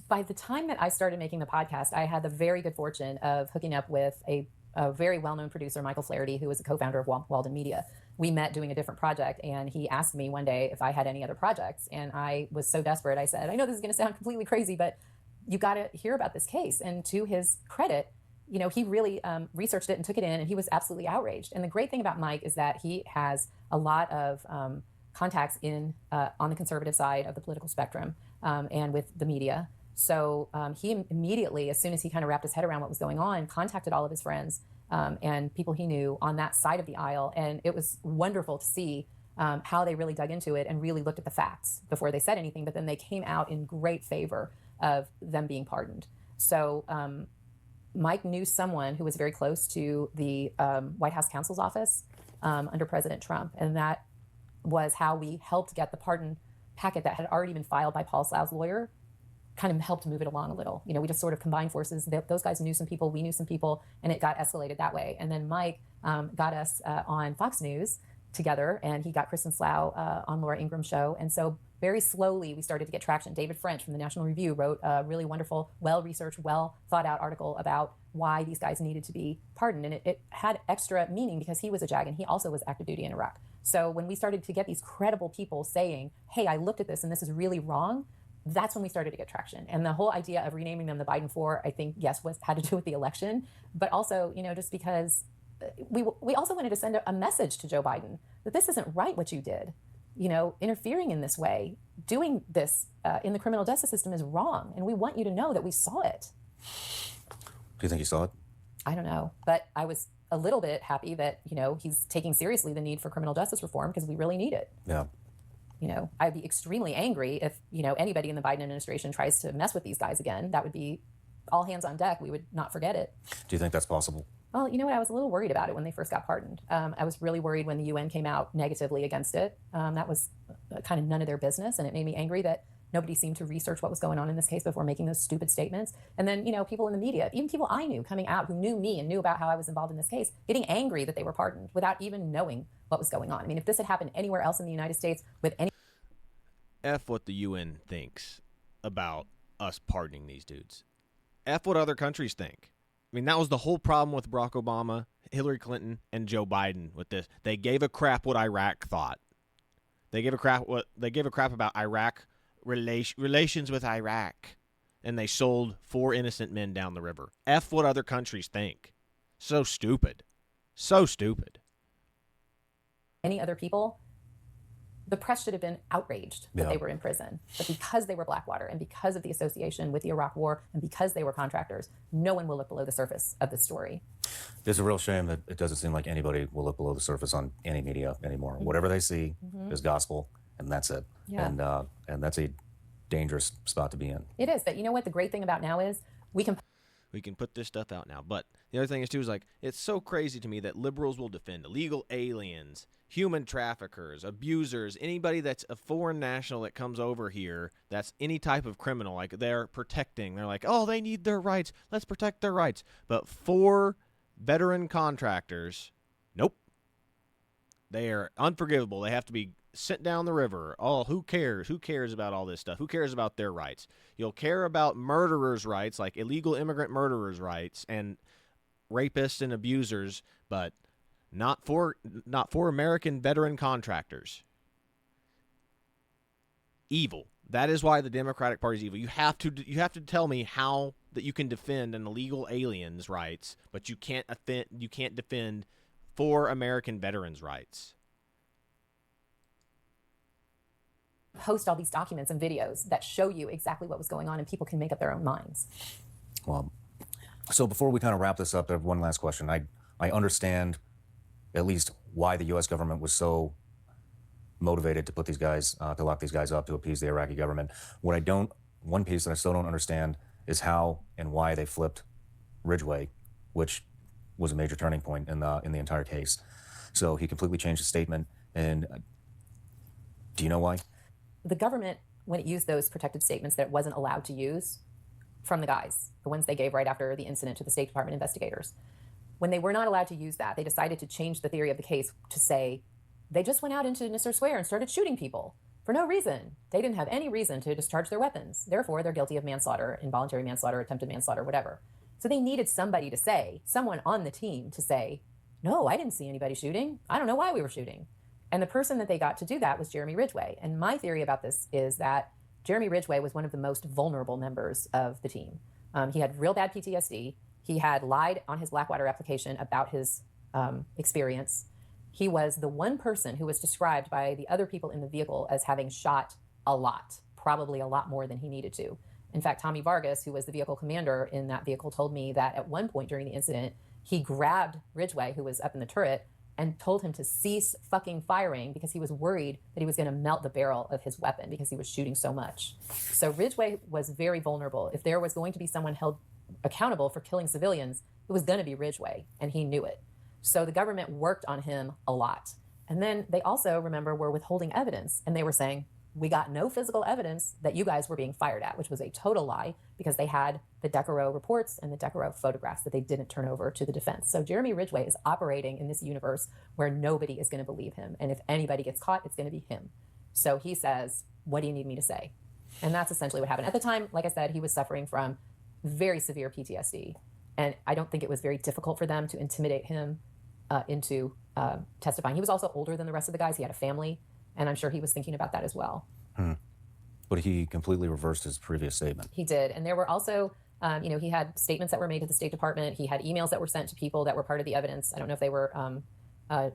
by the time that I started making the podcast, I had the very good fortune of hooking up with a very well-known producer, Michael Flaherty, who was a co-founder of Walden Media. We met doing a different project, and he asked me one day if I had any other projects. And I was so desperate, I said, I know this is going to sound completely crazy, but you got to hear about this case. And to his credit, you know, he really researched it and took it in, and he was absolutely outraged. And the great thing about Mike is that he has a lot of contacts in on the conservative side of the political spectrum and with the media. So he immediately, as soon as he kind of wrapped his head around what was going on, contacted all of his friends and people he knew on that side of the aisle. And it was wonderful to see how they really dug into it and really looked at the facts before they said anything. But then they came out in great favor of them being pardoned. So Mike knew someone who was very close to the White House counsel's office under President Trump. And that was how we helped get the pardon packet that had already been filed by Paul Slaugh's lawyer, kind of helped move it along a little. You know, we just sort of combined forces. Those guys knew some people, we knew some people, and it got escalated that way. And then Mike got us on Fox News together, and he got Kristen Slough on Laura Ingram's show. And so very slowly we started to get traction. David French from the National Review wrote a really wonderful, well-researched, well-thought-out article about why these guys needed to be pardoned. And it had extra meaning because he was a JAG and he also was active duty in Iraq. So when we started to get these credible people saying, hey, I looked at this and this is really wrong, that's when we started to get traction. And the whole idea of renaming them the Biden 4, I think, yes, had to do with the election, but also, you know, just because we also wanted to send a message to Joe Biden that this isn't right what you did. You know, interfering in this way, doing this in the criminal justice system is wrong. And we want you to know that we saw it. Do you think he saw it? I don't know. But I was a little bit happy that, you know, he's taking seriously the need for criminal justice reform because we really need it. Yeah. You know, I'd be extremely angry if, you know, anybody in the Biden administration tries to mess with these guys again. That would be all hands on deck. We would not forget it. Do you think that's possible? Well, you know what? I was a little worried about it when they first got pardoned. I was really worried when the UN came out negatively against it. That was kind of none of their business. And it made me angry that nobody seemed to research what was going on in this case before making those stupid statements. And then, you know, people in the media, even people I knew coming out who knew me and knew about how I was involved in this case, getting angry that they were pardoned without even knowing what was going on. I mean, if this had happened anywhere else in the United States with any... F what the UN thinks about us pardoning these dudes. F what other countries think. I mean, that was the whole problem with Barack Obama, Hillary Clinton, and Joe Biden with this. They gave a crap what Iraq thought. They gave a crap about Iraq relations with Iraq, and they sold 4 innocent men down the river. F what other countries think. So stupid. So stupid. Any other people, the press should have been outraged that they were in prison. But because they were Blackwater and because of the association with the Iraq War and because they were contractors, no one will look below the surface of this story. It's a real shame that it doesn't seem like anybody will look below the surface on any media anymore. Mm-hmm. Whatever they see is gospel, and that's it. Yeah. And that's a dangerous spot to be in. It is. But you know what the great thing about now is we can put this stuff out now. But the other thing is, too, is like, it's so crazy to me that liberals will defend illegal aliens, human traffickers, abusers, anybody that's a foreign national that comes over here that's any type of criminal. Like, they're protecting. They're like, oh, they need their rights. Let's protect their rights. But for veteran contractors, nope. They are unforgivable. They have to be sent down the river. Oh, who cares? Who cares about all this stuff? Who cares about their rights? You'll care about murderers' rights, like illegal immigrant murderers' rights, and rapists and abusers, but not for American veteran contractors. Evil. That is why the Democratic Party is evil. You have to tell me how that you can defend an illegal alien's rights, but you can't defend for American veterans' rights. Post all these documents and videos that show you exactly what was going on, and people can make up their own minds. Well, so before we kind of wrap this up, I have one last question. I understand at least why the U.S. government was so motivated to put these guys, to lock these guys up to appease the Iraqi government. One piece that I still don't understand is how and why they flipped Ridgway, which was a major turning point in the entire case. So he completely changed his statement. And do you know why? The government, when it used those protected statements that it wasn't allowed to use, from the guys, the ones they gave right after the incident to the State Department investigators. When they were not allowed to use that, they decided to change the theory of the case to say they just went out into Nisour Square and started shooting people for no reason. They didn't have any reason to discharge their weapons. Therefore, they're guilty of manslaughter, involuntary manslaughter, attempted manslaughter, whatever. So they needed somebody to say, someone on the team to say, no, I didn't see anybody shooting. I don't know why we were shooting. And the person that they got to do that was Jeremy Ridgway. And my theory about this is that Jeremy Ridgway was one of the most vulnerable members of the team. He had real bad PTSD. He had lied on his Blackwater application about his experience. He was the one person who was described by the other people in the vehicle as having shot a lot, probably a lot more than he needed to. In fact, Tommy Vargas, who was the vehicle commander in that vehicle, told me that at one point during the incident, he grabbed Ridgway, who was up in the turret, and told him to cease fucking firing because he was worried that he was going to melt the barrel of his weapon because he was shooting so much. So Ridgway was very vulnerable. If there was going to be someone held accountable for killing civilians, it was going to be Ridgway, and he knew it. So the government worked on him a lot. And then they also, remember, were withholding evidence, and they were saying, we got no physical evidence that you guys were being fired at, which was a total lie because they had the Decorah reports and the Decorah photographs that they didn't turn over to the defense. So Jeremy Ridgway is operating in this universe where nobody is going to believe him. And if anybody gets caught, it's going to be him. So he says, what do you need me to say? And that's essentially what happened. At the time, like I said, he was suffering from very severe PTSD. And I don't think it was very difficult for them to intimidate him into testifying. He was also older than the rest of the guys. He had a family. And I'm sure he was thinking about that as well. But he completely reversed his previous statement. He did. And there were also, he had statements that were made to the State Department. He had emails that were sent to people that were part of the evidence. I don't know if they were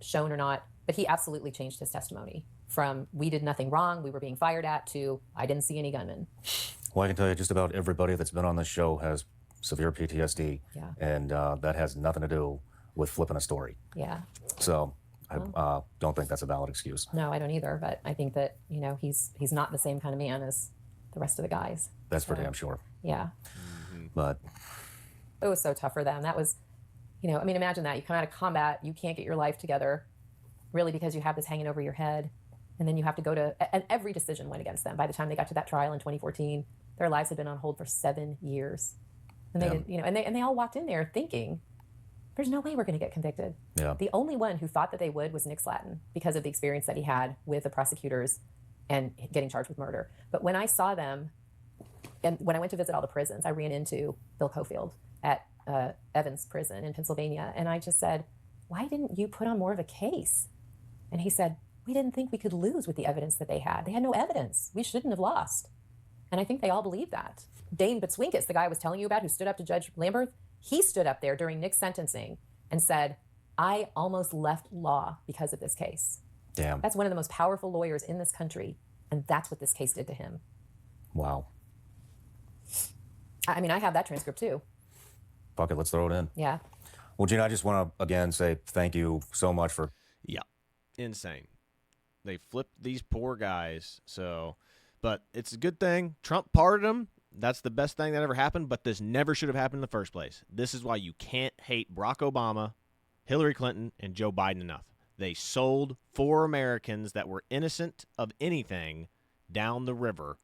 shown or not, but he absolutely changed his testimony from we did nothing wrong, we were being fired at, to I didn't see any gunmen. Well, I can tell you just about everybody that's been on this show has severe PTSD. Yeah. And that has nothing to do with flipping a story. Yeah. So I don't think that's a valid excuse. No, I don't either. But I think that, he's not the same kind of man as the rest of the guys. That's for damn sure. Yeah. But it was so tough for them. That was, imagine that. You come out of combat, you can't get your life together, really, because you have this hanging over your head. And then you have to go to, and every decision went against them. By the time they got to that trial in 2014, their lives had been on hold for 7 years. And they didn't, and they all walked in there thinking, there's no way we're going to get convicted. Yeah. The only one who thought that they would was Nick Slatton because of the experience that he had with the prosecutors and getting charged with murder. But when I saw them, and when I went to visit all the prisons, I ran into Bill Cofield at Evans Prison in Pennsylvania. And I just said, why didn't you put on more of a case? And he said, we didn't think we could lose with the evidence that they had. They had no evidence. We shouldn't have lost. And I think they all believe that. Dane Butswinkus, the guy I was telling you about who stood up to Judge Lamberth, he stood up there during Nick's sentencing and said, I almost left law because of this case. Damn. That's one of the most powerful lawyers in this country, and that's what this case did to him. Wow. I mean, I have that transcript too. Fuck it, let's throw it in. Yeah. Well, Gina, I just want to, again, say thank you so much for... Yeah. Insane. They flipped these poor guys, but it's a good thing. Trump pardoned them. That's the best thing that ever happened, but this never should have happened in the first place. This is why you can't hate Barack Obama, Hillary Clinton, and Joe Biden enough. They sold 4 Americans that were innocent of anything down the river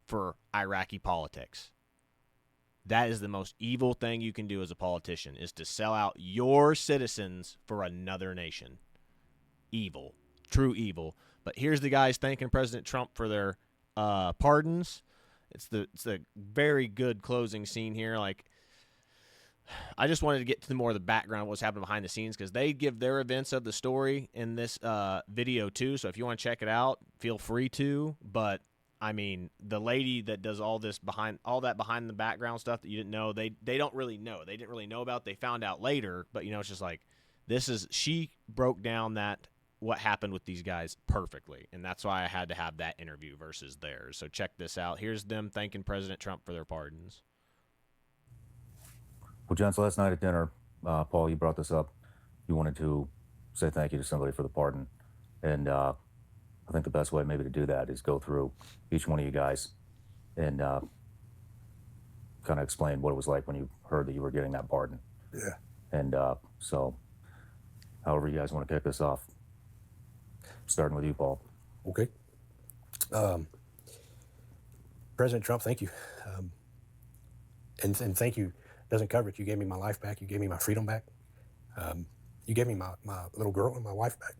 for Iraqi politics. That is the most evil thing you can do as a politician, is to sell out your citizens for another nation. Evil. True evil. But here's the guys thanking President Trump for their pardons. It's a very good closing scene here. Like, I just wanted to get to more of the background of what's happening behind the scenes, because they give their events of the story in this video too. So if you want to check it out, feel free to. But I mean, the lady that does all this behind the background stuff that you didn't know, they don't really know. They didn't really know about. They found out later. But it's just like, she broke down what happened with these guys perfectly, and that's why I had to have that interview versus theirs. So check this out. Here's them thanking President Trump for their pardons. Well, John, so last night at dinner, Paul, you brought this up. You wanted to say thank you to somebody for the pardon, and I think the best way maybe to do that is go through each one of you guys and kind of explain what it was like when you heard that you were getting that pardon. Yeah. And so however you guys want to kick this off. Starting with you, Paul. Okay. President Trump, thank you. And thank you doesn't cover it. You gave me my life back. You gave me my freedom back. You gave me my little girl and my wife back.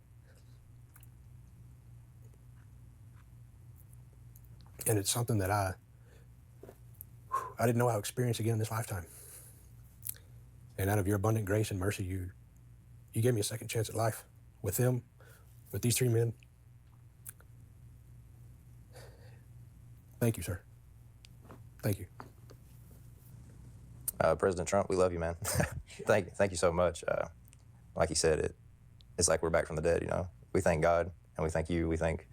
And it's something that I didn't know I'd experience again in this lifetime. And out of your abundant grace and mercy, you gave me a second chance at life with them, with these 3 men. Thank you, sir. Thank you. President Trump, we love you, man. Thank you so much. Like you said, it's like we're back from the dead, you know. We thank God, and we thank you. We think,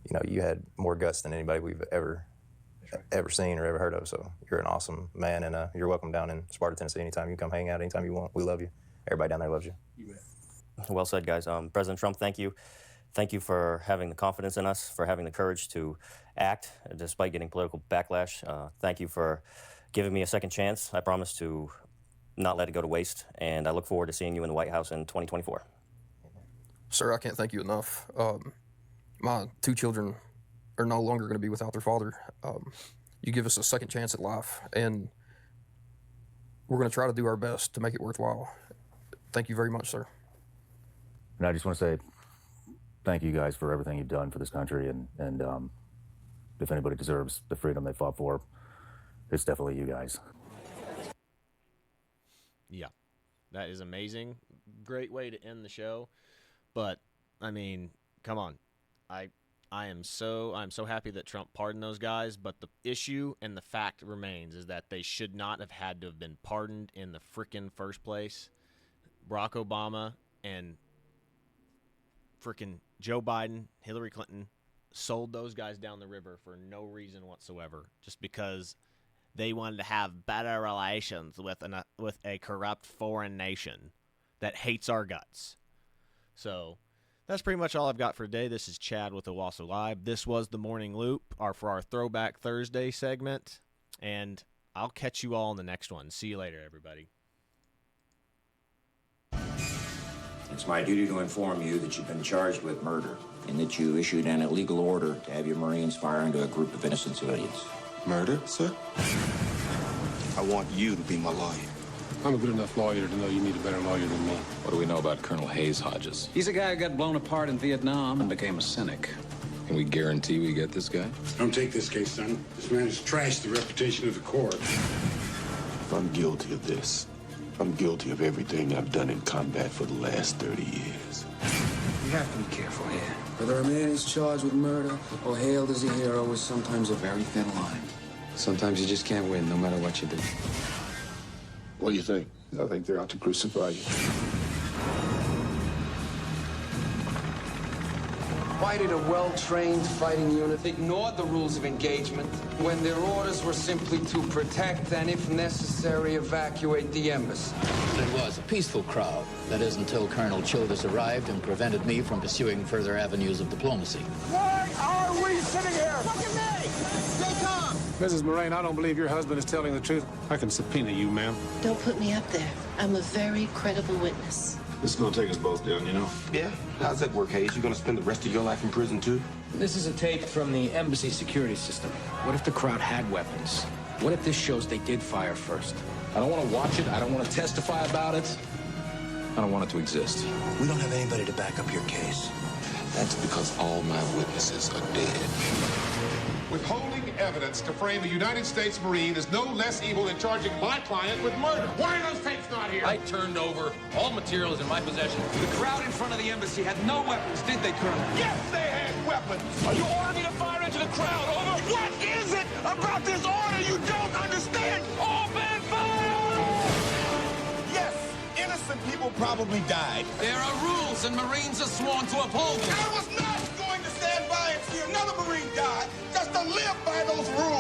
you know, you had more guts than anybody we've ever seen or ever heard of. So you're an awesome man, and you're welcome down in Sparta, Tennessee. Anytime you come hang out, anytime you want. We love you. Everybody down there loves you. Well said, guys. President Trump, thank you. Thank you for having the confidence in us, for having the courage to act despite getting political backlash. Thank you for giving me a second chance. I promise to not let it go to waste, and I look forward to seeing you in the White House in 2024. Sir, I can't thank you enough. My 2 children are no longer going to be without their father. You give us a second chance at life, and we're going to try to do our best to make it worthwhile. Thank you very much, sir. And I just want to say thank you guys for everything you've done for this country, and if anybody deserves the freedom they fought for, it's definitely you guys. Yeah, that is amazing. Great way to end the show. But I mean, come on. I'm so happy that Trump pardoned those guys, but the issue and the fact remains is that they should not have had to have been pardoned in the frickin' first place. Barack Obama and frickin' Joe Biden, Hillary Clinton sold those guys down the river for no reason whatsoever, just because they wanted to have better relations with a corrupt foreign nation that hates our guts. So that's pretty much all I've got for today. This is Chad with Owasso Live. This was the Morning Loop for our Throwback Thursday segment, and I'll catch you all in the next one. See you later, everybody. It's my duty to inform you that you've been charged with murder and that you issued an illegal order to have your Marines fire into a group of innocent civilians. Murder, sir? I want you to be my lawyer. I'm a good enough lawyer to know you need a better lawyer than me. What do we know about Colonel Hayes Hodges? He's a guy who got blown apart in Vietnam and became a cynic. Can we guarantee we get this guy? Don't take this case, son. This man has trashed the reputation of the court. If I'm guilty of this, I'm guilty of everything I've done in combat for the last 30 years. You have to be careful here. Whether a man is charged with murder or hailed as a hero is sometimes a very thin line. Sometimes you just can't win, no matter what you do. What do you think? I think they're out to crucify you. Why did a well-trained fighting unit ignore the rules of engagement when their orders were simply to protect and, if necessary, evacuate the embassy? It was a peaceful crowd. That is, until Colonel Childers arrived and prevented me from pursuing further avenues of diplomacy. Why are we sitting here? Look at me! Stay calm! Mrs. Moraine, I don't believe your husband is telling the truth. I can subpoena you, ma'am. Don't put me up there. I'm a very credible witness. This is gonna take us both down, you know? Yeah? How's that work, Hayes? You gonna spend the rest of your life in prison, too? This is a tape from the embassy security system. What if the crowd had weapons? What if this shows they did fire first? I don't want to watch it. I don't want to testify about it. I don't want it to exist. We don't have anybody to back up your case. That's because all my witnesses are dead. Withholding evidence to frame a United States Marine is no less evil than charging my client with murder. Why are those tapes not here? I turned over all materials in my possession. The crowd in front of the embassy had no weapons, did they, Colonel? Yes, they had weapons. Are you ordering me to fire into the crowd? Over. What is it about this order you don't understand? Open fire! Yes, innocent people probably died. There are rules, and Marines are sworn to uphold them. I was not going to stand by and see another Marine die just to live by those rules.